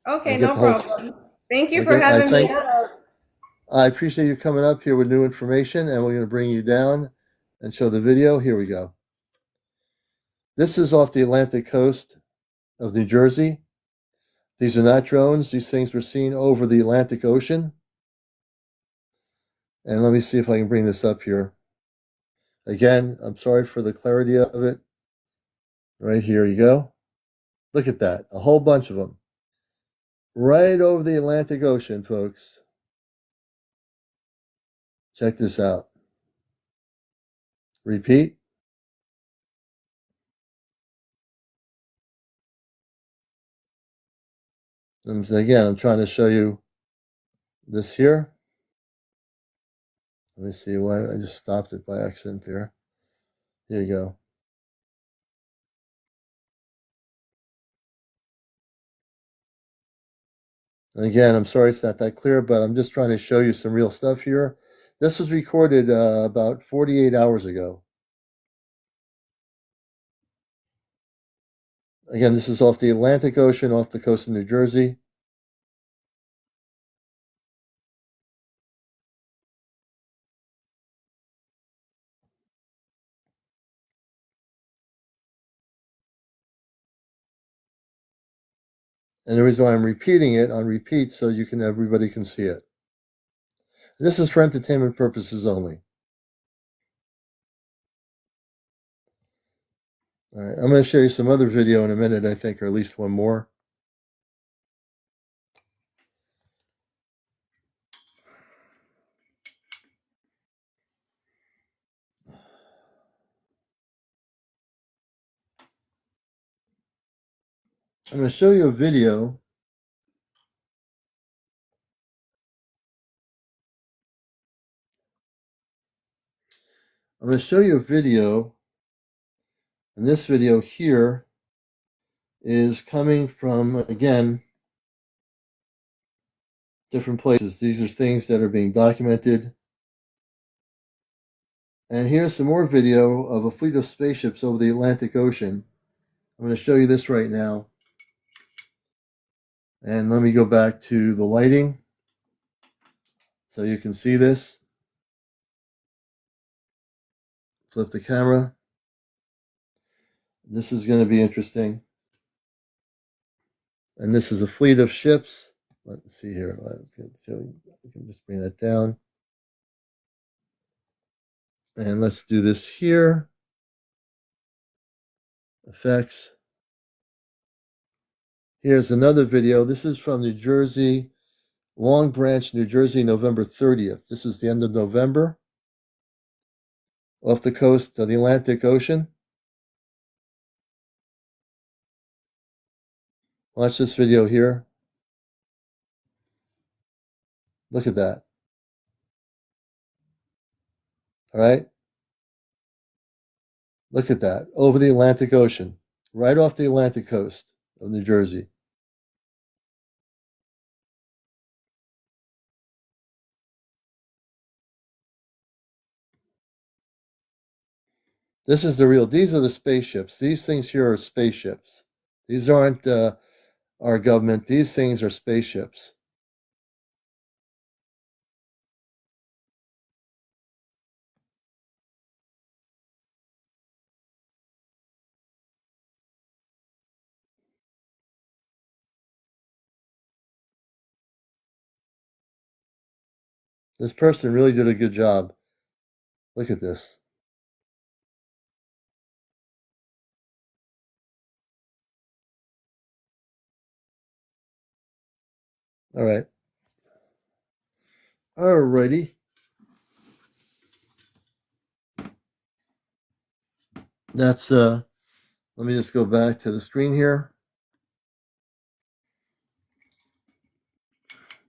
Okay, I'll get no the whole. problem. Thank you for Okay, having me up. I appreciate you coming up here with new information, and we're going to bring you down and show the video. Here we go. This is off the Atlantic coast of New Jersey. These are not drones. These things were seen over the Atlantic Ocean. And let me see if I can bring this up here. Again, I'm sorry for the clarity of it. Right here you go. Look at that. A whole bunch of them. Right over the Atlantic Ocean, folks. Check this out. Repeat. And again, I'm trying to show you this here. Let me see why I just stopped it by accident here. Here you go. And again, I'm sorry it's not that clear, but I'm just trying to show you some real stuff here. This was recorded about 48 hours ago. Again, this is off the Atlantic Ocean, off the coast of New Jersey. And the reason why I'm repeating it on repeat so everybody can see it. This is for entertainment purposes only. All right, I'm going to show you some other video in a minute, I think, or at least one more. I'm going to show you a video. I'm going to show you a video, and this video here is coming from, again, different places. These are things that are being documented. And here's some more video of a fleet of spaceships over the Atlantic Ocean. I'm going to show you this right now. And let me go back to the lighting so you can see this. Flip the camera. This is going to be interesting. And this is a fleet of ships. Let's see here. So I can just bring that down. And let's do this here. Effects. Here's another video. This is from New Jersey, Long Branch, New Jersey, November 30th. This is the end of November. Off the coast of the Atlantic Ocean. Watch this video here. Look at that. All right. Look at that. Over the Atlantic Ocean. Right off the Atlantic coast of New Jersey. This is the real. These are the spaceships. These things here are spaceships. These aren't our government. These things are spaceships. This person really did a good job. Look at this. All right. All righty. That's let me just go back to the screen here.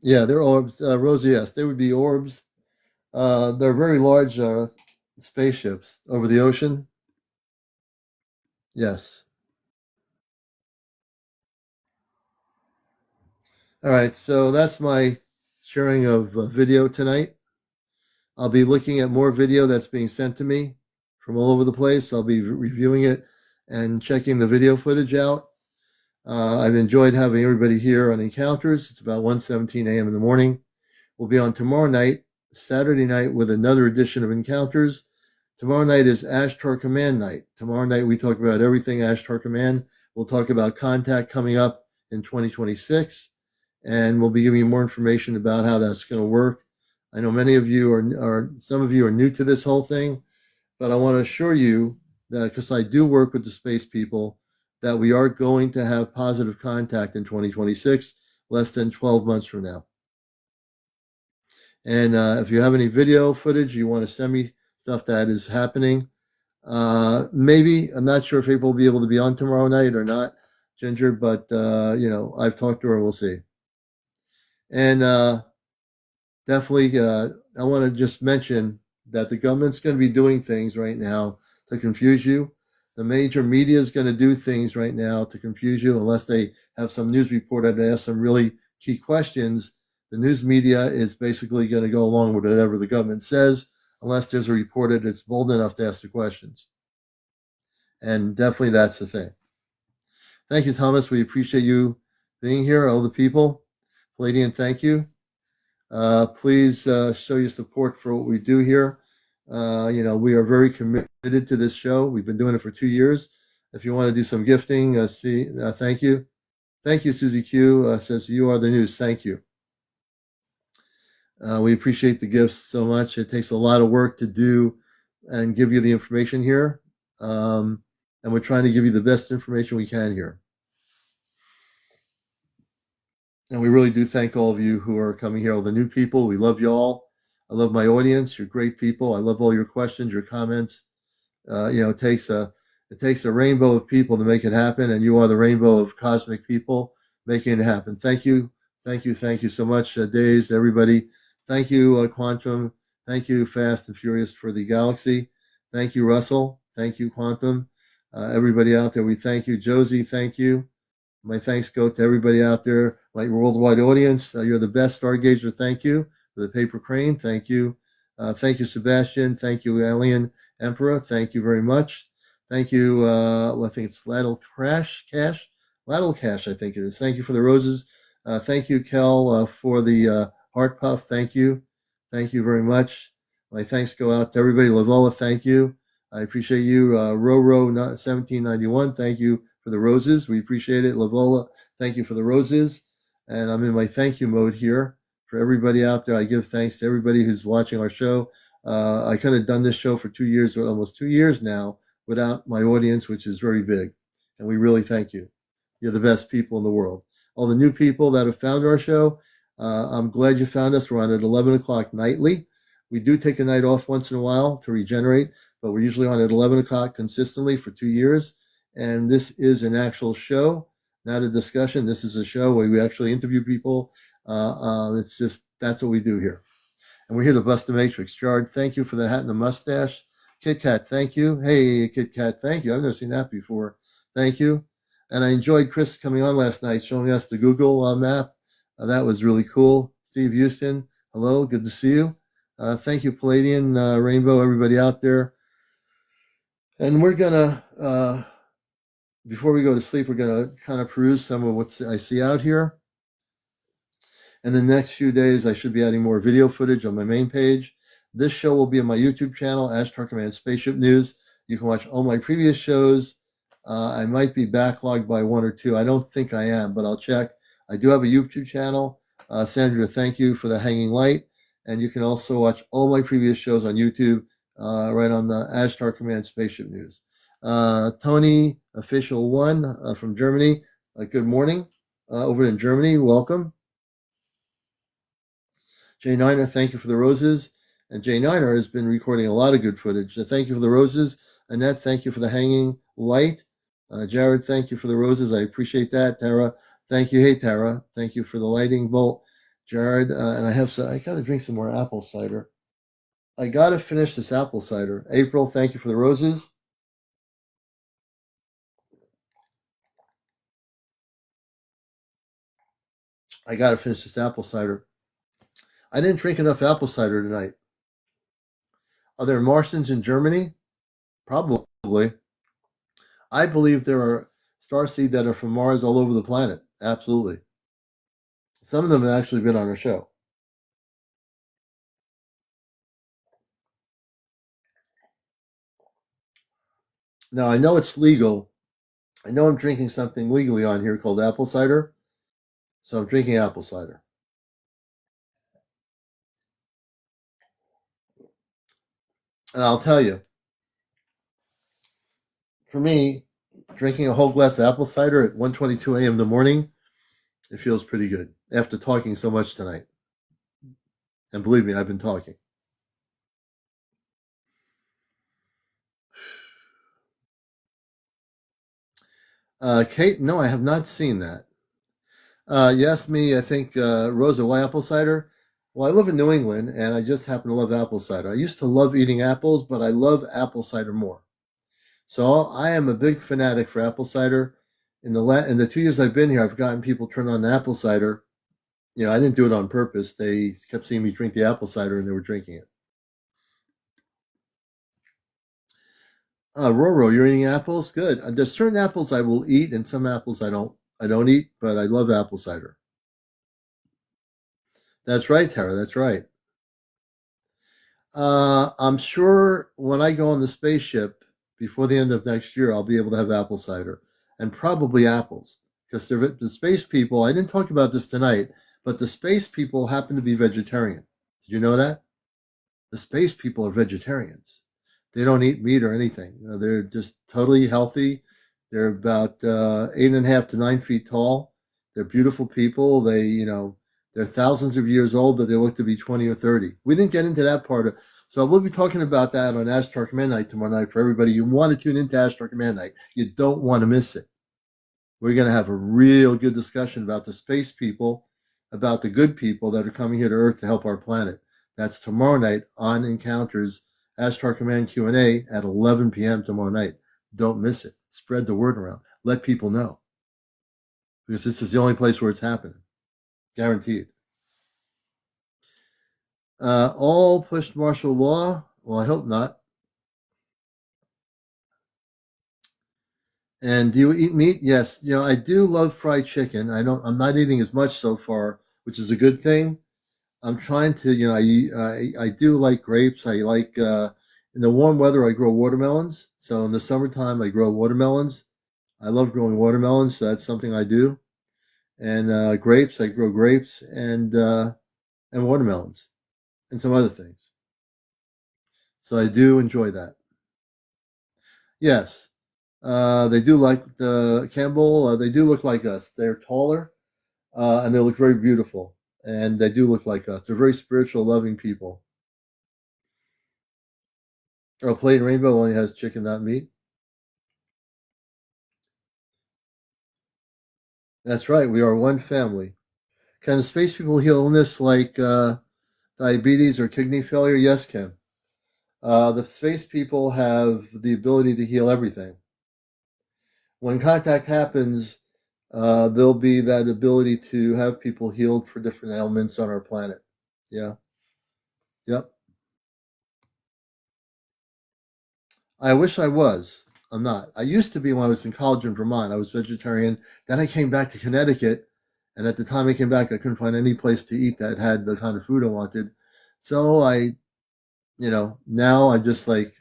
Yeah, they're orbs. Rosie, yes, they would be orbs. They're very large spaceships over the ocean. Yes. All right, so that's my sharing of video tonight. I'll be looking at more video that's being sent to me from all over the place. I'll be reviewing it and checking the video footage out. I've enjoyed having everybody here on Encounters. It's about 1:17 a.m. in the morning. We'll be on tomorrow night, Saturday night, with another edition of Encounters. Tomorrow night is Ashtar Command night. Tomorrow night we talk about everything Ashtar Command. We'll talk about contact coming up in 2026, and we'll be giving you more information about how that's going to work. I know many of you some of you are new to this whole thing, but I want to assure you that, because I do work with the space people, that we are going to have positive contact in 2026, less than 12 months from now. And if you have any video footage, you want to send me stuff that is happening. Maybe, I'm not sure if April will be able to be on tomorrow night or not, Ginger, but I've talked to her and we'll see. And definitely, I want to just mention that the government's going to be doing things right now to confuse you. The major media is going to do things right now to confuse you, unless they have some news reporter that asks some really key questions. The news media is basically going to go along with whatever the government says, unless there's a reporter that's bold enough to ask the questions. And definitely that's the thing. Thank you, Thomas. We appreciate you being here, all the people. Palladian, thank you. Please show your support for what we do here. We are very committed to this show. We've been doing it for 2 years. If you want to do some gifting, thank you. Thank you, Susie Q. Says, you are the news. Thank you. We appreciate the gifts so much. It takes a lot of work to do and give you the information here. And we're trying to give you the best information we can here. And we really do thank all of you who are coming here, all the new people. We love you all. I love my audience. You're great people. I love all your questions, your comments. It takes a rainbow of people to make it happen, and you are the rainbow of cosmic people making it happen. Thank you so much, Days, everybody. Thank you, Quantum. Thank you, Fast and Furious for the Galaxy. Thank you, Russell. Thank you, Quantum. Everybody out there, we thank you. Josie, thank you. My thanks go to everybody out there, my worldwide audience. You're the best stargazer. Thank you. For the paper crane, thank you. Thank you, Sebastian. Thank you, Alien Emperor. Thank you very much. Thank you. I think it's Laddle Cash. Laddle Cash, I think it is. Thank you for the roses. Thank you, Kel, for the heart puff. Thank you. Thank you very much. My thanks go out to everybody. Lavola, thank you. I appreciate you. Roro 1791, thank you for the roses. We appreciate it. Lavola, thank you for the roses. And I'm in my thank you mode here for everybody out there. I give thanks to everybody who's watching our show. I could have done this show for 2 years, or almost 2 years now, without my audience, which is very big. And we really thank you. You're the best people in the world. All the new people that have found our show, I'm glad you found us. We're on at 11 o'clock nightly. We do take a night off once in a while to regenerate, but we're usually on at 11 o'clock consistently for 2 years. And this is an actual show, not a discussion. This is a show where we actually interview people. It's just, that's what we do here. And we're here to bust the matrix. Jared, thank you for the hat and the mustache. Kit Kat, thank you. Hey, Kit Kat, thank you. I've never seen that before. Thank you. And I enjoyed Chris coming on last night, showing us the Google map. That was really cool. Steve Houston, hello, good to see you. Thank you, Palladian, Rainbow, everybody out there. And we're going to, before we go to sleep, we're going to kind of peruse some of what I see out here. And in the next few days, I should be adding more video footage on my main page. This show will be on my YouTube channel, Ashtar Command Spaceship News. You can watch all my previous shows. I might be backlogged by 1 or 2. I don't think I am, but I'll check. I do have a YouTube channel. Sandra, thank you for the hanging light. And you can also watch all my previous shows on YouTube, right on the Ashtar Command Spaceship News. Tony, Official 1 from Germany. Good morning. Over in Germany, welcome. Jay Niner, thank you for the roses. And Jay Niner has been recording a lot of good footage. Thank you for the roses. Annette, thank you for the hanging light. Jared, thank you for the roses. I appreciate that. Tara, thank you. Hey, Tara, thank you for the lighting bolt. Jared, and I got to drink some more apple cider. I got to finish this apple cider. April, thank you for the roses. I got to finish this apple cider. I didn't drink enough apple cider tonight. Are there Martians in Germany? Probably. I believe there are starseed that are from Mars all over the planet. Absolutely. Some of them have actually been on our show. Now, I know it's legal. I know I'm drinking something legally on here called apple cider. So I'm drinking apple cider. And I'll tell you, for me, drinking a whole glass of apple cider at 1:22 a.m. in the morning, it feels pretty good after talking so much tonight. And believe me, I've been talking. Kate, no, I have not seen that. You asked me, I think, Rosa, why apple cider? Well, I live in New England, and I just happen to love apple cider. I used to love eating apples, but I love apple cider more. So I am a big fanatic for apple cider. In the 2 years I've been here, I've gotten people turned on to apple cider. You know, I didn't do it on purpose. They kept seeing me drink the apple cider, and they were drinking it. Roro, you're eating apples? Good. There's certain apples I will eat, and some apples I don't eat, but I love apple cider. That's right, Tara. That's right. I'm sure when I go on the spaceship before the end of next year, I'll be able to have apple cider and probably apples, because the space people, I didn't talk about this tonight, but the space people happen to be vegetarian. Did you know that? The space people are vegetarians. They don't eat meat or anything. They're just totally healthy. They're about 8.5 to 9 feet tall. They're beautiful people. They're thousands of years old, but they look to be 20 or 30. We didn't get into that part of. So we'll be talking about that on Ashtar Command Night tomorrow night for everybody. You want to tune into Ashtar Command Night. You don't want to miss it. We're going to have a real good discussion about the space people, about the good people that are coming here to Earth to help our planet. That's tomorrow night on Encounters, Ashtar Command Q&A at 11 p.m. tomorrow night. Don't miss it. Spread the word around. Let people know. Because this is the only place where it's happening. Guaranteed. All pushed martial law? Well, I hope not. And do you eat meat? Yes. I do love fried chicken. I'm not eating as much so far, which is a good thing. I'm trying to, I do like grapes. I like, in the warm weather, I grow watermelons. So in the summertime, I grow watermelons. I love growing watermelons. So that's something I do. And grapes, I grow grapes and watermelons and some other things. So I do enjoy that. Yes. They do like the Campbell. They do look like us. They're taller and they look very beautiful. And they do look like us. They're very spiritual, loving people. Oh, Plain Rainbow only has chicken, not meat. That's right. We are one family. Can the space people heal illness like diabetes or kidney failure? Yes, Kim. The space people have the ability to heal everything. When contact happens, there'll be that ability to have people healed for different ailments on our planet. Yeah. Yep. I wish I was. I'm not. I used to be when I was in college in Vermont. I was vegetarian. Then I came back to Connecticut. And at the time I came back, I couldn't find any place to eat that had the kind of food I wanted. So now I'm just like,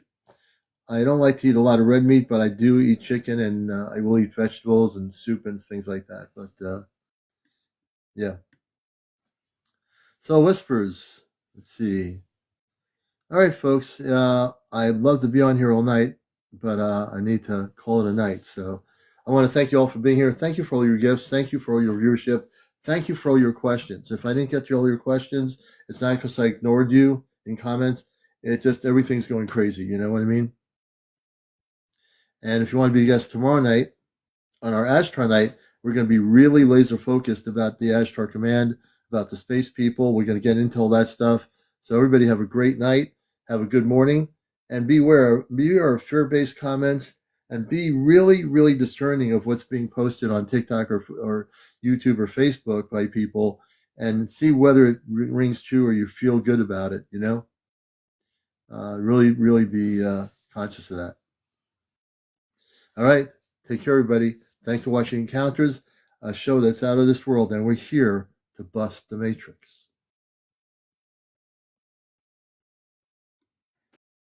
I don't like to eat a lot of red meat, but I do eat chicken and I will eat vegetables and soup and things like that. But yeah. So whispers. Let's see. All right, folks. I'd love to be on here all night, but I need to call it a night. So I want to thank you all for being here. Thank you for all your gifts. Thank you for all your viewership. Thank you for all your questions. If I didn't get to all your questions, it's not because I ignored you in comments. It just everything's going crazy. You know what I mean? And if you want to be a guest tomorrow night on our Ashtar night, we're going to be really laser focused about the Ashtar Command, about the space people. We're going to get into all that stuff. So everybody have a great night. Have a good morning. And beware of fear-based comments and be really, really discerning of what's being posted on TikTok or YouTube or Facebook by people and see whether it rings true or you feel good about it, Really, really be conscious of that. All right. Take care, everybody. Thanks for watching Encounters, a show that's out of this world, and we're here to bust the matrix.